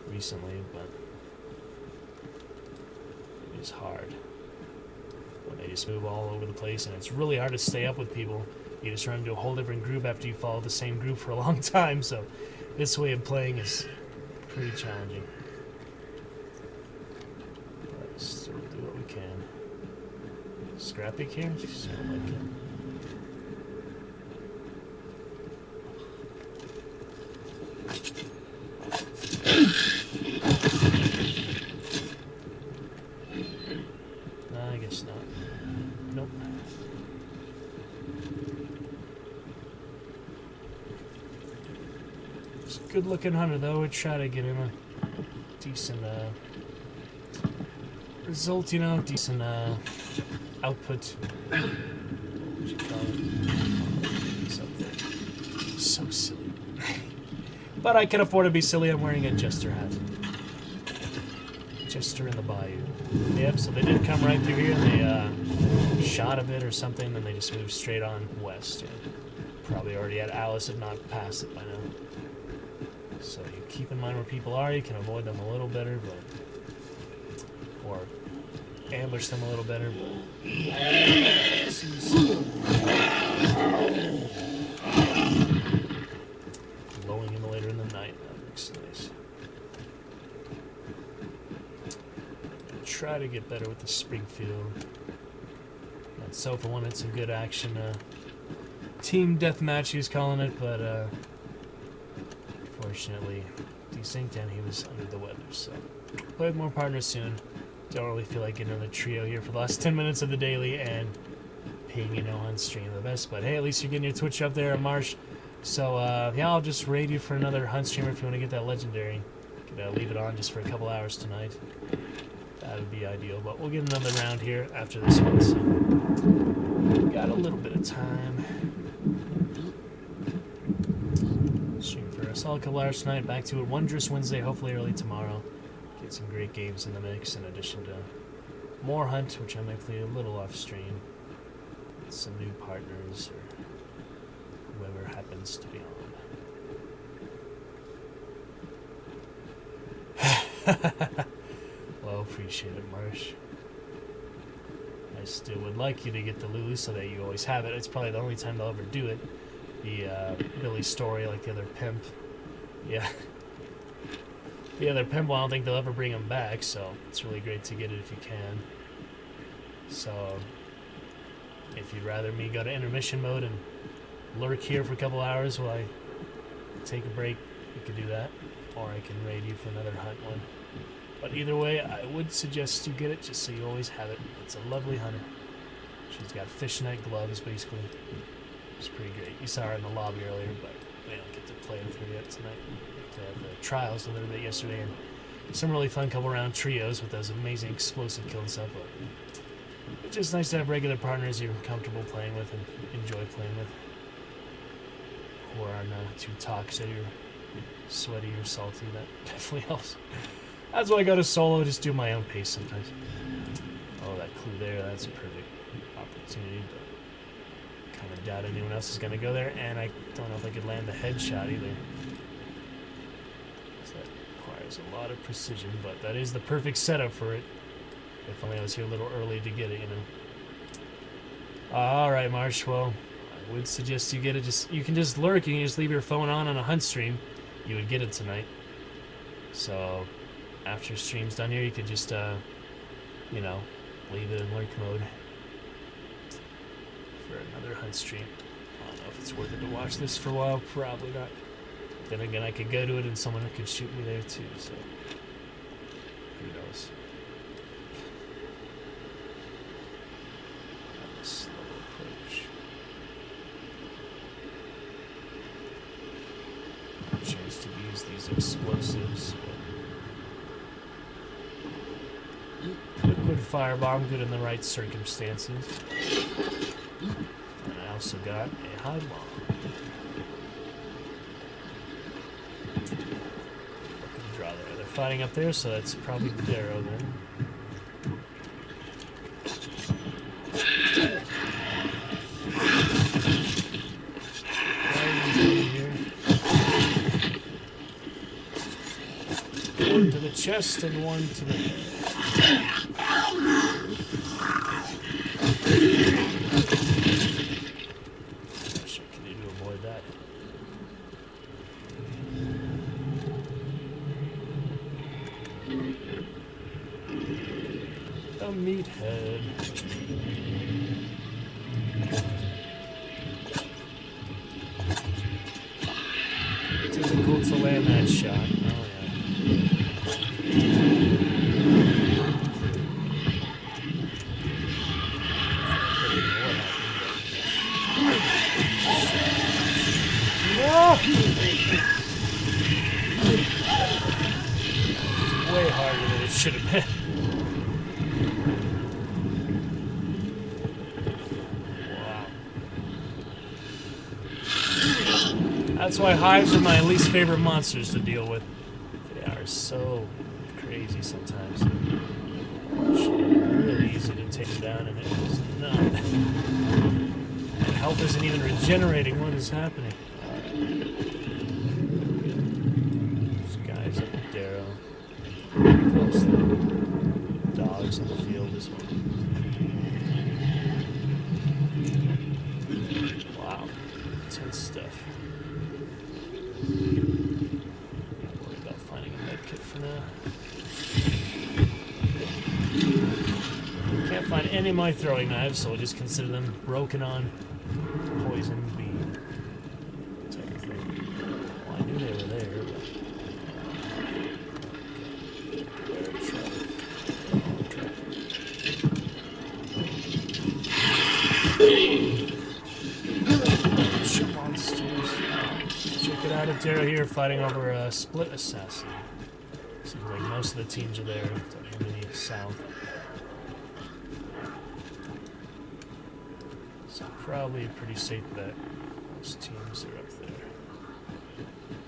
recently, but it is hard when they just move all over the place, and it's really hard to stay up with people. You just run into a whole different group after you follow the same group for a long time, so this way of playing is pretty challenging. Scrappy here? Sound like it. I guess not. Nope. He's a good looking hunter though. We'd try to get him a decent result, you know, decent output. What'd you call it? Something. So silly. But I can afford to be silly. I'm wearing a jester hat. Jester in the bayou. Yep, so they did come right through here and they shot a bit or something, then they just moved straight on west. Yeah. Probably already at Alice, if not past it by now. So you keep in mind where people are, you can avoid them a little better, but or ambush them a little better, but blowing in later in the night, that looks nice. Try to get better with the Springfield. And Sofa wanted some good action. Team deathmatch, he was calling it, but unfortunately, desynced and he was under the weather. So, play with more partners soon. Don't really feel like getting another trio here for the last 10 minutes of the daily and paying, you know, on stream the best. But hey, at least you're getting your Twitch up there, Marsh. So, yeah, I'll just raid you for another hunt streamer if you want to get that legendary. Could leave it on just for a couple hours tonight. That would be ideal, but we'll get another round here after this one, so we got a little bit of time. Stream for a solid couple hours tonight, back to it Wondrous Wednesday, hopefully early tomorrow. Get some great games in the mix, in addition to more Hunt, which I might play a little off stream, with some new partners, or whoever happens to be on. Well, appreciate it, Marsh. I still would like you to get the Lulu so that you always have it. It's probably the only time they'll ever do it. The Billy story, like the other pimp. Yeah. The other pimp, well, I don't think they'll ever bring him back, so it's really great to get it if you can. So, if you'd rather me go to intermission mode and lurk here for a couple hours while I take a break, you could do that. Or I can raid you for another hunt one. But either way, I would suggest you get it just so you always have it. It's a lovely hunter. She's got fishnet gloves, basically. It's pretty great. You saw her in the lobby earlier, but we don't get to play with her yet tonight. We had the trials a little bit yesterday, and some really fun couple round trios with those amazing explosive kill and stuff. But it's just nice to have regular partners you're comfortable playing with and enjoy playing with, who aren't too toxic or sweaty or salty. That definitely helps. That's why I go to solo, just do my own pace sometimes. Oh, that clue there, that's a perfect opportunity, but kind of doubt anyone else is going to go there, and I don't know if I could land the headshot either. So that requires a lot of precision, but that is the perfect setup for it. If only I was here a little early to get it, you know. Alright, Marsh, well, I would suggest you get it. You can just lurk, you can just leave your phone on a hunt stream. You would get it tonight. So after stream's done here, you could just, you know, leave it in lurk mode for another hunt stream. I don't know if it's worth it to watch this for a while. Probably not. Then again, I could go to it and someone could shoot me there too, so who knows. Have a slow approach. Chance to use these explosives. Liquid firebomb, good in the right circumstances. And I also got a high bomb. Look at the draw there. They're fighting up there, so that's probably Darrow then. One to the chest and one to the head. Gosh, what can you do to avoid that? meathead. Difficult to land that shot. Oh, yeah. Way harder than it should have been. Wow. That's why hives are my least favorite monsters to deal with. They are so crazy sometimes. Really easy to take down, and it is not. And health isn't even regenerating. What is happening? These guys up at Darrow. Close to dogs in the field as well. Wow. Intense stuff. Not worried about finding a medkit for now. Can't find any of my throwing knives, so I'll just consider them broken on poison bee type of thing. Well, I knew they were there, but... Check it out at Darrow here, fighting over a split assassin. Seems like most of the teams are there. Don't have any south. So probably a pretty safe bet. Most teams are up there.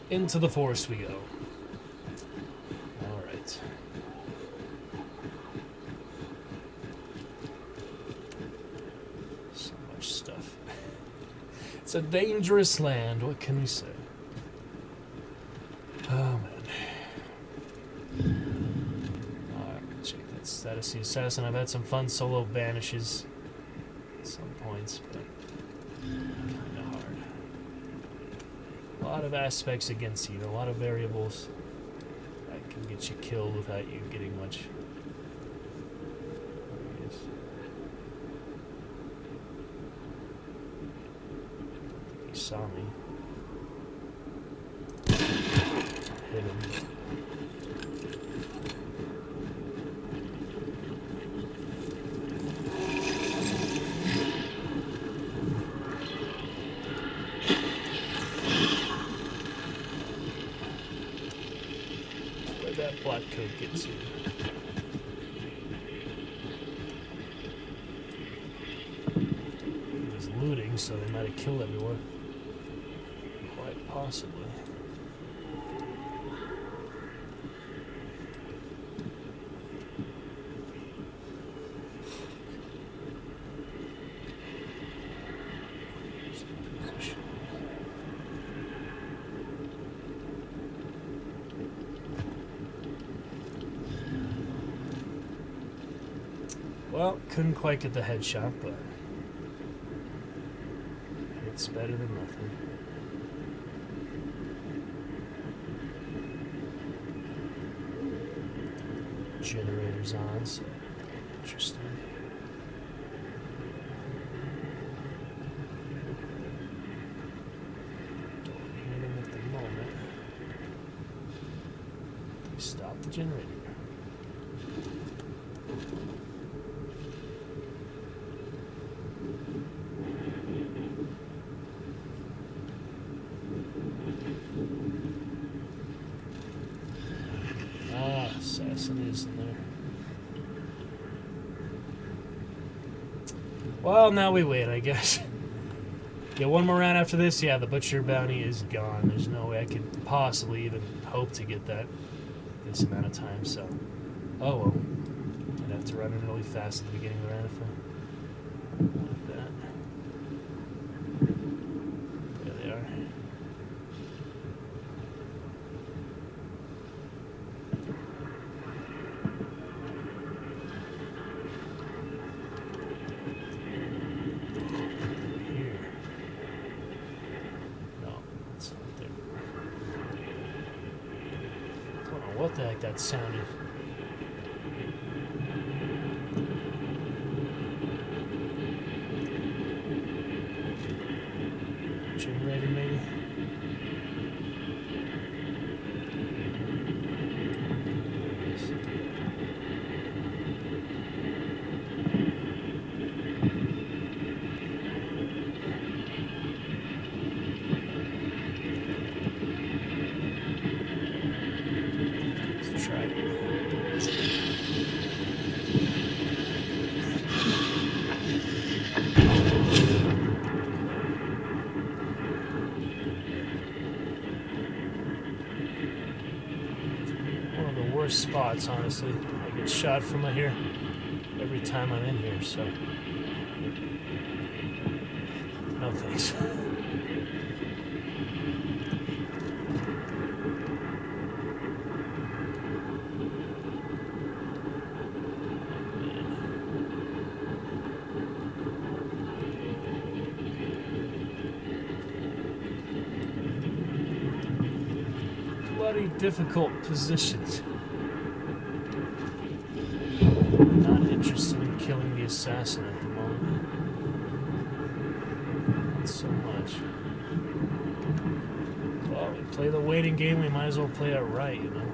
Into the forest we go. Alright. So much stuff. It's a dangerous land, what can we say? Oh man. Alright, check that status. The assassin, I've had some fun solo banishes at some points, but kinda hard. A lot of aspects against you, a lot of variables that can get you killed without you getting much. He saw me. Hit him. Where'd that black coat get to? He was looting, so they might have killed everyone. Quite possibly. Well, couldn't quite get the headshot, but it's better than nothing. Generators on, so interesting. Don't hear them at the moment. They stopped the generator. Assassin is in there. Well, now we wait, I guess. Get one more round after this. Yeah, the butcher bounty is gone. There's no way I could possibly even hope to get that this amount of time, so... Oh, well. I'd have to run in really fast at the beginning of the round if I wanted that. There they are. What the heck that sounded? try it. One of the worst spots, honestly. I get shot from here every time I'm in here, so no thanks. Bloody difficult positions. Not interested in killing the assassin at the moment. Not so much. Well, we play the waiting game, we might as well play it right, you know?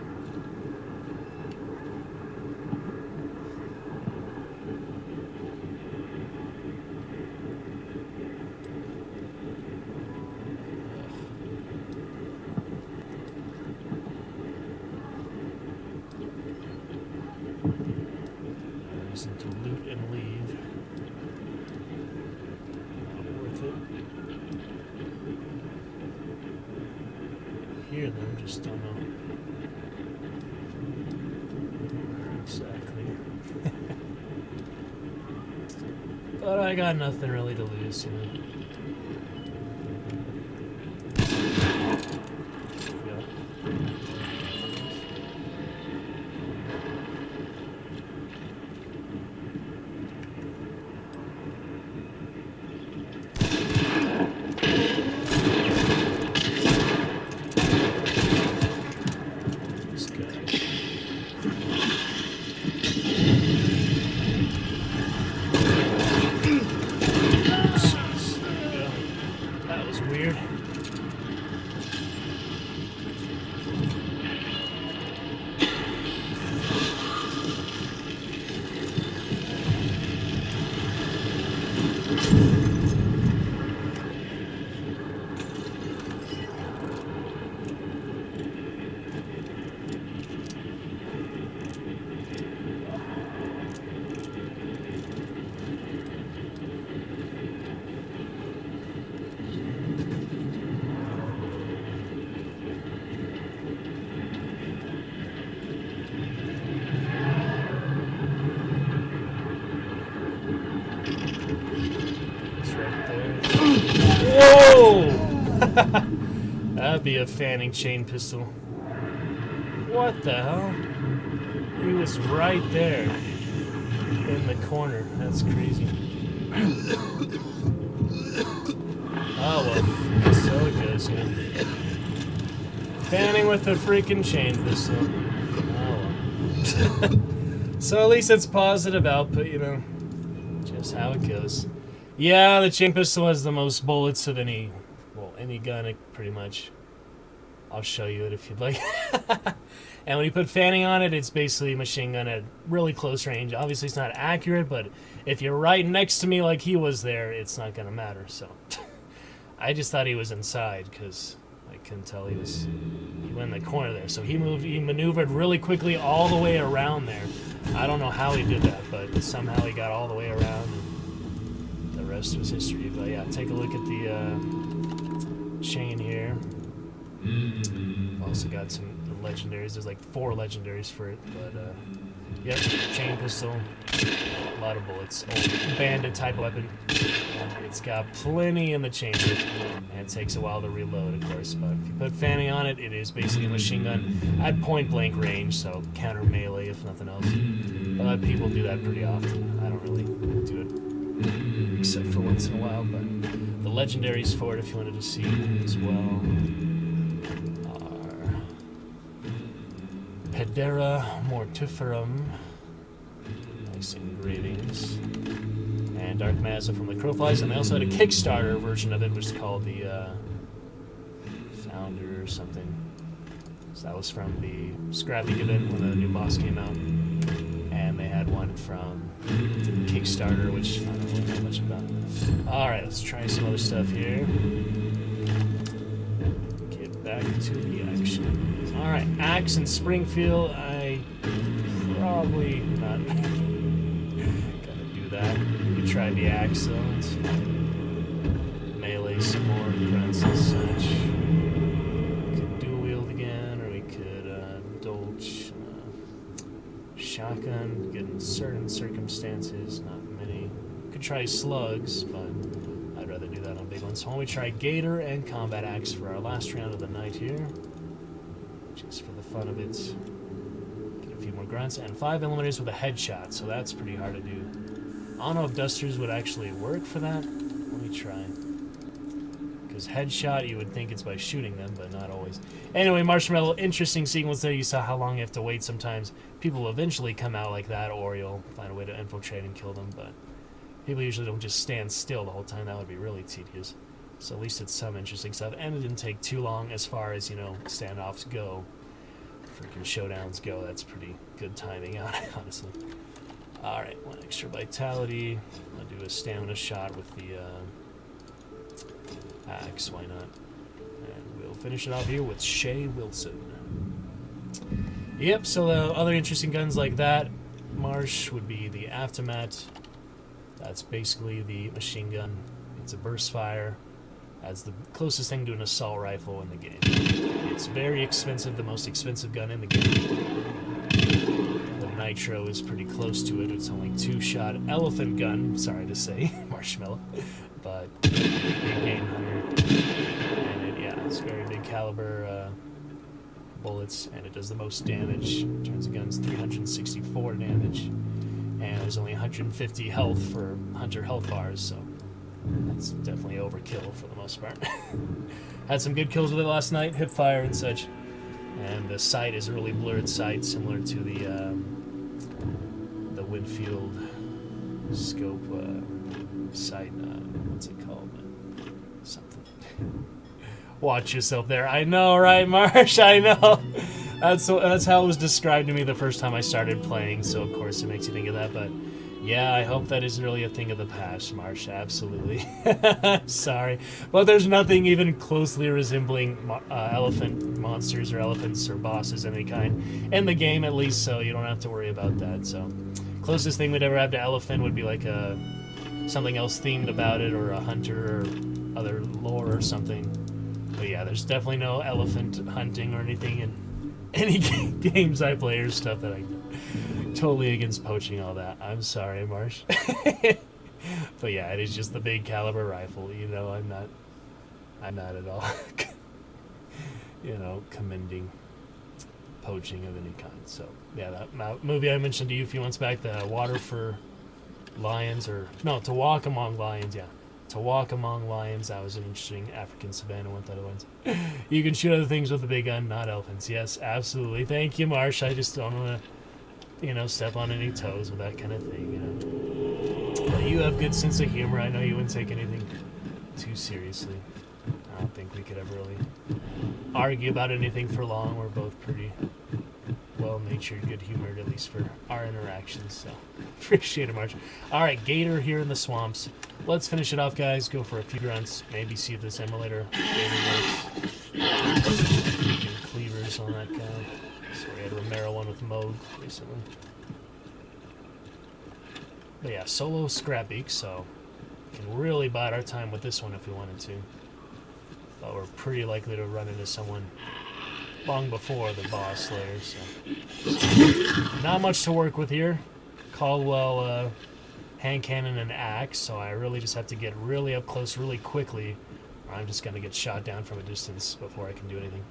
Reason to loot and leave. Not worth it. Hear them, just don't know where exactly. But I got nothing really to lose, you know. Whoa! That'd be a fanning chain pistol. What the hell? He was right there in the corner. That's crazy. Oh well, so it goes, you know. Fanning with a freaking chain pistol. Oh well. So at least it's positive output, you know. Just how it goes. Yeah, the chain pistol has the most bullets of any gun, pretty much. I'll show you it if you'd like. And when you put fanning on it, it's basically a machine gun at really close range. Obviously, it's not accurate, but if you're right next to me like he was there, it's not going to matter. So I just thought he was inside because I couldn't tell he went in the corner there. So he maneuvered really quickly all the way around there. I don't know how he did that, but somehow he got all the way around. The rest was history. But yeah, take a look at the chain here. Also got some legendaries. There's like 4 legendaries for it, but yep, chain pistol, a lot of bullets. Old bandit type weapon. It's got plenty in the chamber, and it takes a while to reload, of course. But if you put fanning on it, it is basically a machine gun at point blank range, so counter melee if nothing else. But people do that pretty often. I don't really do it except for once in a while. But the legendaries for it, if you wanted to see as well, are Pedera Mortiferum, nice engravings, and Dark Mazza from the Crowflies, and they also had a Kickstarter version of it, which is called the Founder or something. So that was from the Scrappy event when the new boss came out, and they had one from Kickstarter, which I don't really know much about. Alright, let's try some other stuff here. Get back to the action. Alright, Axe in Springfield. I Probably not gonna do that. We could try the axe though. It's melee some more grunts and such. We could dual wield again, or we could indulge shotgun. Good in certain circumstances, not many. Could try slugs, but I'd rather do that on big ones. So why don't we try gator and combat axe for our last round of the night here, just for the fun of it. A few more grunts, and 5 eliminators with a headshot, so that's pretty hard to do. I don't know if dusters would actually work for that. Let me try. Because headshot, you would think it's by shooting them, but not always. Anyway, Marshmallow, interesting sequence there. You saw how long you have to wait sometimes. People will eventually come out like that, or you'll find a way to infiltrate and kill them, but people usually don't just stand still the whole time. That would be really tedious. So at least it's some interesting stuff, and it didn't take too long as far as, standoffs go. Freaking showdowns go. That's pretty good timing out, honestly. Alright, 1 extra vitality. I'll do a stamina shot with the axe, why not? And we'll finish it off here with Shay Wilson. Yep, so the other interesting guns like that, Marsh, would be the Aftermath. That's basically the machine gun. It's a burst fire. That's the closest thing to an assault rifle in the game. It's very expensive, the most expensive gun in the game. The Nitro is pretty close to it. It's only 2-shot elephant gun, sorry to say, Marshmallow, but big game hunter. And it's very big caliber bullets, and it does the most damage. In terms of guns, 364 damage, and there's only 150 health for hunter health bars, so that's definitely overkill for the most part. Had some good kills with it last night, hip fire and such. And the sight is a really blurred sight, similar to the Winfield scope sight. What's it called? Something. Watch yourself there. I know, right, Marsh? I know. That's how it was described to me the first time I started playing. So of course it makes you think of that, but. Yeah, I hope that isn't really a thing of the past, Marsh. Absolutely. Sorry. But there's nothing even closely resembling elephant monsters or elephants or bosses of any kind in the game, at least, so you don't have to worry about that. So, closest thing we'd ever have to elephant would be like something else themed about it, or a hunter, or other lore or something. But yeah, there's definitely no elephant hunting or anything in any games I play or stuff that I do. Totally against poaching, all that. I'm sorry, Marsh. But yeah, it is just the big caliber rifle. I'm not at all, commending poaching of any kind. So yeah, that movie I mentioned to you a few months back, the Water for Lions, To Walk Among Lions. Yeah, To Walk Among Lions. That was an interesting African savannah one. Other ones. You can shoot other things with a big gun, not elephants. Yes, absolutely. Thank you, Marsh. I just don't want to. Step on any toes with that kind of thing, But you have good sense of humor. I know you wouldn't take anything too seriously. I don't think we could ever really argue about anything for long. We're both pretty well-natured, good-humored, at least for our interactions, so appreciate it, March. All right, Gator here in the swamps. Let's finish it off, guys. Go for a few grunts. Maybe see if this emulator works. Cleavers on that guy. So we had Romero one with Moog recently. But yeah, solo Scrapbeak, so we can really bide our time with this one if we wanted to. But we're pretty likely to run into someone long before the boss slayer, so not much to work with here. Caldwell, hand cannon, and axe, so I really just have to get really up close really quickly, or I'm just going to get shot down from a distance before I can do anything.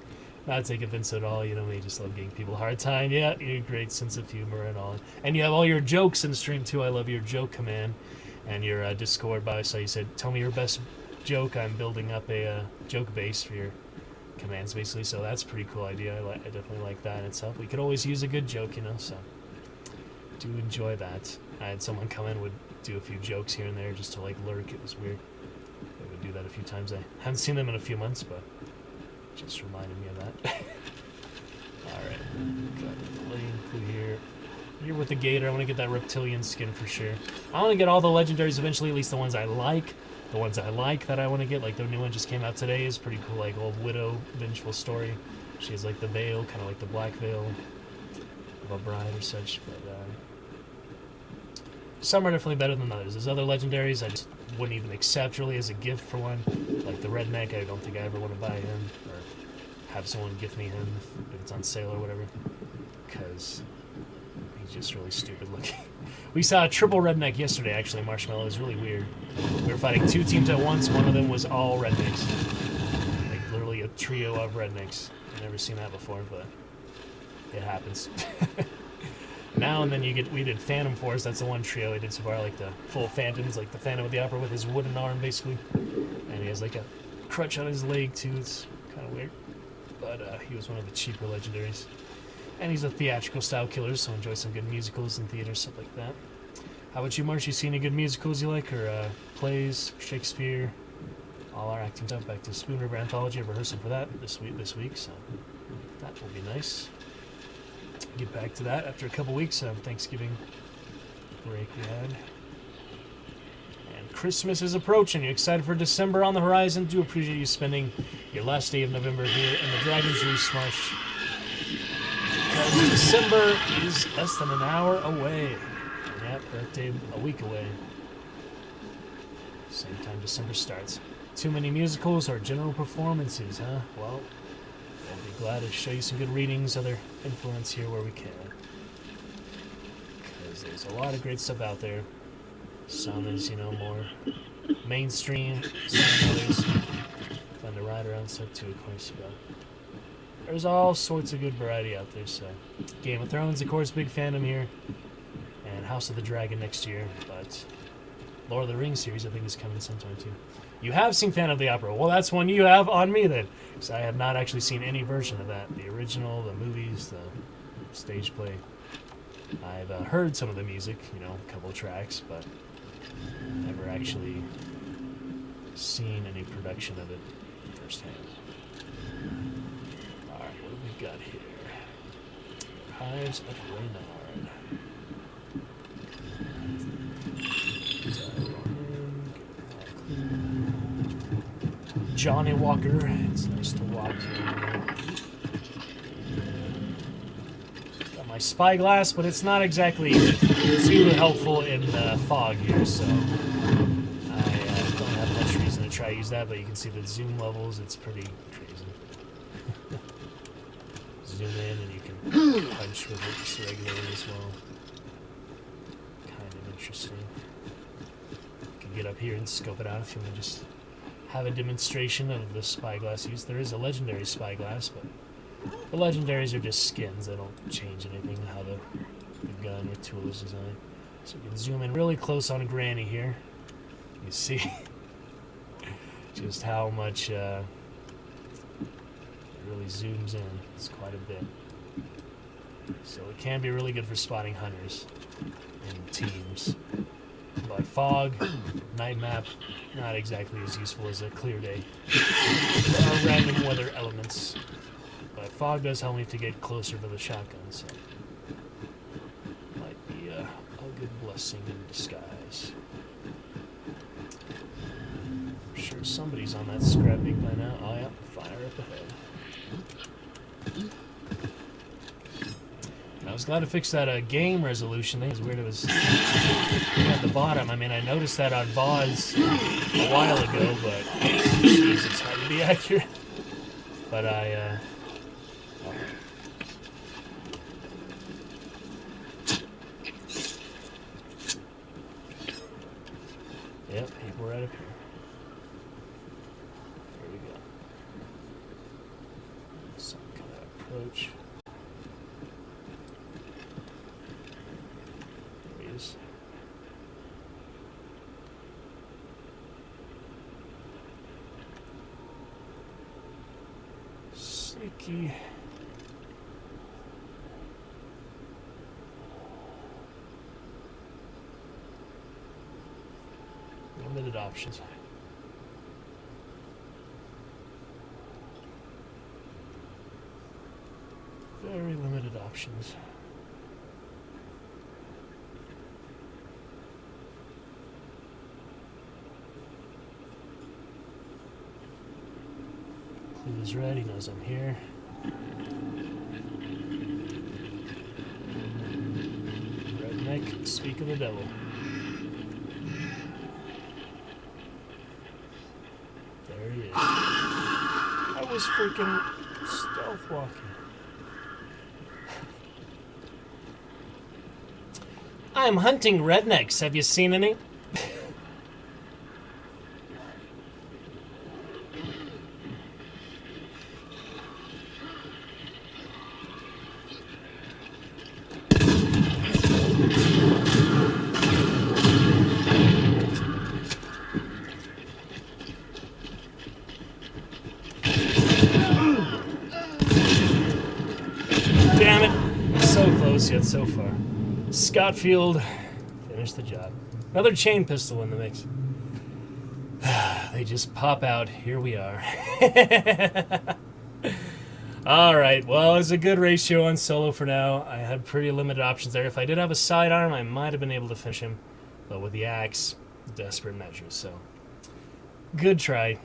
Not take offense at all, me just love giving people a hard time. Yeah, you have a great sense of humor and all. And you have all your jokes in the stream too. I love your joke command and your Discord bio. So you said, tell me your best joke. I'm building up a joke base for your commands, basically. So that's a pretty cool idea. I definitely like that in itself. We could always use a good joke, so do enjoy that. I had someone come in, would do a few jokes here and there just to lurk. It was weird. They would do that a few times. I haven't seen them in a few months, but just reminded me of that. Alright, got the lane clue here. Here with the Gator, I want to get that reptilian skin for sure. I want to get all the legendaries eventually, at least the ones I like. The ones I like that I want to get, like the new one just came out today, is pretty cool, like Old Widow, Vengeful Story. She has the veil, kind of like the black veil. of a bride or such, but some are definitely better than others. There's other legendaries I just wouldn't even accept really as a gift for one. Like the redneck, I don't think I ever want to buy him or have someone gift me him if it's on sale or whatever, because he's just really stupid looking. We saw a triple redneck yesterday, actually, Marshmallow. It was really weird. We were fighting 2 teams at once. One of them was all rednecks. Like, literally a trio of rednecks. I've never seen that before, but it happens. Now and then we did Phantom Force. That's the one trio I did so far, like the full Phantoms, like the Phantom of the Opera with his wooden arm, basically. And he has, like, a crutch on his leg, too. It's kind of weird. But he was one of the cheaper legendaries. And he's a theatrical style killer, so enjoy some good musicals in theaters, stuff like that. How about you, Marsh? You see any good musicals you like, or plays, Shakespeare, all our acting stuff? Back to Spoon River Anthology, rehearsal for that this week, so that will be nice. Get back to that after a couple weeks of Thanksgiving break we had. And Christmas is approaching. You excited for December on the horizon? Do appreciate you spending your last day of November here in the Dragon's Roost, Marsh. Because December is less than an hour away. And yep, birthday a week away. Same time December starts. Too many musicals or general performances, huh? Well, I'd be glad to show you some good readings, other influence here where we can. Because there's a lot of great stuff out there. Some is, more mainstream, some others fun to ride around stuff too, of course, but there's all sorts of good variety out there, so. Game of Thrones, of course, big fandom here. And House of the Dragon next year, but Lord of the Rings series, I think, is coming sometime, too. You have seen Phantom of the Opera. Well, that's one you have on me, then. Because I have not actually seen any version of that. The original, the movies, the stage play. I've heard some of the music, a couple of tracks, but never actually seen any production of it firsthand. Alright, what have we got here? Hives of Reynard. Johnny Walker. It's nice to walk here. Got my spyglass, but it's not exactly too helpful in the fog here, so I don't have much reason to try to use that, but you can see the zoom levels. It's pretty crazy. Zoom in and you can punch with it just regularly as well. Kind of interesting. You can get up here and scope it out if you want to just have a demonstration of the spyglass use. There is a legendary spyglass, but the legendaries are just skins. They don't change anything how the gun or tool is designed. So we can zoom in really close on Granny here. You see just how much it really zooms in. It's quite a bit. So it can be really good for spotting hunters in teams. But fog, night map, not exactly as useful as a clear day. There are random weather elements. But fog does help me to get closer to the shotgun, so might be a good blessing in disguise. I'm sure somebody's on that scrap meat by now. Oh yeah, fire up ahead. I was glad to fix that game resolution thing. It was weird it was at the bottom. I mean, I noticed that on VODs a while ago, but geez, it's hard to be accurate. But yep, people right up here. There we go. Some kind of approach. There he is. Sneaky. Limited options. Very limited options. Clue is ready, knows I'm here. Speak of the devil. There he is. I was freaking stealth walking. I'm hunting rednecks. Have you seen any? Damn it. So close yet so far. Scotfield finished the job. Another chain pistol in the mix. They just pop out. Here we are. Alright, well, it's a good ratio on solo for now. I had pretty limited options there. If I did have a sidearm, I might have been able to finish him. But with the axe, desperate measures, so. Good try.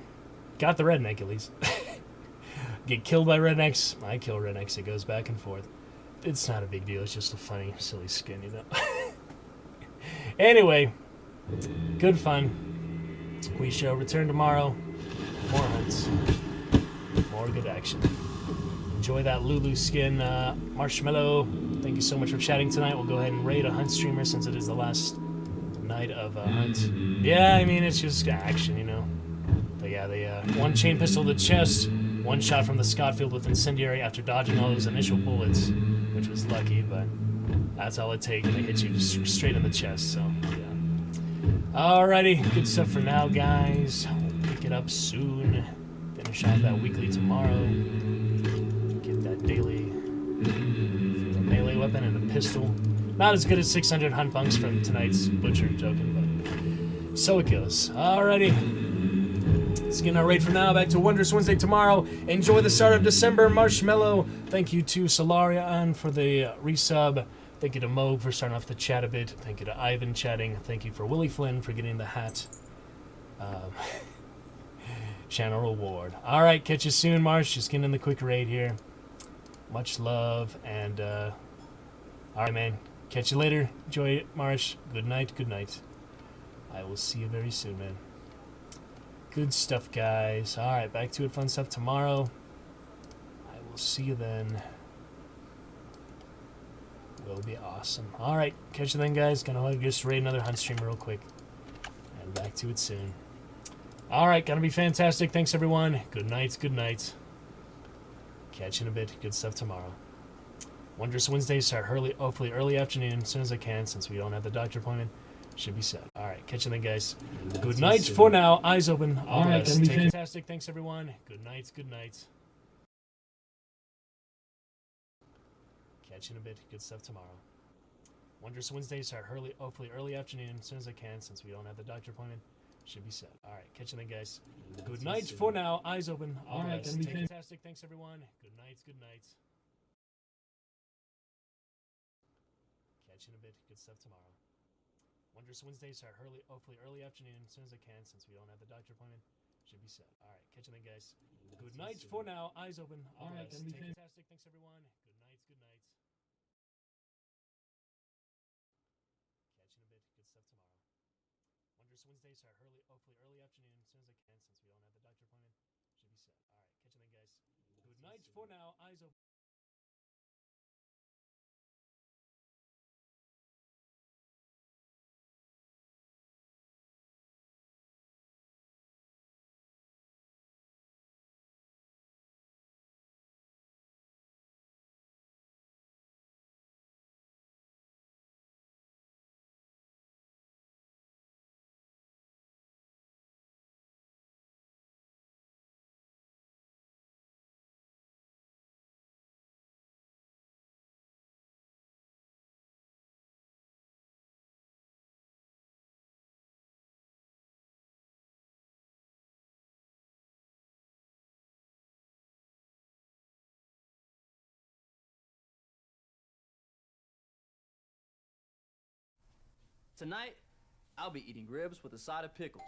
Got the redneck, at least. Get killed by rednecks, I kill rednecks. It goes back and forth. It's not a big deal. It's just a funny, silly skin, you know. Anyway, good fun. We shall return tomorrow. More hunts. More good action. Enjoy that Lulu skin, Marshmallow. Thank you so much for chatting tonight. We'll go ahead and raid a hunt streamer since it is the last night of a hunt. Yeah, I mean, it's just action, you know. But yeah, they one chain pistol to the chest, one shot from the Scotfield with incendiary after dodging all those initial bullets, which was lucky, but that's all it takes. They hit you straight in the chest, so yeah. Alrighty, good stuff for now, guys. We'll pick it up soon. Finish off that weekly tomorrow. Get that daily for the melee weapon and a pistol. Not as good as 600 hunt bunks from tonight's butcher token, but so it goes. Alrighty. Let's get our raid for now. Back to Wondrous Wednesday tomorrow. Enjoy the start of December, Marshmallow. Thank you to Solarian for the resub. Thank you to Moog for starting off the chat a bit. Thank you to Ivan chatting. Thank you for Willie Flynn for getting the hat. Channel reward. Alright, catch you soon, Marsh. Just getting in the quick raid here. Much love, and alright, man. Catch you later. Enjoy it, Marsh. Good night, good night. I will see you very soon, man. Good stuff, guys. Alright, back to it. Fun stuff tomorrow. I will see you then. Will be awesome. Alright, catch you then, guys. Gonna just raid another hunt stream real quick. And back to it soon. Alright, gonna be fantastic. Thanks, everyone. Good night, good night. Catch you in a bit. Good stuff tomorrow. Wondrous Wednesday start hopefully early afternoon, as soon as I can, since we don't have the doctor appointment. Should be set. Alright, catch you then, guys. Good night for now. Eyes open. Alright, gonna be fantastic. Thanks, everyone. Good night, good night. Catch you in a bit. Good stuff tomorrow. Wondrous Wednesday start hopefully early afternoon, as soon as I can, since we don't have the doctor appointment. Should be set. Alright, catch you then, guys. Good night for now. Eyes open. Alright, gonna be fantastic. Thanks, everyone. Good night, good night. Catch you in a bit. Good stuff tomorrow. Wondrous Wednesday start hopefully early afternoon, as soon as I can, since we don't have the doctor appointment. Should be set. Alright, catch you then, guys. Good night for now. Eyes open. Alright, gonna be fantastic. Thanks, everyone. Good night, good night. Catch you in a bit. Good stuff tomorrow. Wondrous Wednesday start hopefully early afternoon, as soon as I can, since we don't have the doctor appointment. Should be set. Alright, catch you then, guys. Good night for now. Eyes open. Tonight, I'll be eating ribs with a side of pickles.